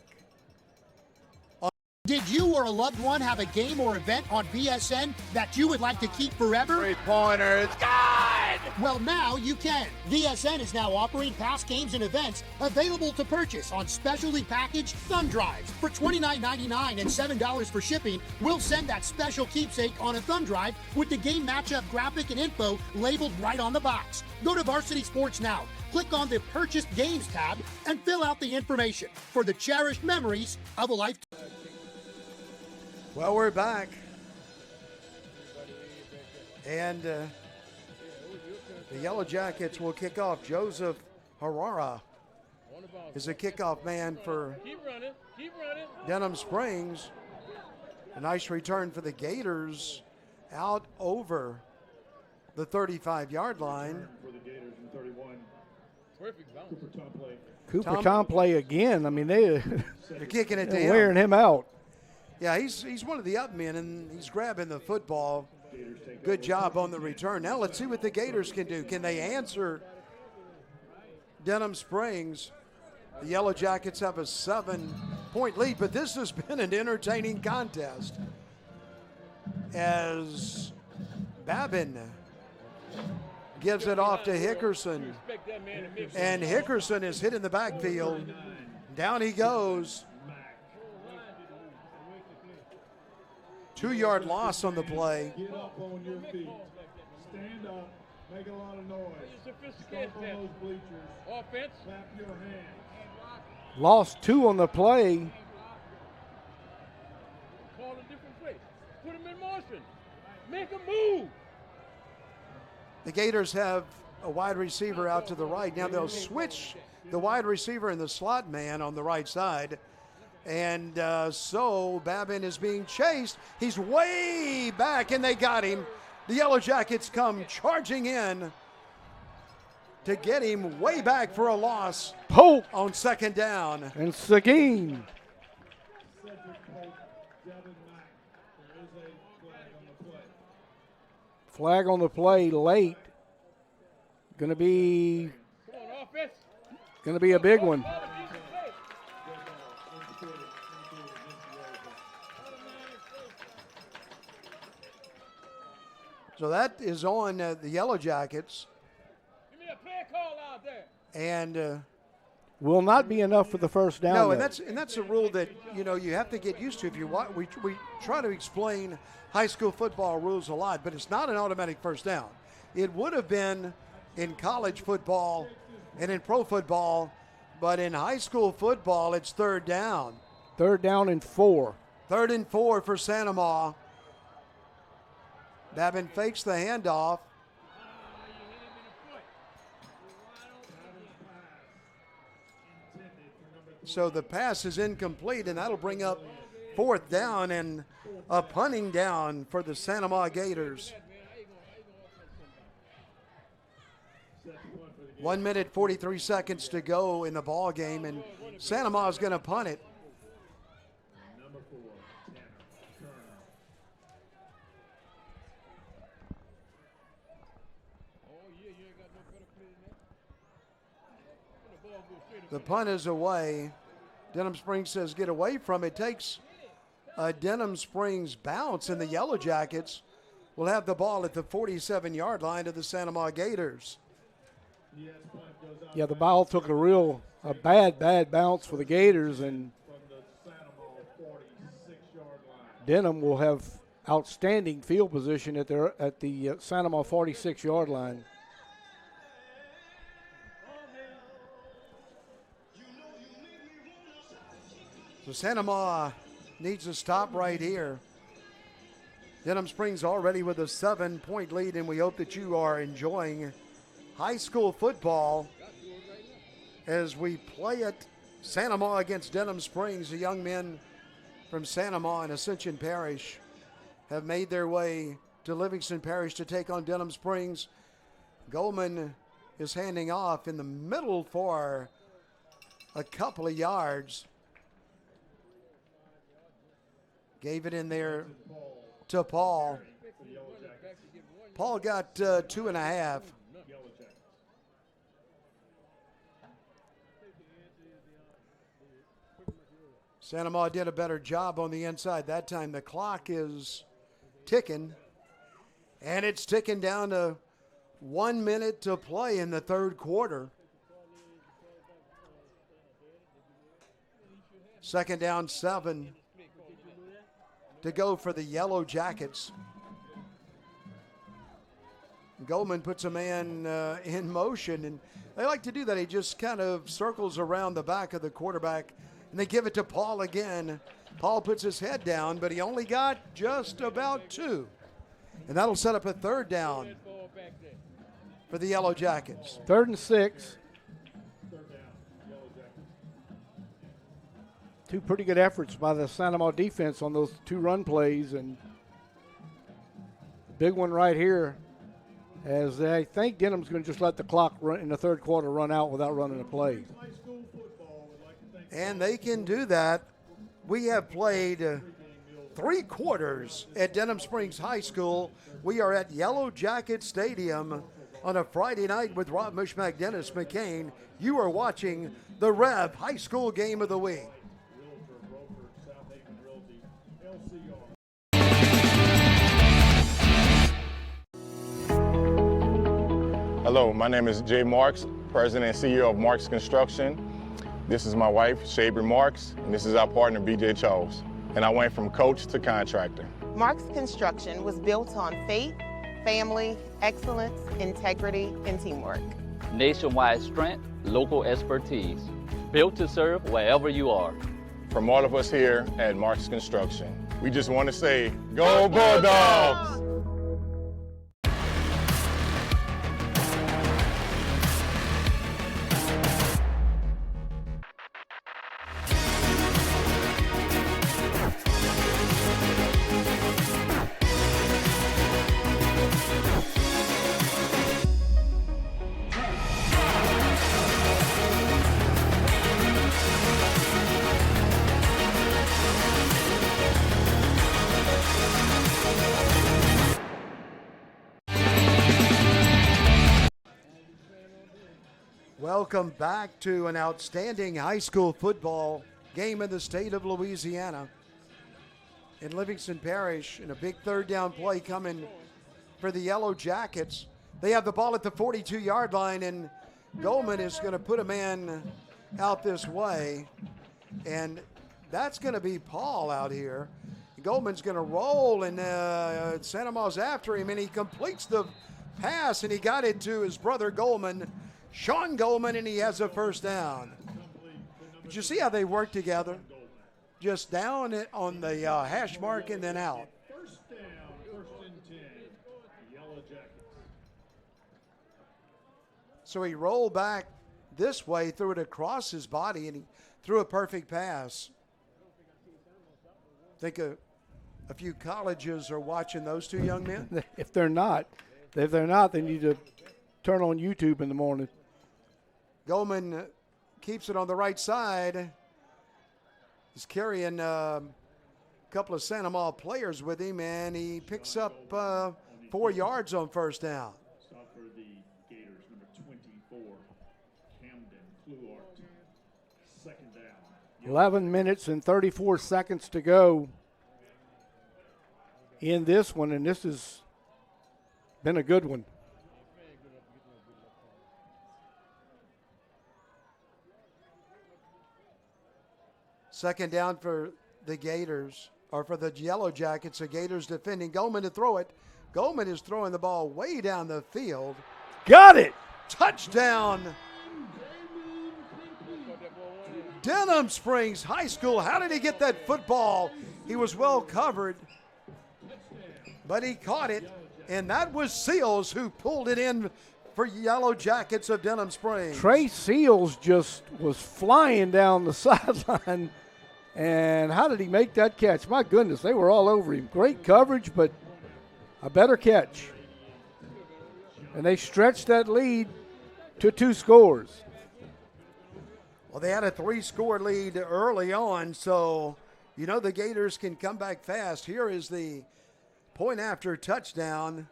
Did you or a loved one have a game or event on BSN that you would like to keep forever? Three-pointer, it's good! Well, now you can. VSN is now offering past games and events available to purchase on specially packaged thumb drives. For $29.99 and $7 for shipping, we'll send that special keepsake on a thumb drive with the game matchup graphic and info labeled right on the box. Go to Varsity Sports now. Click on the Purchased Games tab and fill out the information for the cherished memories of a lifetime. Well, we're back. And the Yellow Jackets will kick off. Joseph Herrera is a kickoff man for Denham Springs. A nice return for the Gators out over the 35-yard line. For the Gators in 31. Cooper Tomplay again. I mean, they're kicking it to him. Wearing him out. Yeah, he's one of the up men, and he's grabbing the football. Good job on the return. Now let's see what the Gators can do. Can they answer Denham Springs? The Yellow Jackets have a 7-point lead, but this has been an entertaining contest as Babin gives it off to Hickerson. And Hickerson is hit in the backfield. Down he goes. 2-yard loss on the play. Get up on your feet. Stand up. Make a lot of noise. Stomp on those bleachers. Offense. Clap your hands. Lost 2 on the play. Call a different play. Put him in motion. Make a move. The Gators have a wide receiver out to the right. Now they'll switch the wide receiver and the slot man on the right side. And so Babin is being chased. He's way back, and they got him. The Yellow Jackets come charging in to get him way back for a loss. Pope on second down. And Seguin. Flag on the play late. Going to be a big one. So that is on the Yellow Jackets. Give me a play call out there. And will not be enough for the first down. No, though. and that's a rule that you have to get used to. If you want, we try to explain high school football rules a lot, but it's not an automatic first down. It would have been in college football and in pro football, but in high school football, it's third down. 3rd down and 4. 3rd and 4 for Sanamaw. Babin fakes the handoff. So the pass is incomplete, and that'll bring up 4th down and a punting down for the Santa Maria Gators. 1 minute, 43 seconds to go in the ball game, and Santa Maria is going to punt it. Number 4, Turner. The punt is away. Denham Springs says get away from it. Takes a Denham Springs bounce, and the Yellow Jackets will have the ball at the 47-yard line of the Santa Maria Gators. Yeah, the ball took a bad bounce for the Gators, and Denham will have outstanding field position at the Santa Maria 46-yard line. So Santa Maria needs to stop right here. Denham Springs already with a 7-point lead, and we hope that you are enjoying high school football as we play at Santa Maria against Denham Springs. The young men from Santa Maria and Ascension Parish have made their way to Livingston Parish to take on Denham Springs. Goldman is handing off in the middle for a couple of yards. Gave it in there to Paul. Paul got 2.5. Santa Maria did a better job on the inside that time. The clock is ticking, and it's ticking down to 1 minute to play in the third quarter. 2nd down, 7 to go for the Yellow Jackets. Goldman puts a man in motion, and they like to do that. He just kind of circles around the back of the quarterback, and they give it to Paul again. Paul puts his head down, but he only got just about 2. And that'll set up a 3rd down for the Yellow Jackets. 3rd and 6. 2 pretty good efforts by the Santa Maria defense on those 2 run plays, and big one right here, as I think Denham's going to just let the clock run in the third quarter run out without running a play. And they can do that. We have played 3 quarters at Denham Springs High School. We are at Yellow Jacket Stadium on a Friday night with Rob Mushmack, Dennis McCain. You are watching the REV High School Game of the Week. Hello, my name is Jay Marks, President and CEO of Marks Construction. This is my wife, Shabry Marks, and this is our partner, BJ Charles. And I went from coach to contractor. Marks Construction was built on faith, family, excellence, integrity, and teamwork. Nationwide strength, local expertise. Built to serve wherever you are. From all of us here at Marks Construction, we just want to say, Go Bulldogs! Welcome back to an outstanding high school football game in the state of Louisiana. In Livingston Parish, and a big 3rd down play coming for the Yellow Jackets. They have the ball at the 42-yard line, and Goldman is going to put a man out this way, and that's going to be Paul out here. Goldman's going to roll, and Santa Maria's after him, and he completes the pass, and he got it to his brother Goldman, Sean Goldman, and he has a 1st down. Did you see how they work together? Just down it on the hash mark and then out. 1st down, 1st and 10, Yellow Jackets. So he rolled back this way, threw it across his body, and he threw a perfect pass. Think a few colleges are watching those two young men. If they're not, they need to turn on YouTube in the morning. Goldman keeps it on the right side. He's carrying a couple of Santa Ma players with him, and he picks up 4 yards on first down. Stop for the Gators, number 24, Camden Kluart. Second down. 11 minutes and 34 seconds to go in this one, and this has been a good one. Second down for the Gators, or for the Yellow Jackets. The Gators defending. Goldman to throw it. Goldman is throwing the ball way down the field. Got it! Touchdown! Denham Springs High School. How did he get that football? He was well covered, but he caught it, and that was Seals who pulled it in for Yellow Jackets of Denham Springs. Trey Seals just was flying down the sideline, and how did he make that catch? My goodness, they were all over him. Great coverage, but a better catch. And they stretched that lead to 2 scores. Well, they had a 3-score lead early on, so you know the Gators can come back fast. Here is the point after touchdown,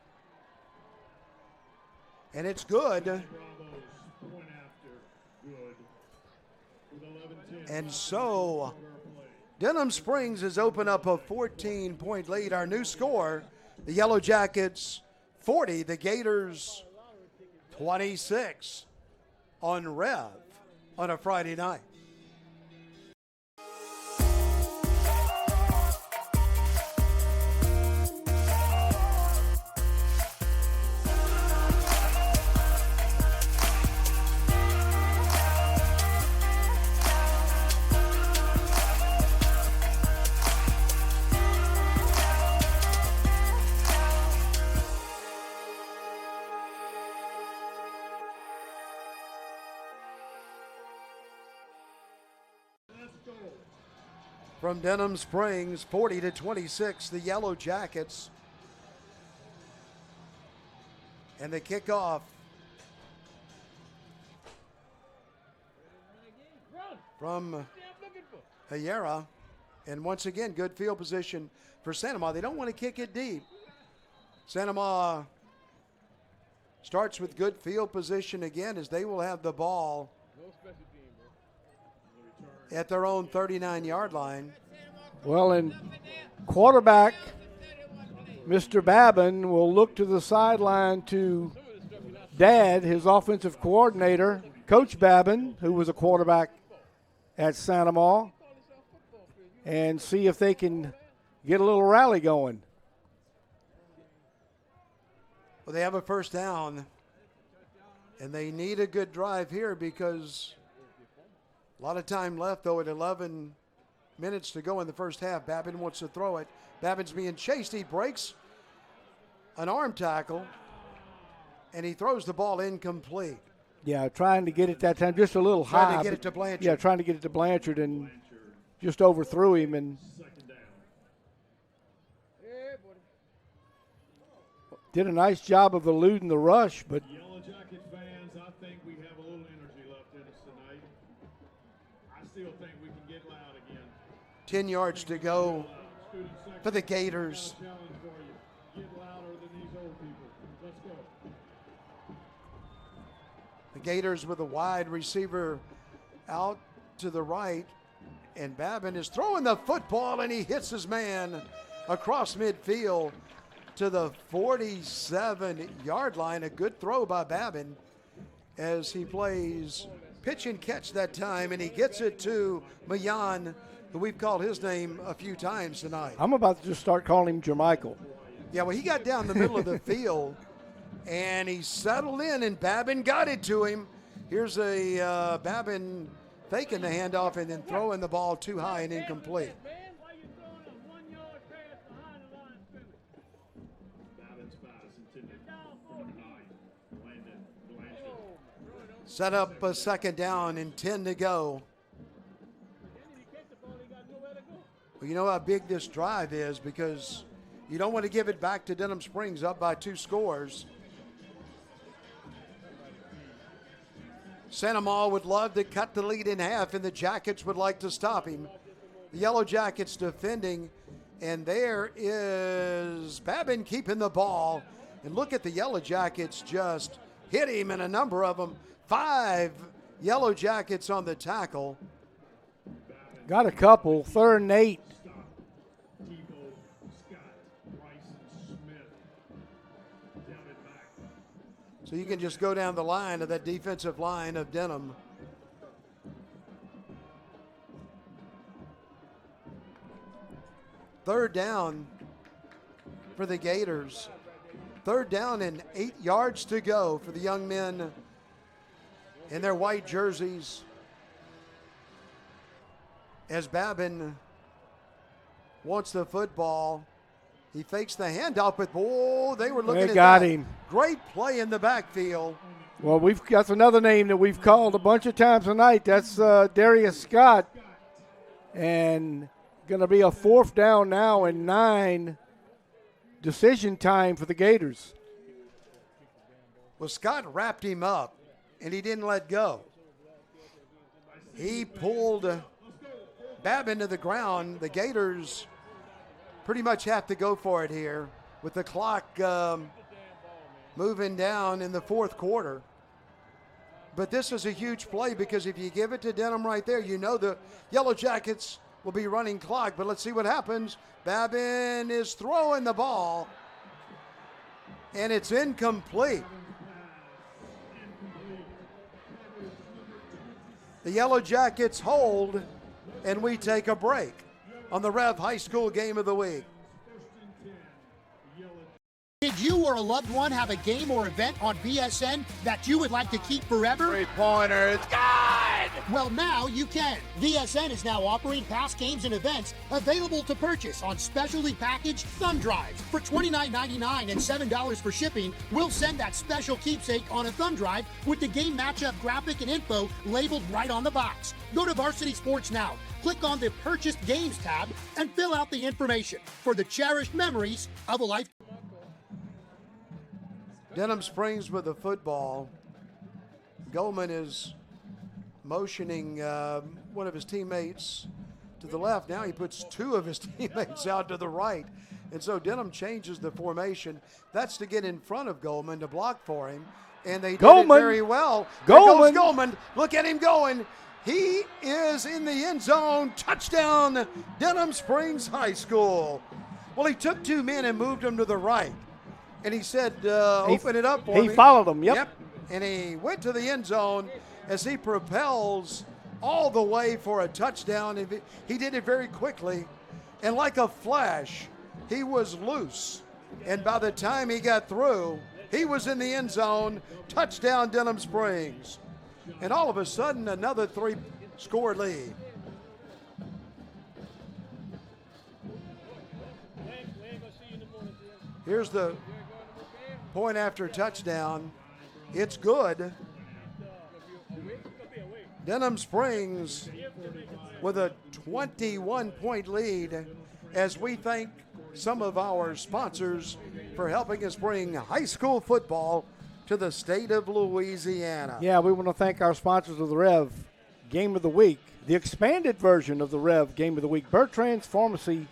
and it's good. And so Denham Springs has opened up a 14-point lead. Our new score, the Yellow Jackets 40, the Gators 26 on REV on a Friday night. From Denham Springs, 40-26, the Yellow Jackets. And the kickoff from Hayera. And once again, good field position for Santa Ma. They don't want to kick it deep. Santa Ma starts with good field position again, as they will have the ball at their own 39-yard line. Well, and quarterback Mr. Babin will look to the sideline to Dad, his offensive coordinator, Coach Babin, who was a quarterback at Santa Ma, and see if they can get a little rally going. Well, they have a first down, and they need a good drive here because a lot of time left, though, at 11 minutes to go in the first half. Babin wants to throw it. Babin's being chased. He breaks an arm tackle, and he throws the ball incomplete. Yeah, trying to get it that time just a little high. Trying to get it to Blanchard. Yeah, trying to get it to Blanchard and just overthrew him and did a nice job of eluding the rush, but Yellow Jacket fans, I think we have a little energy left in us tonight. I still think we can get loud again. 10 yards to go for the Gators. Challenge for you. Get louder than these old people. Let's go. The Gators with a wide receiver out to the right, and Babin is throwing the football, and he hits his man across midfield to the 47-yard line. A good throw by Babin as he plays pitch and catch that time, and he gets it to Mayan, who we've called his name a few times tonight. I'm about to just start calling him Jermichael. Yeah, well, he got down the middle of the field, and he settled in, and Babin got it to him. Here's a Babin faking the handoff and then throwing the ball too high and incomplete. Set up a second down and 10 to go. But you know how big this drive is because you don't want to give it back to Denham Springs up by 2 scores. Santa Ma would love to cut the lead in half, and the Jackets would like to stop him. The Yellow Jackets defending, and there is Babin keeping the ball. And look at the Yellow Jackets just hit him, and a number of them. 5 Yellow Jackets on the tackle. Got a couple. 3rd and 8. So you can just go down the line of that defensive line of Denham. Third down for the Gators. 3rd down and 8 yards to go for the young men in their white jerseys. As Babin wants the football. He fakes the handoff, but they were looking at that. They got him. Great play in the backfield. Well, that's another name that we've called a bunch of times tonight. That's Darius Scott. And going to be a 4th down now and 9. Decision time for the Gators. Well, Scott wrapped him up, and he didn't let go. He pulled Babin to the ground. The Gators pretty much have to go for it here with the clock moving down in the 4th quarter. But this is a huge play because if you give it to Denham right there, you know the Yellow Jackets will be running clock. But let's see what happens. Babin is throwing the ball, and it's incomplete. The Yellow Jackets hold, and we take a break on the Rev High School Game of the Week. Did you or a loved one have a game or event on BSN that you would like to keep forever? 3-pointer, it's good! Well, now you can. BSN is now offering past games and events available to purchase on specially packaged thumb drives. For $29.99 and $7 for shipping, we'll send that special keepsake on a thumb drive with the game matchup graphic and info labeled right on the box. Go to Varsity Sports Now. Click on the Purchased Games tab and fill out the information for the cherished memories of a life. Denham Springs with the football. Goldman is motioning one of his teammates to the left. Now he puts 2 of his teammates out to the right. And so Denham changes the formation. That's to get in front of Goldman to block for him. And they did it very well. There goes Goldman. Look at him going. He is in the end zone. Touchdown, Denham Springs High School. Well, he took 2 men and moved them to the right. And he said, open it up for me. He followed them, yep. And he went to the end zone as he propels all the way for a touchdown. He did it very quickly. And like a flash, he was loose. And by the time he got through, he was in the end zone. Touchdown, Denham Springs. And all of a sudden, another 3-score lead. Here's the point after touchdown. It's good. Denham Springs with a 21-point lead as we thank some of our sponsors for helping us bring high school football to the state of Louisiana. Yeah, we want to thank our sponsors of the Rev Game of the Week, the expanded version of the Rev Game of the Week, Bertrand's Pharmacy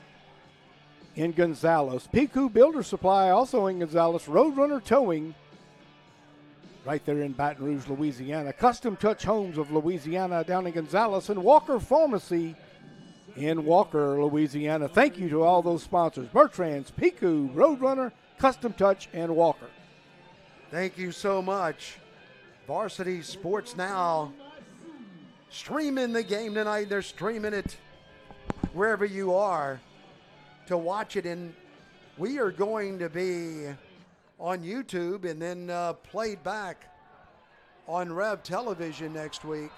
in Gonzales, Piku Builder Supply also in Gonzales, Roadrunner Towing right there in Baton Rouge, Louisiana, Custom Touch Homes of Louisiana down in Gonzales, and Walker Pharmacy in Walker, Louisiana. Thank you to all those sponsors, Bertrand's, Piku, Roadrunner, Custom Touch, and Walker. Thank you so much. Varsity Sports Now streaming the game tonight. They're streaming it wherever you are to watch it, and we are going to be on YouTube and then played back on Rev Television next week.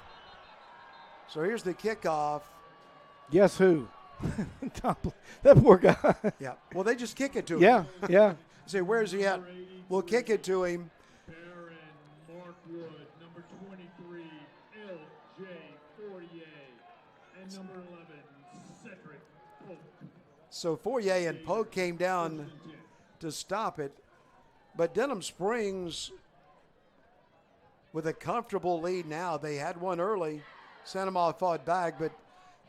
So here's the kickoff. Guess who? That poor guy. Yeah. Well, they just kick it to him. Yeah, yeah. Say, where's he at? We'll kick it to him. Markwood, number 23, LJ48, and number 11, Cedric Polk. So Fourier and Polk came down to stop it. But Denham Springs with a comfortable lead now. They had one early. Santa Maria fought back, but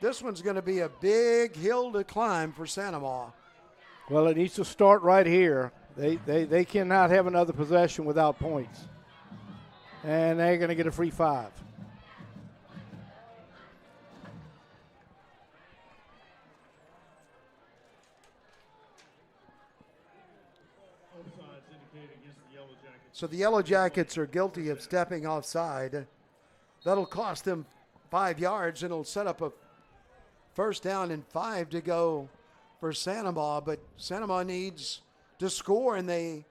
this one's going to be a big hill to climb for Santa Maria. Well, it needs to start right here. They cannot have another possession without points. And they're going to get a free 5. So the Yellow Jackets are guilty of stepping offside. That'll cost them 5 yards, and it'll set up a first down and 5 to go for Santa Maria. But Santa Maria needs to score, and they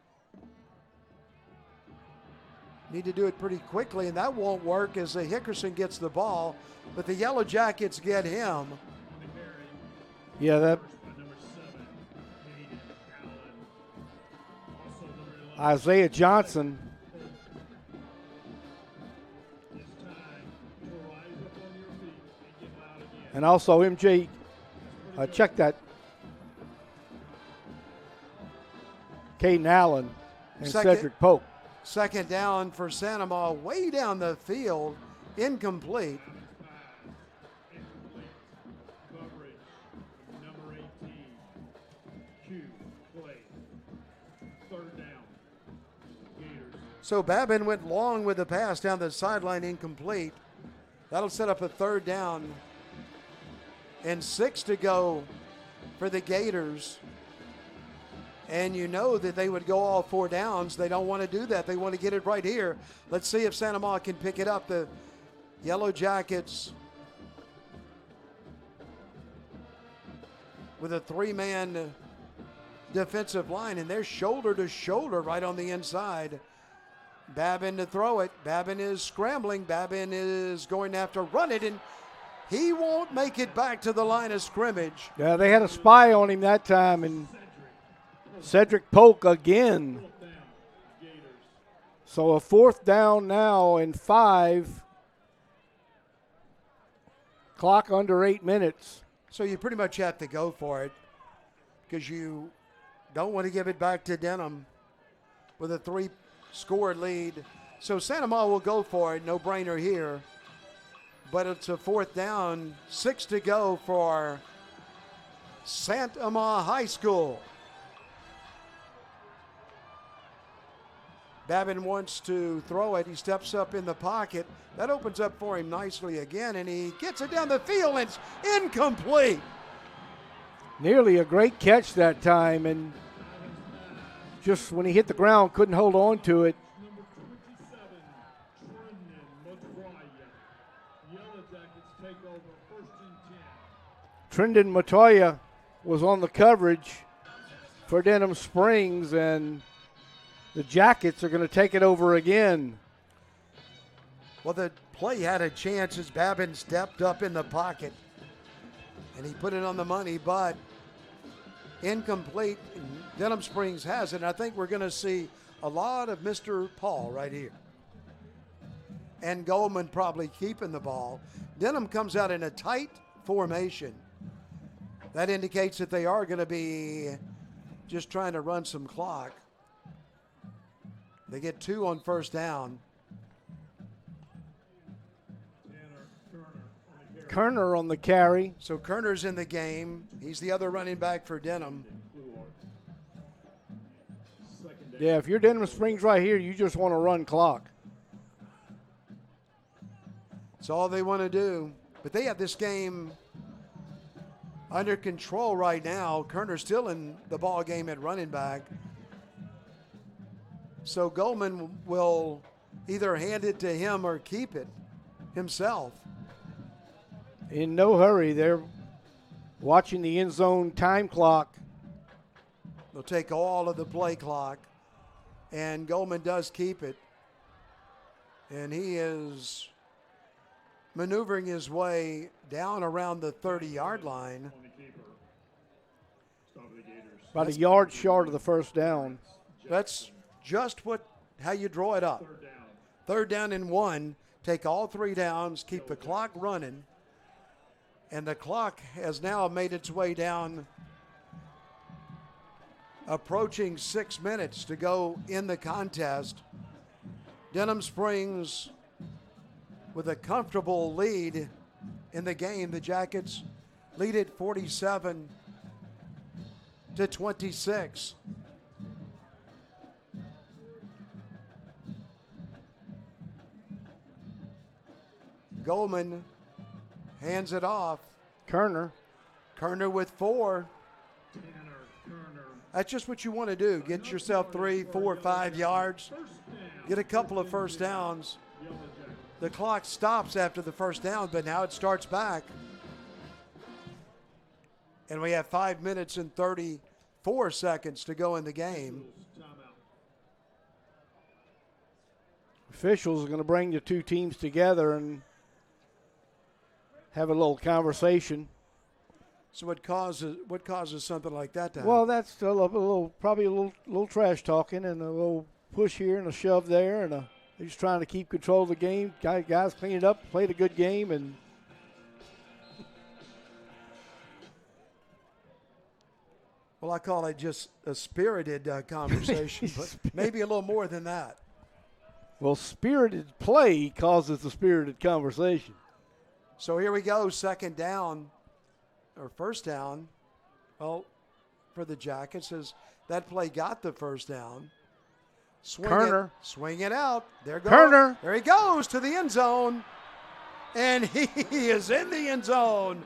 need to do it pretty quickly, and that won't work as Hickerson gets the ball, but the Yellow Jackets get him. Yeah, that Isaiah Johnson. And also MJ, check that. Caden Allen and Cedric Polk. Second down for Santa Maria, way down the field, incomplete. So Babin went long with the pass down the sideline, incomplete. That'll set up a third down and 6 to go for the Gators. And you know that they would go all 4 downs. They don't want to do that. They want to get it right here. Let's see if Santa Maria can pick it up. The Yellow Jackets with a 3-man defensive line, and they're shoulder to shoulder right on the inside. Babin to throw it. Babin is scrambling. Babin is going to have to run it, and he won't make it back to the line of scrimmage. Yeah, they had a spy on him that time, and Cedric Polk again. So a fourth down now and 5. Clock under 8 minutes. So you pretty much have to go for it because you don't want to give it back to Denham with a 3-score lead. So Santa Maria will go for it, no brainer here. But it's a fourth down, 6 to go for Santa Maria High School. Babin wants to throw it. He steps up in the pocket. That opens up for him nicely again, and he gets it down the field, and it's incomplete. Nearly a great catch that time, and just when he hit the ground, couldn't hold on to it. Trendon Matoya was on the coverage for Denham Springs, and the Jackets are going to take it over again. Well, the play had a chance as Babin stepped up in the pocket, and he put it on the money, but incomplete. Denham Springs has it, and I think we're going to see a lot of Mr. Paul right here. And Goldman probably keeping the ball. Denham comes out in a tight formation. That indicates that they are going to be just trying to run some clock. They get 2 on first down. Kerner on the carry. So Kerner's in the game. He's the other running back for Denham. Yeah, if you're Denham Springs right here, you just want to run clock. It's all they want to do. But they have this game under control right now. Kerner's still in the ball game at running back. So Goldman will either hand it to him or keep it himself. In no hurry. They're watching the end zone time clock. They'll take all of the play clock. And Goldman does keep it. And he is maneuvering his way down around the 30-yard line. About a yard short of the first down. That's just how you draw it up. Third down and 1. Take all 3 downs, keep the clock running. And the clock has now made its way down approaching 6 minutes to go in the contest. Denham Springs with a comfortable lead in the game. The Jackets lead it 47-26. Goldman hands it off. Kerner with 4. That's just what you want to do. Get yourself 3, 4, 5 yards. Get a couple of first downs. The clock stops after the first down, but now it starts back. And we have 5 minutes and 34 seconds to go in the game. Officials are going to bring the two teams together and have a little conversation. So what causes something like that to happen? Well, that's probably a little trash talking and a little push here and a shove there, and they're just trying to keep control of the game. Guys clean it up, played a good game, and well, I call it just a spirited conversation, but maybe a little more than that. Well, spirited play causes a spirited conversation. So here we go, second down, or first down. Well, for the Jackets, as that play got the first down. Kerner. Swing it out. There he goes to the end zone. And he is in the end zone.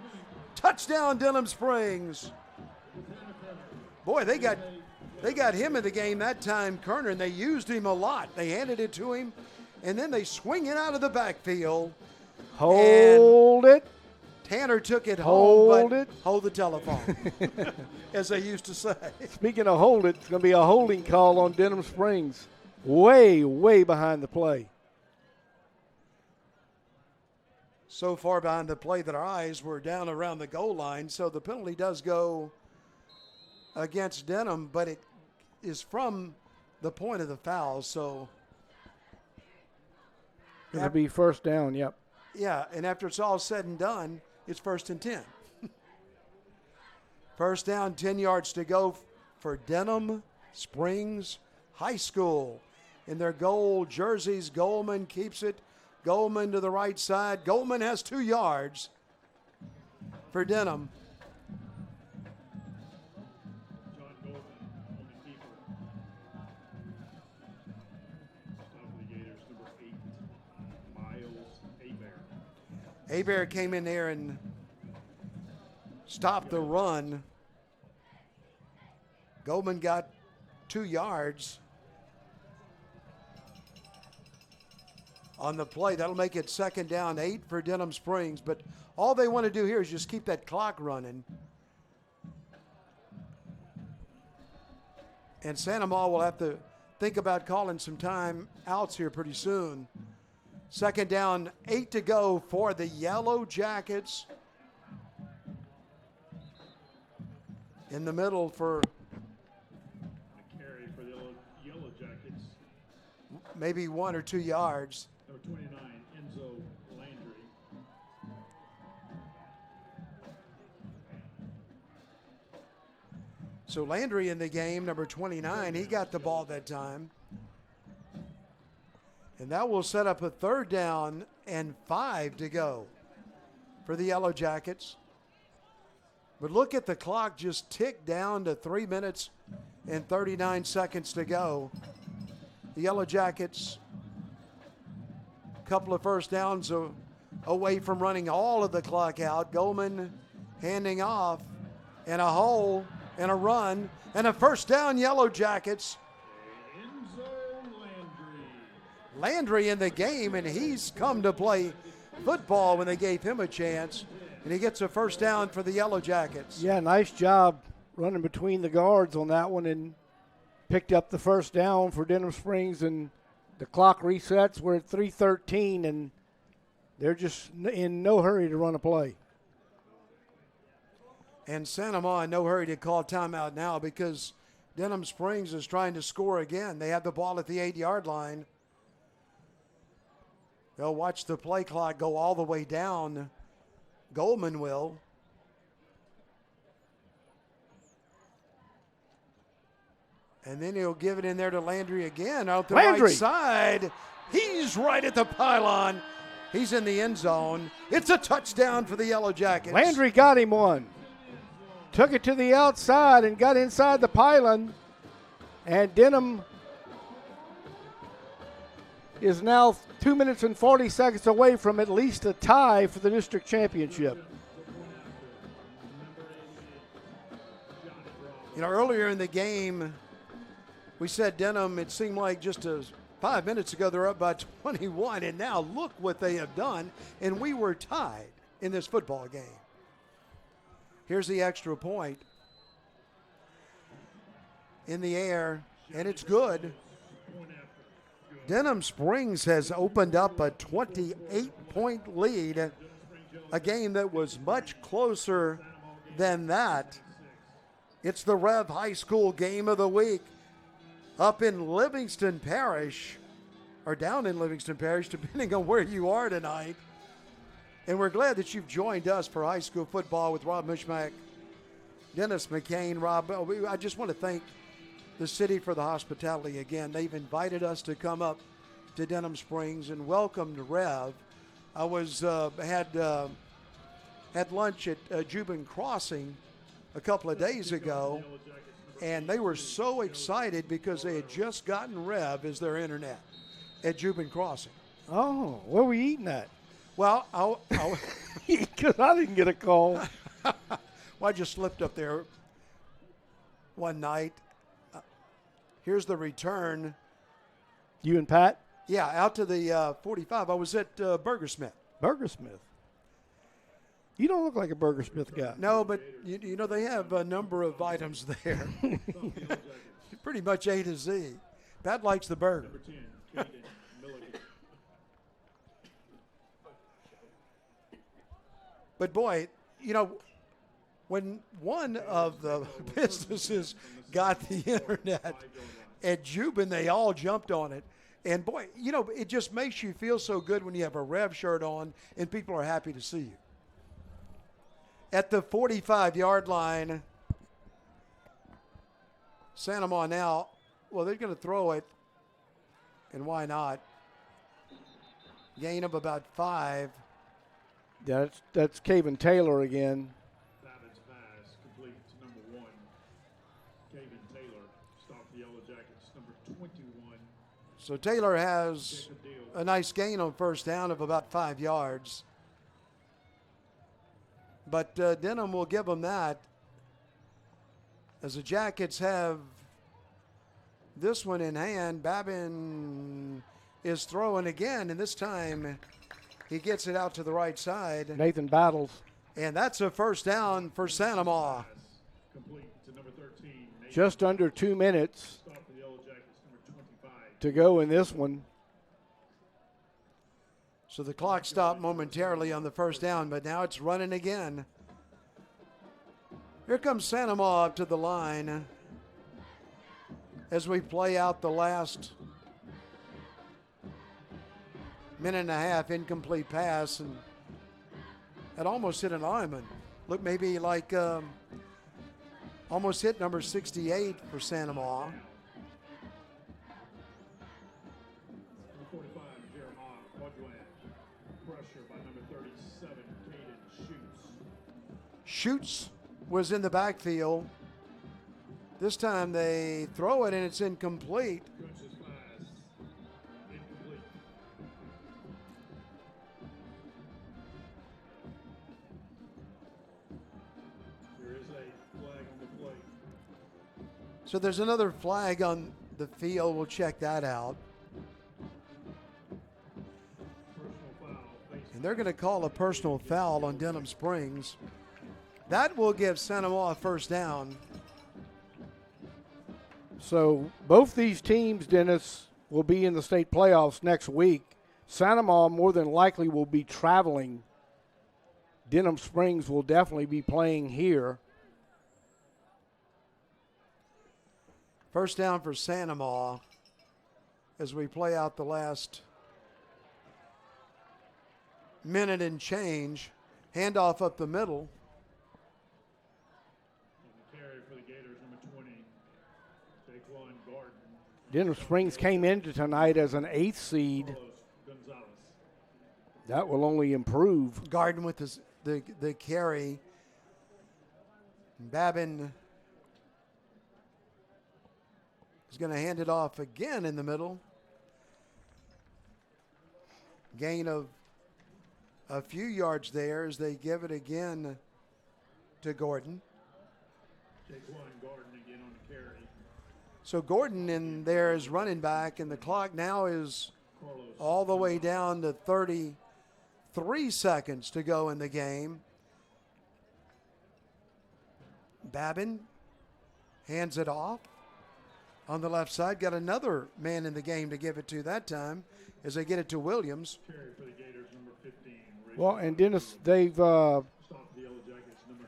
Touchdown, Denham Springs. Boy, they got him in the game that time, Kerner, and they used him a lot. They handed it to him, and then they swing it out of the backfield. Hold it. Tanner took it home, but hold the telephone, as they used to say. Speaking of hold it, it's going to be a holding call on Denham Springs. Way, way behind the play. So far behind the play that our eyes were down around the goal line, so the penalty does go against Denham, but it is from the point of the foul, so. It'll be first down, yep. Yeah, and after it's all said and done, it's 1st and 10. First down, 10 yards to go for Denham Springs High School. In their gold jerseys, Goldman keeps it. Goldman to the right side. Goldman has 2 yards for Denham. John Goldman on the keeper. Stop the Gators, number 8, Miles Hebert. Hebert came in there and stopped the run. Goldman got 2 yards on the play. That'll make it second down, 8 for Denham Springs. But all they want to do here is just keep that clock running. And Santa Ma will have to think about calling some time outs here pretty soon. Second down, 8 to go for the Yellow Jackets. In the middle for The carry for the Yellow Jackets. maybe 1 or 2 yards. Number 29, Enzo Landry. So Landry in the game, number 29, he got the ball that time. And that will set up a third down and 5 to go for the Yellow Jackets. But look at the clock just tick down to 3 minutes and 39 seconds to go. The Yellow Jackets, a couple of first downs away from running all of the clock out. Goldman handing off, and a hole, and a run, and a first down, Yellow Jackets. Landry in the game, and he's come to play football when they gave him a chance, and he gets a first down for the Yellow Jackets. Yeah, nice job running between the guards on that one and picked up the first down for Denham Springs, and the clock resets. We're at 3:13, and they're just in no hurry to run a play. And Santa Ma in no hurry to call timeout now because Denham Springs is trying to score again. They have the ball at the 8-yard line. They'll watch the play clock go all the way down. Goldman will. And then he'll give it in there to Landry again out the Landry. right side. He's right at the pylon. He's in the end zone. It's a touchdown for the Yellow Jackets. Landry got him one. Took it to the outside and got inside the pylon. And Denham is now 2 minutes and 40 seconds away from at least a tie for the district championship. You know, earlier in the game, we said Denham, it seemed like just 5 minutes ago they're up by 21, and now look what they have done, and we were tied in this football game. Here's the extra point. In the air, and it's good. Denham Springs has opened up a 28-point lead, a game that was much closer than that. It's the REV High School Game of the Week up in Livingston Parish, or down in Livingston Parish, depending on where you are tonight. And we're glad that you've joined us for high school football with Rob Mishmack, Dennis McCain. Rob, I just want to thank the city for the hospitality again. They've invited us to come up to Denham Springs and welcome to REV. I was had lunch at Jubin Crossing a couple of days ago, and they were so excited because they had just gotten REV as their internet at Jubin Crossing. Oh, where were we eating at? Well, because I didn't get a call. Well, I just slipped up there one night. Here's the return. You and Pat? Yeah, out to the 45. I was at Burgersmith. Burgersmith. You don't look like a Burgersmith guy. No, but you know they have a number of items there. Pretty much A to Z. Pat likes the burger. But boy, you know, when one of the businesses got the internet at Jubin, they all jumped on it. And boy, you know, it just makes you feel so good when you have a REV shirt on and people are happy to see you. At the 45-yard line, Santa Maria now, well, they're going to throw it, and why not? Gain of about 5. That's Caven Taylor again. Babbitt's pass complete to number 1. Caven Taylor stopped the Yellow Jackets, number 21. So Taylor has a nice gain on first down of about 5 yards. But Denham will give them that, as the Jackets have this one in hand. Babin is throwing again, and this time he gets it out to the right side. Nathan Battles. And that's a first down for Santa Maria. Just under 2 minutes to go in this one. So the clock stopped momentarily on the first down, but now it's running again. Here comes Santa Maria up to the line as we play out the last minute and a half. Incomplete pass, and it almost hit an lineman. Look, maybe like almost hit number 68 for Santa Maria. Schutz was in the backfield. This time they throw it and it's incomplete. There is a flag on the plate. So there's another flag on the field. We'll check that out. And they're going to call a personal foul on Denham Springs. That will give Santa Maria a first down. So both these teams, Dennis, will be in the state playoffs next week. Santa Maria more than likely will be traveling. Denham Springs will definitely be playing here. First down for Santa Maria as we play out the last minute and change. Handoff up the middle. Carry for the Gators, number 20, Daquan Denham Springs came into tonight as an 8th seed. That will only improve. Garden with the carry. Babin is going to hand it off again in the middle. Gain of a few yards there as they give it again to Gordon. Gordon again on the carry. So Gordon in there is running back, and the clock now is all the way down to 33 seconds to go in the game. Babin hands it off on the left side. Got another man in the game to give it to that time as they get it to Williams. Carry for the Gators, number 15. Well, and Dennis, they've Stop the Yellow Jackets, number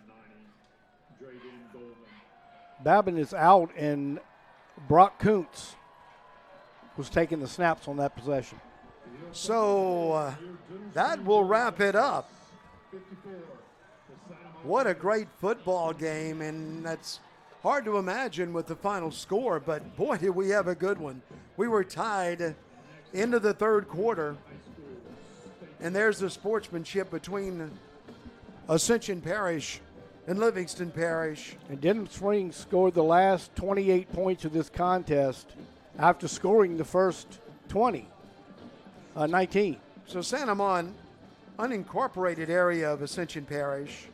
90. Drayden Golden. Babin is out, and Brock Kuntz was taking the snaps on that possession. So that will wrap it up. What a great football game, and that's hard to imagine with the final score, but boy, did we have a good one. We were tied into the third quarter, and there's the sportsmanship between Ascension Parish and Livingston Parish. And Denham Springs scored the last 28 points of this contest after scoring the first 19. So Santa Mon, unincorporated area of Ascension Parish,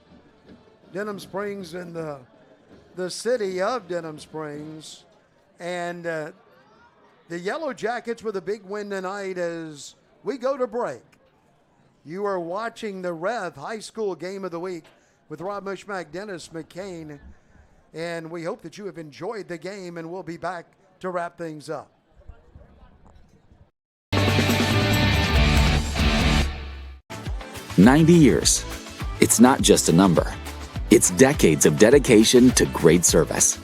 Denham Springs in the city of Denham Springs, and the Yellow Jackets with a big win tonight as we go to break. You are watching the REV High School Game of the Week with Rob Mushmack, Dennis McCain, and we hope that you have enjoyed the game, and we'll be back to wrap things up. "90 years. It's not just a number. It's decades of dedication to great service.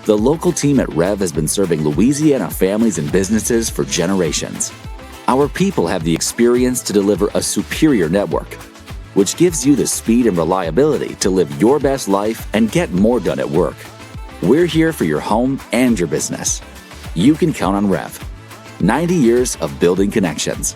The local team at REV has been serving Louisiana families and businesses for generations. Our people have the experience to deliver a superior network, which gives you the speed and reliability to live your best life and get more done at work. We're here for your home and your business. You can count on REV. 90 years of building connections.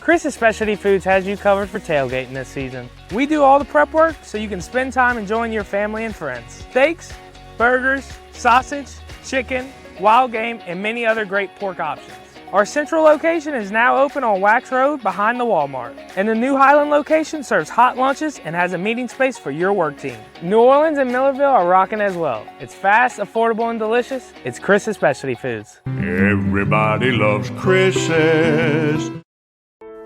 Chris's Specialty Foods has you covered for tailgating this season. We do all the prep work so you can spend time enjoying your family and friends. Steaks, burgers, sausage, chicken, wild game, and many other great pork options. Our central location is now open on Wax Road behind the Walmart. And the new Highland location serves hot lunches and has a meeting space for your work team. New Orleans and Millerville are rocking as well. It's fast, affordable, and delicious. It's Chris's Specialty Foods. Everybody loves Chris's.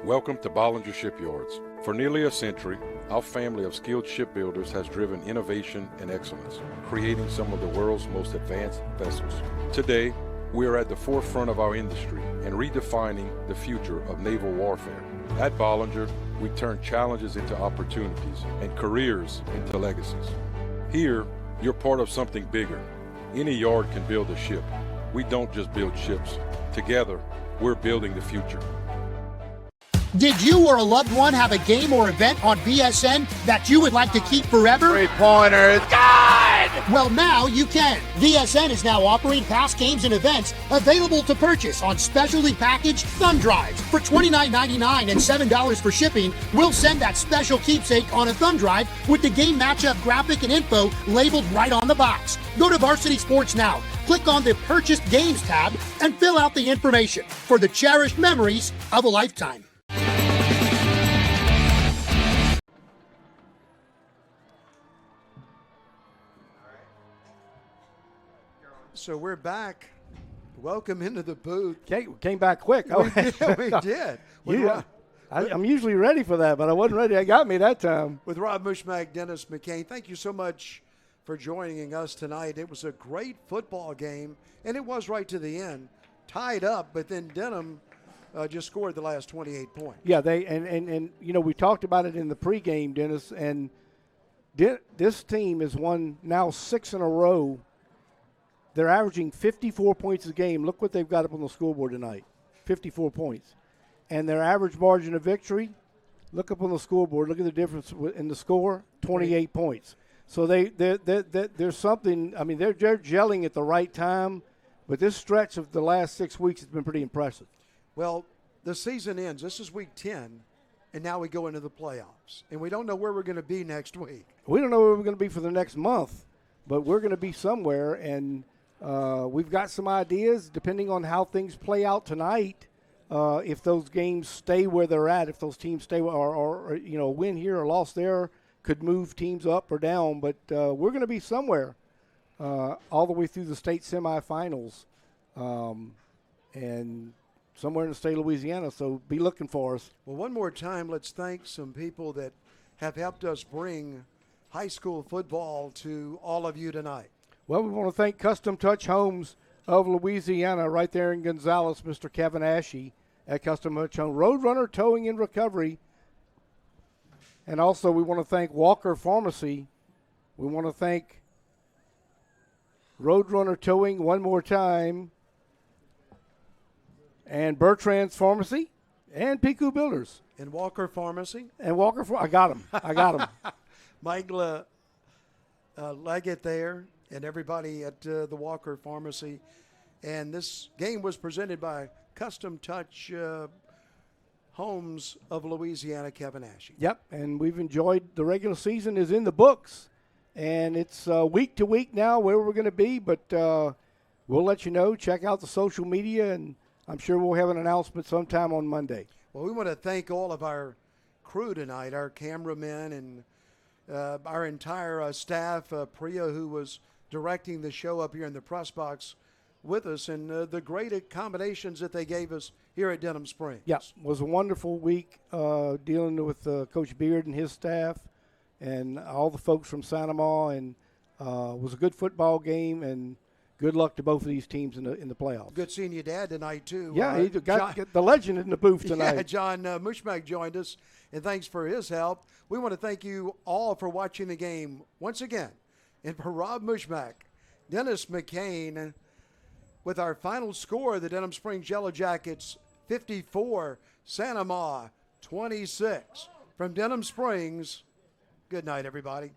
Welcome to Bollinger Shipyards. For nearly a century, our family of skilled shipbuilders has driven innovation and excellence, creating some of the world's most advanced vessels. Today, we are at the forefront of our industry and redefining the future of naval warfare. At Bollinger, we turn challenges into opportunities and careers into legacies. Here, you're part of something bigger. Any yard can build a ship. We don't just build ships. Together, we're building the future. Did you or a loved one have a game or event on BSN that you would like to keep forever? Three-pointer is good! Well, now you can. VSN is now offering past games and events available to purchase on specially packaged thumb drives. For $29.99 and $7 for shipping, we'll send that special keepsake on a thumb drive with the game matchup graphic and info labeled right on the box. Go to Varsity Sports now, click on the Purchased Games tab, and fill out the information for the cherished memories of a lifetime. So we're back. Welcome into the booth. Came back quick. We did. I'm usually ready for that, but I wasn't ready. I got me that time. With Rob Mushmack, Dennis McCain, thank you so much for joining us tonight. It was a great football game, and it was right to the end. Tied up, but then Denham just scored the last 28 points. Yeah, and we talked about it in the pregame, Dennis, and this team has won now 6 in a row. They're averaging 54 points a game. Look what they've got up on the scoreboard tonight, 54 points. And their average margin of victory, look up on the scoreboard. Look at the difference in the score, 28 points. So there's something. I mean, they're gelling at the right time, but this stretch of the last 6 weeks has been pretty impressive. Well, the season ends. This is week 10, and now we go into the playoffs. And we don't know where we're going to be next week. We don't know where we're going to be for the next month, but we're going to be somewhere, and we've got some ideas depending on how things play out tonight. If those games stay where they're at, if those teams stay or a win here or loss there could move teams up or down, but we're going to be somewhere all the way through the state semifinals and somewhere in the state of Louisiana, so be looking for us. Well, one more time, let's thank some people that have helped us bring high school football to all of you tonight. Well, we want to thank Custom Touch Homes of Louisiana right there in Gonzales, Mr. Kevin Ashey at Custom Touch Home. Roadrunner Towing and Recovery. And also we want to thank Walker Pharmacy. We want to thank Roadrunner Towing one more time. And Bertrand's Pharmacy and Piku Builders. And Walker Pharmacy. And Walker I got him. Mike Leggett there and everybody at the Walker Pharmacy. And this game was presented by Custom Touch Homes of Louisiana, Kevin Ashey. Yep, and we've enjoyed the regular season is in the books. And it's week to week now where we're going to be, but we'll let you know. Check out the social media, and I'm sure we'll have an announcement sometime on Monday. Well, we want to thank all of our crew tonight, our cameramen and our entire staff, Priya, who was directing the show up here in the press box with us, and the great accommodations that they gave us here at Denham Springs. Yes, it was a wonderful week dealing with Coach Beard and his staff and all the folks from Santa Ma, and it was a good football game, and good luck to both of these teams in the playoffs. Good seeing your dad tonight, too. Yeah, he got the legend in the booth tonight. Yeah, John Mushmak joined us, and thanks for his help. We want to thank you all for watching the game once again. And for Rob Mushmak, Dennis McCain, with our final score, the Denham Springs Yellow Jackets 54, Santa Ma 26. From Denham Springs, good night, everybody.